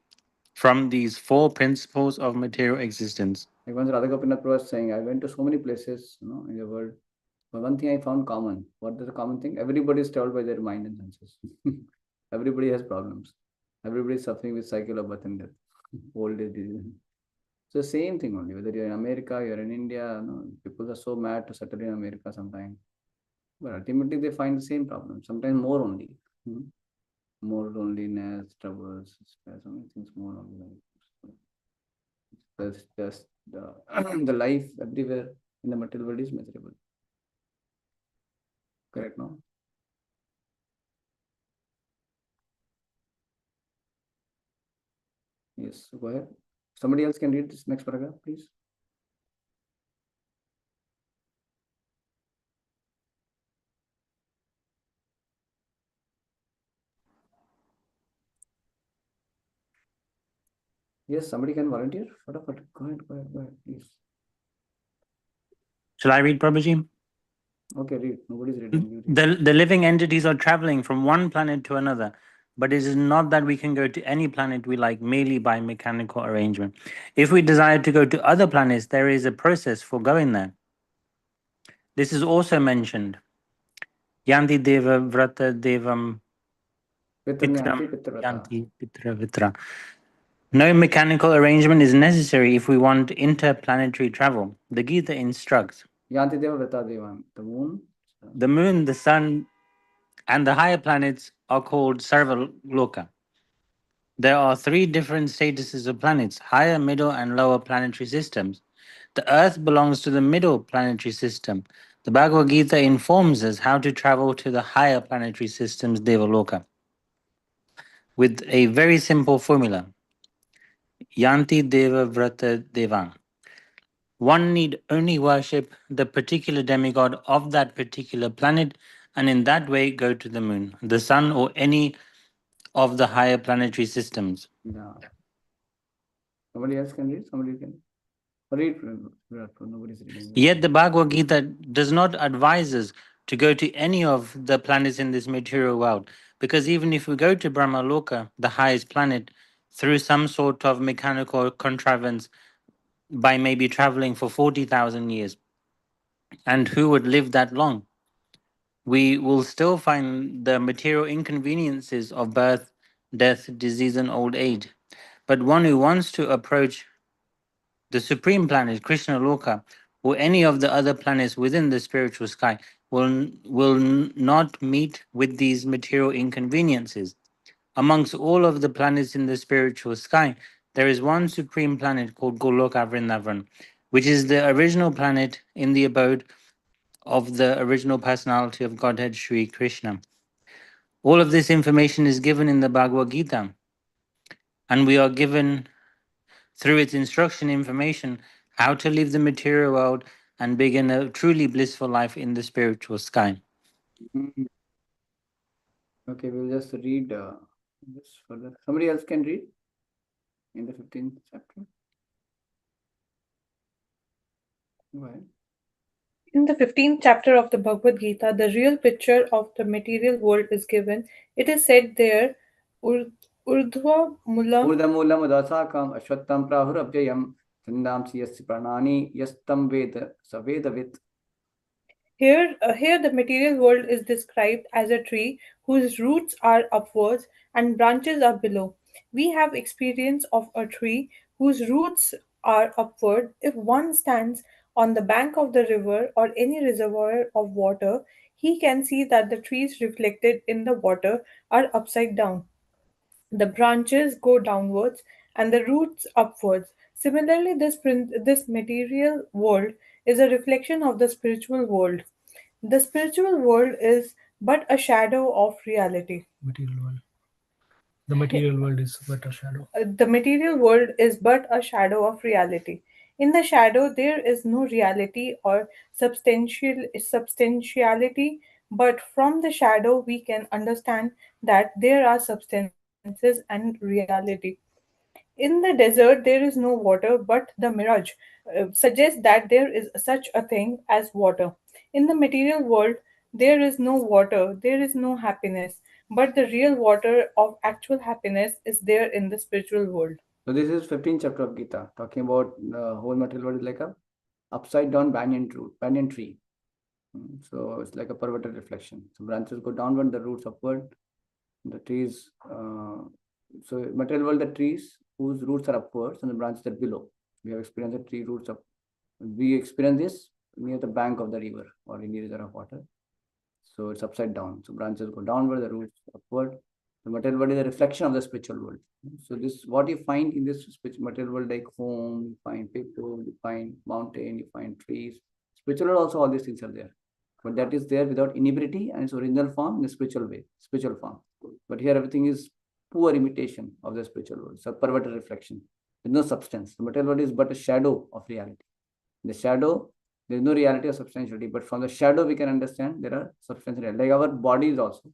Speaker 3: from these four principles of material existence.
Speaker 1: Like once Radha Gopinath was saying, I went to so many places, in the world. But one thing I found common. What is the common thing? Everybody is troubled by their mind and senses. Everybody has problems. Everybody is suffering with cycle of birth and death, old age, disease. So same thing only. Whether you're in America, you're in India, people are so mad to settle in America sometimes. But ultimately they find the same problem. Sometimes more only. More loneliness, troubles, stress, so many things more only. There's just the the life everywhere in the material world is miserable. Correct, no? Yes, go ahead. Somebody else can read this next paragraph, please. Yes, somebody can volunteer. Go ahead, please.
Speaker 3: Shall I read, Prabhuji?
Speaker 1: Okay, read. Nobody's reading.
Speaker 3: The living entities are traveling from one planet to another, but it is not that we can go to any planet we like merely by mechanical arrangement. If we desire to go to other planets, there is a process for going there. This is also mentioned. Yanti deva vrata devam pitram yanti pitra vitra. No mechanical arrangement is necessary if we want interplanetary travel. The Gita instructs.
Speaker 1: Yanti deva vrata devam. The moon.
Speaker 3: The moon, the sun, and the higher planets are called Sarvaloka. There are three different statuses of planets: higher, middle, and lower planetary systems. The Earth belongs to the middle planetary system. The Bhagavad Gita informs us how to travel to the higher planetary systems, Devaloka, with a very simple formula. Yanti Deva Vrata Devang. One need only worship the particular demigod of that particular planet and in that way go to the moon, the sun, or any of the higher planetary systems.
Speaker 1: Yeah. Somebody else can read? Somebody can read. Nobody's reading.
Speaker 3: Yet the Bhagavad Gita does not advise us to go to any of the planets in this material world, because even if we go to Brahma Loka, the highest planet, through some sort of mechanical contrivance by maybe traveling for 40,000 years, and who would live that long? We will still find the material inconveniences of birth, death, disease, and old age. But one who wants to approach the supreme planet, Krishna Loka, or any of the other planets within the spiritual sky will not meet with these material inconveniences. Amongst all of the planets in the spiritual sky, there is one supreme planet called Goloka Vrindavan, which is the original planet in the abode of the original personality of Godhead Sri Krishna. All of this information is given in the Bhagavad Gita, and we are given through its instruction information how to leave the material world and begin a truly blissful life in the spiritual sky.
Speaker 1: Okay, we'll just read this further. Somebody else can read in the 15th chapter. Go ahead.
Speaker 7: In the 15th chapter of the Bhagavad Gita, the real picture of the material world is given. It is said there, Urdhva Mulam
Speaker 1: Urdamulam udasakam ashwattam prahurabhyayam chandamsi yasya pranani yastam veda savedavit.
Speaker 7: Here the material world is described as a tree whose roots are upwards and branches are below. We have experience of a tree whose roots are upward. If one stands on the bank of the river or any reservoir of water, he can see that the trees reflected in the water are upside down. The branches go downwards and the roots upwards. Similarly, this material world is a reflection of the spiritual world. The spiritual world is but a shadow of reality.
Speaker 2: Material world. The material world is but a shadow.
Speaker 7: The material world is but a shadow of reality. In the shadow, there is no reality or substantiality, but from the shadow, we can understand that there are substances and reality. In the desert, there is no water, but the mirage suggests that there is such a thing as water. In the material world, there is no water, there is no happiness, but the real water of actual happiness is there in the spiritual world.
Speaker 1: So this is 15th chapter of Gita, talking about the whole material world is like a upside down banyan tree. So it's like a perverted reflection. So branches go downward, the roots upward. The trees, so material world, the trees whose roots are upwards and the branches are below. We have experienced the tree roots up. We experience this near the bank of the river or in the reservoir of water. So it's upside down. So branches go downward, the roots upward. The material world is a reflection of the spiritual world. So this what you find in this material world, like home, you find people, you find mountain, you find trees. Spiritual world also all these things are there. But that is there without inebriety and its original form in a spiritual way, spiritual form. But here everything is poor imitation of the spiritual world. It's a perverted reflection. There's no substance. The material world is but a shadow of reality. The shadow, there is no reality or substantiality, but from the shadow we can understand there are substantial. Like our bodies also,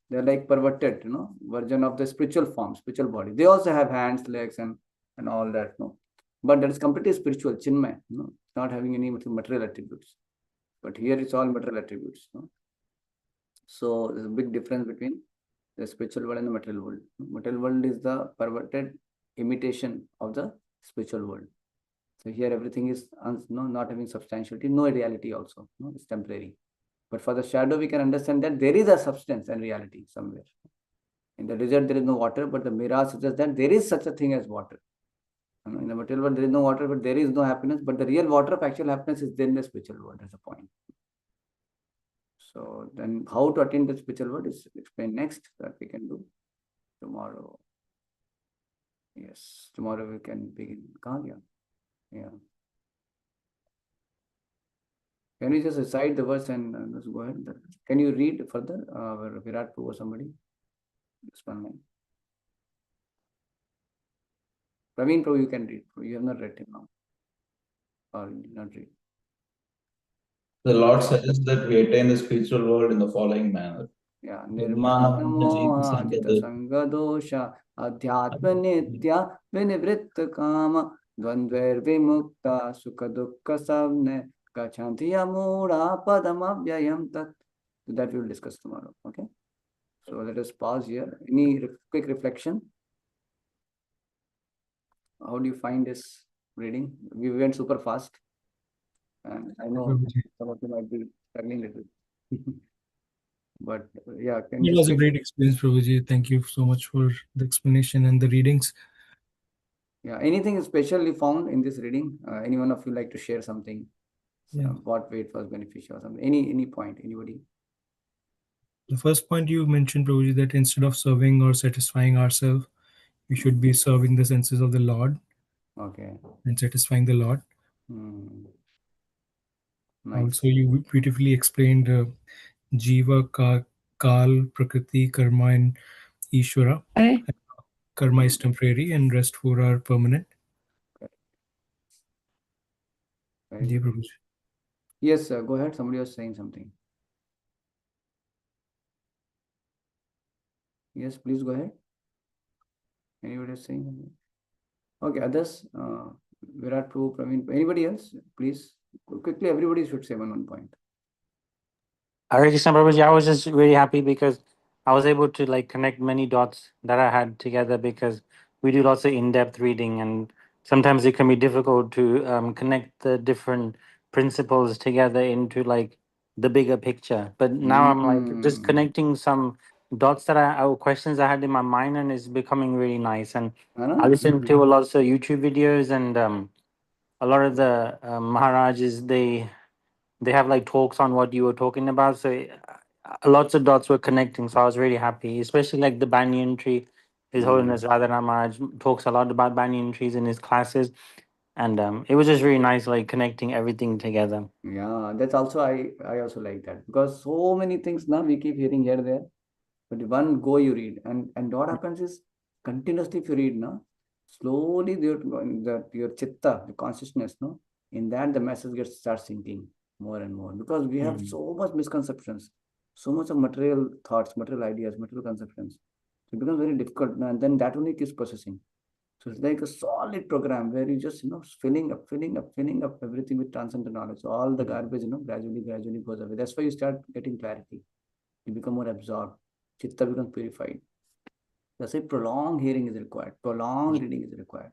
Speaker 1: they're like perverted, version of the spiritual form, spiritual body. They also have hands, legs, and all that, but that is completely spiritual, chinmay, not having any material attributes. But here it's all material attributes. So there's a big difference between the spiritual world and the material world. Material world is the perverted imitation of the spiritual world. So here everything is not having substantiality, no reality also. It's temporary. But for the shadow, we can understand that there is a substance and reality somewhere. In the desert, there is no water, but the mirage suggests that there is such a thing as water. In the material world, there is no water, but there is no happiness. But the real water of actual happiness is there in the spiritual world. That's the point. So then how to attain the spiritual world is explained next, that we can do tomorrow. Yes, tomorrow we can begin. Yeah. Can you just recite the verse and let's go ahead? Can you read further, Virat Prabhu or somebody? Just one minute. Praveen Prabhu, you can read. You have not read him now. Or you did not read.
Speaker 4: The Lord suggests that we attain the spiritual world in the following manner.
Speaker 1: Yeah. Nirmama ajita sangadosha adhyatma nitya vinivritta kama dvandvair vimukta sukha dukkha savne gachanti amura padamavyayam tat. That we will discuss tomorrow. Okay. So let us pause here. Any quick reflection? How do you find this reading? We went super fast. And I know some of you might be struggling a little. But yeah, can
Speaker 2: It
Speaker 1: you
Speaker 2: was a great experience, Prabhuji. Thank you so much for the explanation and the readings.
Speaker 1: Yeah, anything specially found in this reading? Any one of you like to share something?
Speaker 2: Yeah.
Speaker 1: What way it was beneficial or something? Any point? Anybody?
Speaker 2: The first point you mentioned, Prabhuji, that instead of serving or satisfying ourselves, we should be serving the senses of the Lord.
Speaker 1: Okay.
Speaker 2: And satisfying the Lord.
Speaker 1: Nice.
Speaker 2: Also, you beautifully explained Jiva, Kal, Prakriti, Karma, and Ishvara. Karma is temporary and rest four are permanent.
Speaker 1: Yes, go ahead. Somebody was saying something. Yes, please go ahead. Anybody is saying something? Okay, others, Virat Prabhu, Praveen, anybody else? Please, quickly, everybody should say one point.
Speaker 3: Hare Krishna Prabhuji, I was just really happy because I was able to like connect many dots that I had together because we do lots of in-depth reading and sometimes it can be difficult to connect the different principles together into like the bigger picture. But now I'm like just connecting some dots that or questions I had in my mind and it's becoming really nice. And I listened to a lot of YouTube videos and a lot of the Maharajas, they have like talks on what you were talking about. So lots of dots were connecting. So I was really happy, especially like the banyan tree. His Holiness Radha Maharaj talks a lot about banyan trees in his classes. And it was just really nice, like connecting everything together.
Speaker 1: Yeah, that's also I also like that because so many things now we keep hearing here there, but one go you read and what happens is continuously if you read now, slowly your chitta, the consciousness, no, in that the message gets starts sinking more and more because we have so much misconceptions, so much of material thoughts, material ideas, material conceptions. So it becomes very difficult, and then that only keeps processing. So it's like a solid program where you just, filling up, filling up, filling up everything with transcendental knowledge. So all the garbage, gradually, gradually goes away. That's why you start getting clarity. You become more absorbed. Chitta becomes purified. That's why prolonged hearing is required. Prolonged reading is required.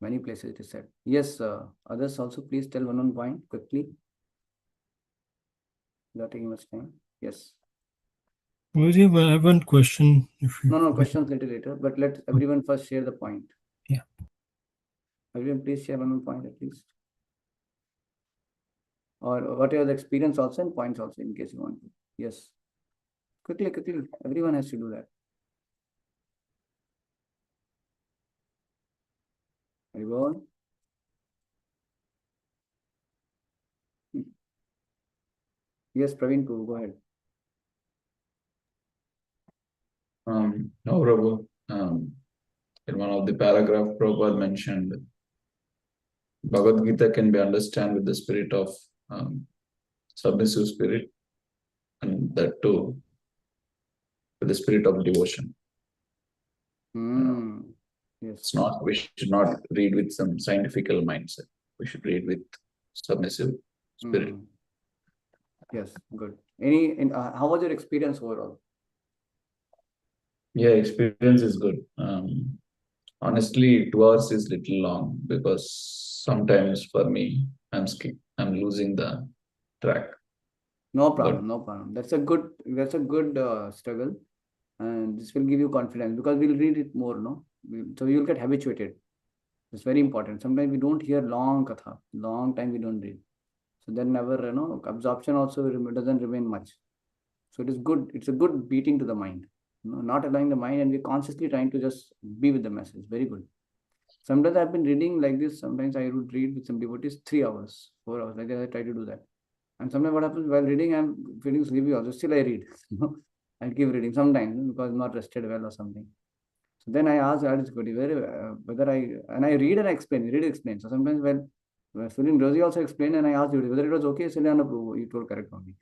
Speaker 1: Many places it is said. Yes, others also please tell one point quickly. Without taking much time. Yes.
Speaker 2: Prabhuji, I have one question.
Speaker 1: No, questions later. But let everyone first share the point.
Speaker 2: Yeah.
Speaker 1: Everyone please share one point at least. Or whatever the experience also and points also in case you want to. Yes. Quickly. Everyone has to do that. Everyone. Yes, Praveen, go ahead.
Speaker 4: No, Prabhu. In one of the paragraph, Prabhupada mentioned Bhagavad Gita can be understood with the spirit of submissive spirit, and that too with the spirit of devotion.
Speaker 1: Yes.
Speaker 4: We should not read with some scientific mindset. We should read with submissive spirit.
Speaker 1: Yes, good. How was your experience overall?
Speaker 4: Yeah, experience is good. Honestly, 2 hours is little long because sometimes for me, I'm losing the track.
Speaker 1: No problem. That's a good struggle, and this will give you confidence because we'll read it more, no? So you'll get habituated. It's very important. Sometimes we don't hear long katha, long time we don't read. So then never, absorption also doesn't remain much. So it is good. It's a good beating to the mind. Not allowing the mind, and we're consciously trying to just be with the message. Very good. Sometimes I've been reading like this. Sometimes I would read with some devotees 3 hours, 4 hours. Like that, I try to do that. And sometimes what happens while reading, I'm feeling sleepy also. Still I read. I keep reading sometimes because I'm not rested well or something. So then I ask Adiscoti whether I read and I explain, read and explain. So sometimes when feeling Rosie also explained and I asked you whether it was okay, Silya, no, you told correct only.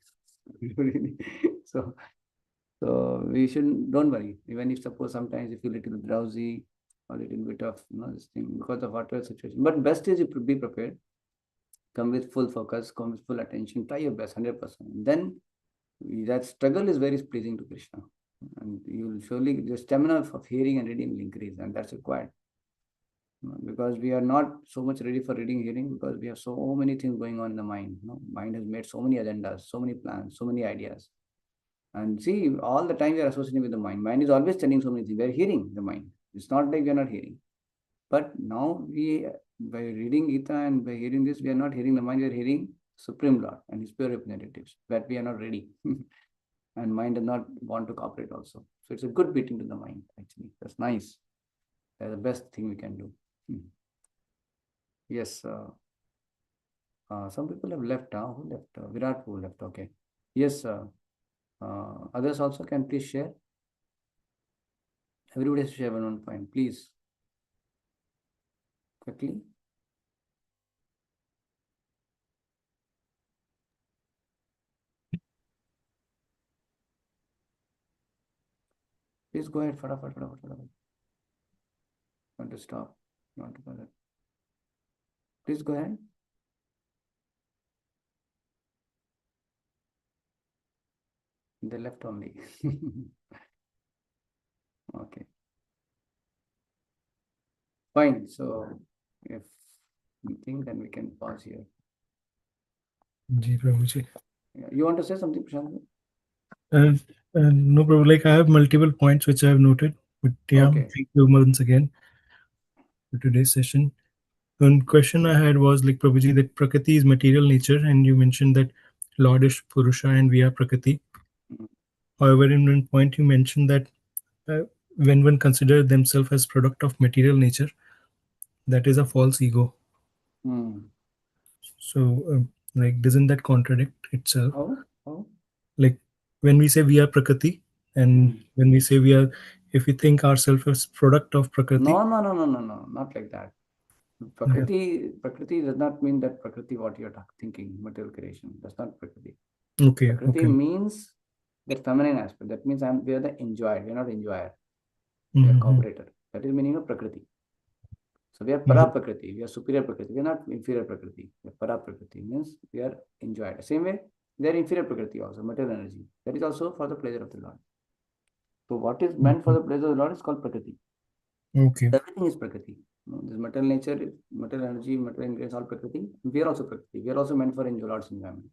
Speaker 1: so we shouldn't, don't worry. Even if suppose sometimes you feel a little drowsy or a little bit of this thing because of whatever situation. But best is you be prepared, come with full focus, come with full attention, try your best, 100%. Then that struggle is very pleasing to Krishna. And you will surely, the stamina of hearing and reading will increase, and that's required. Because we are not so much ready for reading, hearing, because we have so many things going on in the mind. Mind has made so many agendas, so many plans, so many ideas. And see, all the time we are associating with the mind. Mind is always telling so many things. We are hearing the mind. It's not like we are not hearing. But now by reading Gita and by hearing this, we are not hearing the mind, we are hearing Supreme Lord and His pure representatives. But we are not ready. And mind does not want to cooperate also. So it's a good beating to the mind, actually. That's nice. That's the best thing we can do. Yes. Some people have left. Who left? Virat who left. Okay. Yes. Others also can please share. Everybody has to share one point, please. Quickly. Please go ahead. Fatafat. Want to stop? Want to bother? Please go ahead. They left only. Okay. Fine. So if you think, then we can pause here.
Speaker 2: Ji, Prabhuji.
Speaker 1: You want to say something, Prashant?
Speaker 2: No problem. Like I have multiple points which I have noted. But yeah,
Speaker 1: Okay.
Speaker 2: thank you once again for today's session. One question I had was like Prabhuji that Prakriti is material nature, and you mentioned that Lord is Purusha and we are Prakriti. However, in one point you mentioned that when one considers themselves as product of material nature, that is a false ego.
Speaker 1: Hmm.
Speaker 2: So, like, doesn't that contradict itself?
Speaker 1: How? How?
Speaker 2: Like, when we say we are Prakriti, and when we say we are, if we think ourselves as product of Prakriti.
Speaker 1: No, no, no, no, no, no, not like that. Prakriti does not mean that Prakriti what you're thinking, material creation. That's not Prakriti.
Speaker 2: Okay,
Speaker 1: Prakriti
Speaker 2: okay.
Speaker 1: means that feminine aspect. That means we are the enjoyer. We are not enjoyer. We are cooperator. That is meaning of Prakriti. So we are para Prakriti. We are superior Prakriti. We are not inferior Prakriti. We are para Prakriti means we are enjoyed. Same way, they are inferior Prakriti also, material energy. That is also for the pleasure of the Lord. So what is meant for the pleasure of the Lord is called Prakriti.
Speaker 2: Okay.
Speaker 1: Everything is Prakriti. This material nature, material energy, material ingredients, all Prakriti. We are also Prakriti. We are also meant for enjoy Lord's enjoyment.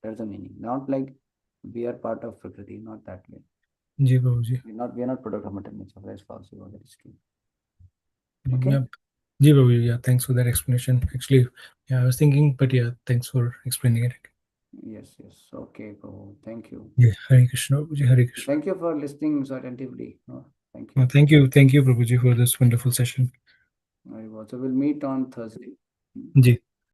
Speaker 1: That's the meaning. Not like we are part of Prakriti, not that way.
Speaker 2: Ji, Babuji.
Speaker 1: We are not product of material nature. That is false. That is true. Okay.
Speaker 2: Yeah. Ji, Babuji. Yeah, thanks for that explanation. Actually, yeah, I was thinking, but yeah, thanks for explaining it.
Speaker 1: Yes, yes. Okay, Prabhu. Thank you.
Speaker 2: Yeah, Hare Krishna, Babuji. Hare Krishna.
Speaker 1: Thank you for listening so attentively. Thank you.
Speaker 2: Thank you, Prabhuji, for this wonderful session.
Speaker 1: So we'll meet on Thursday.
Speaker 2: Ji.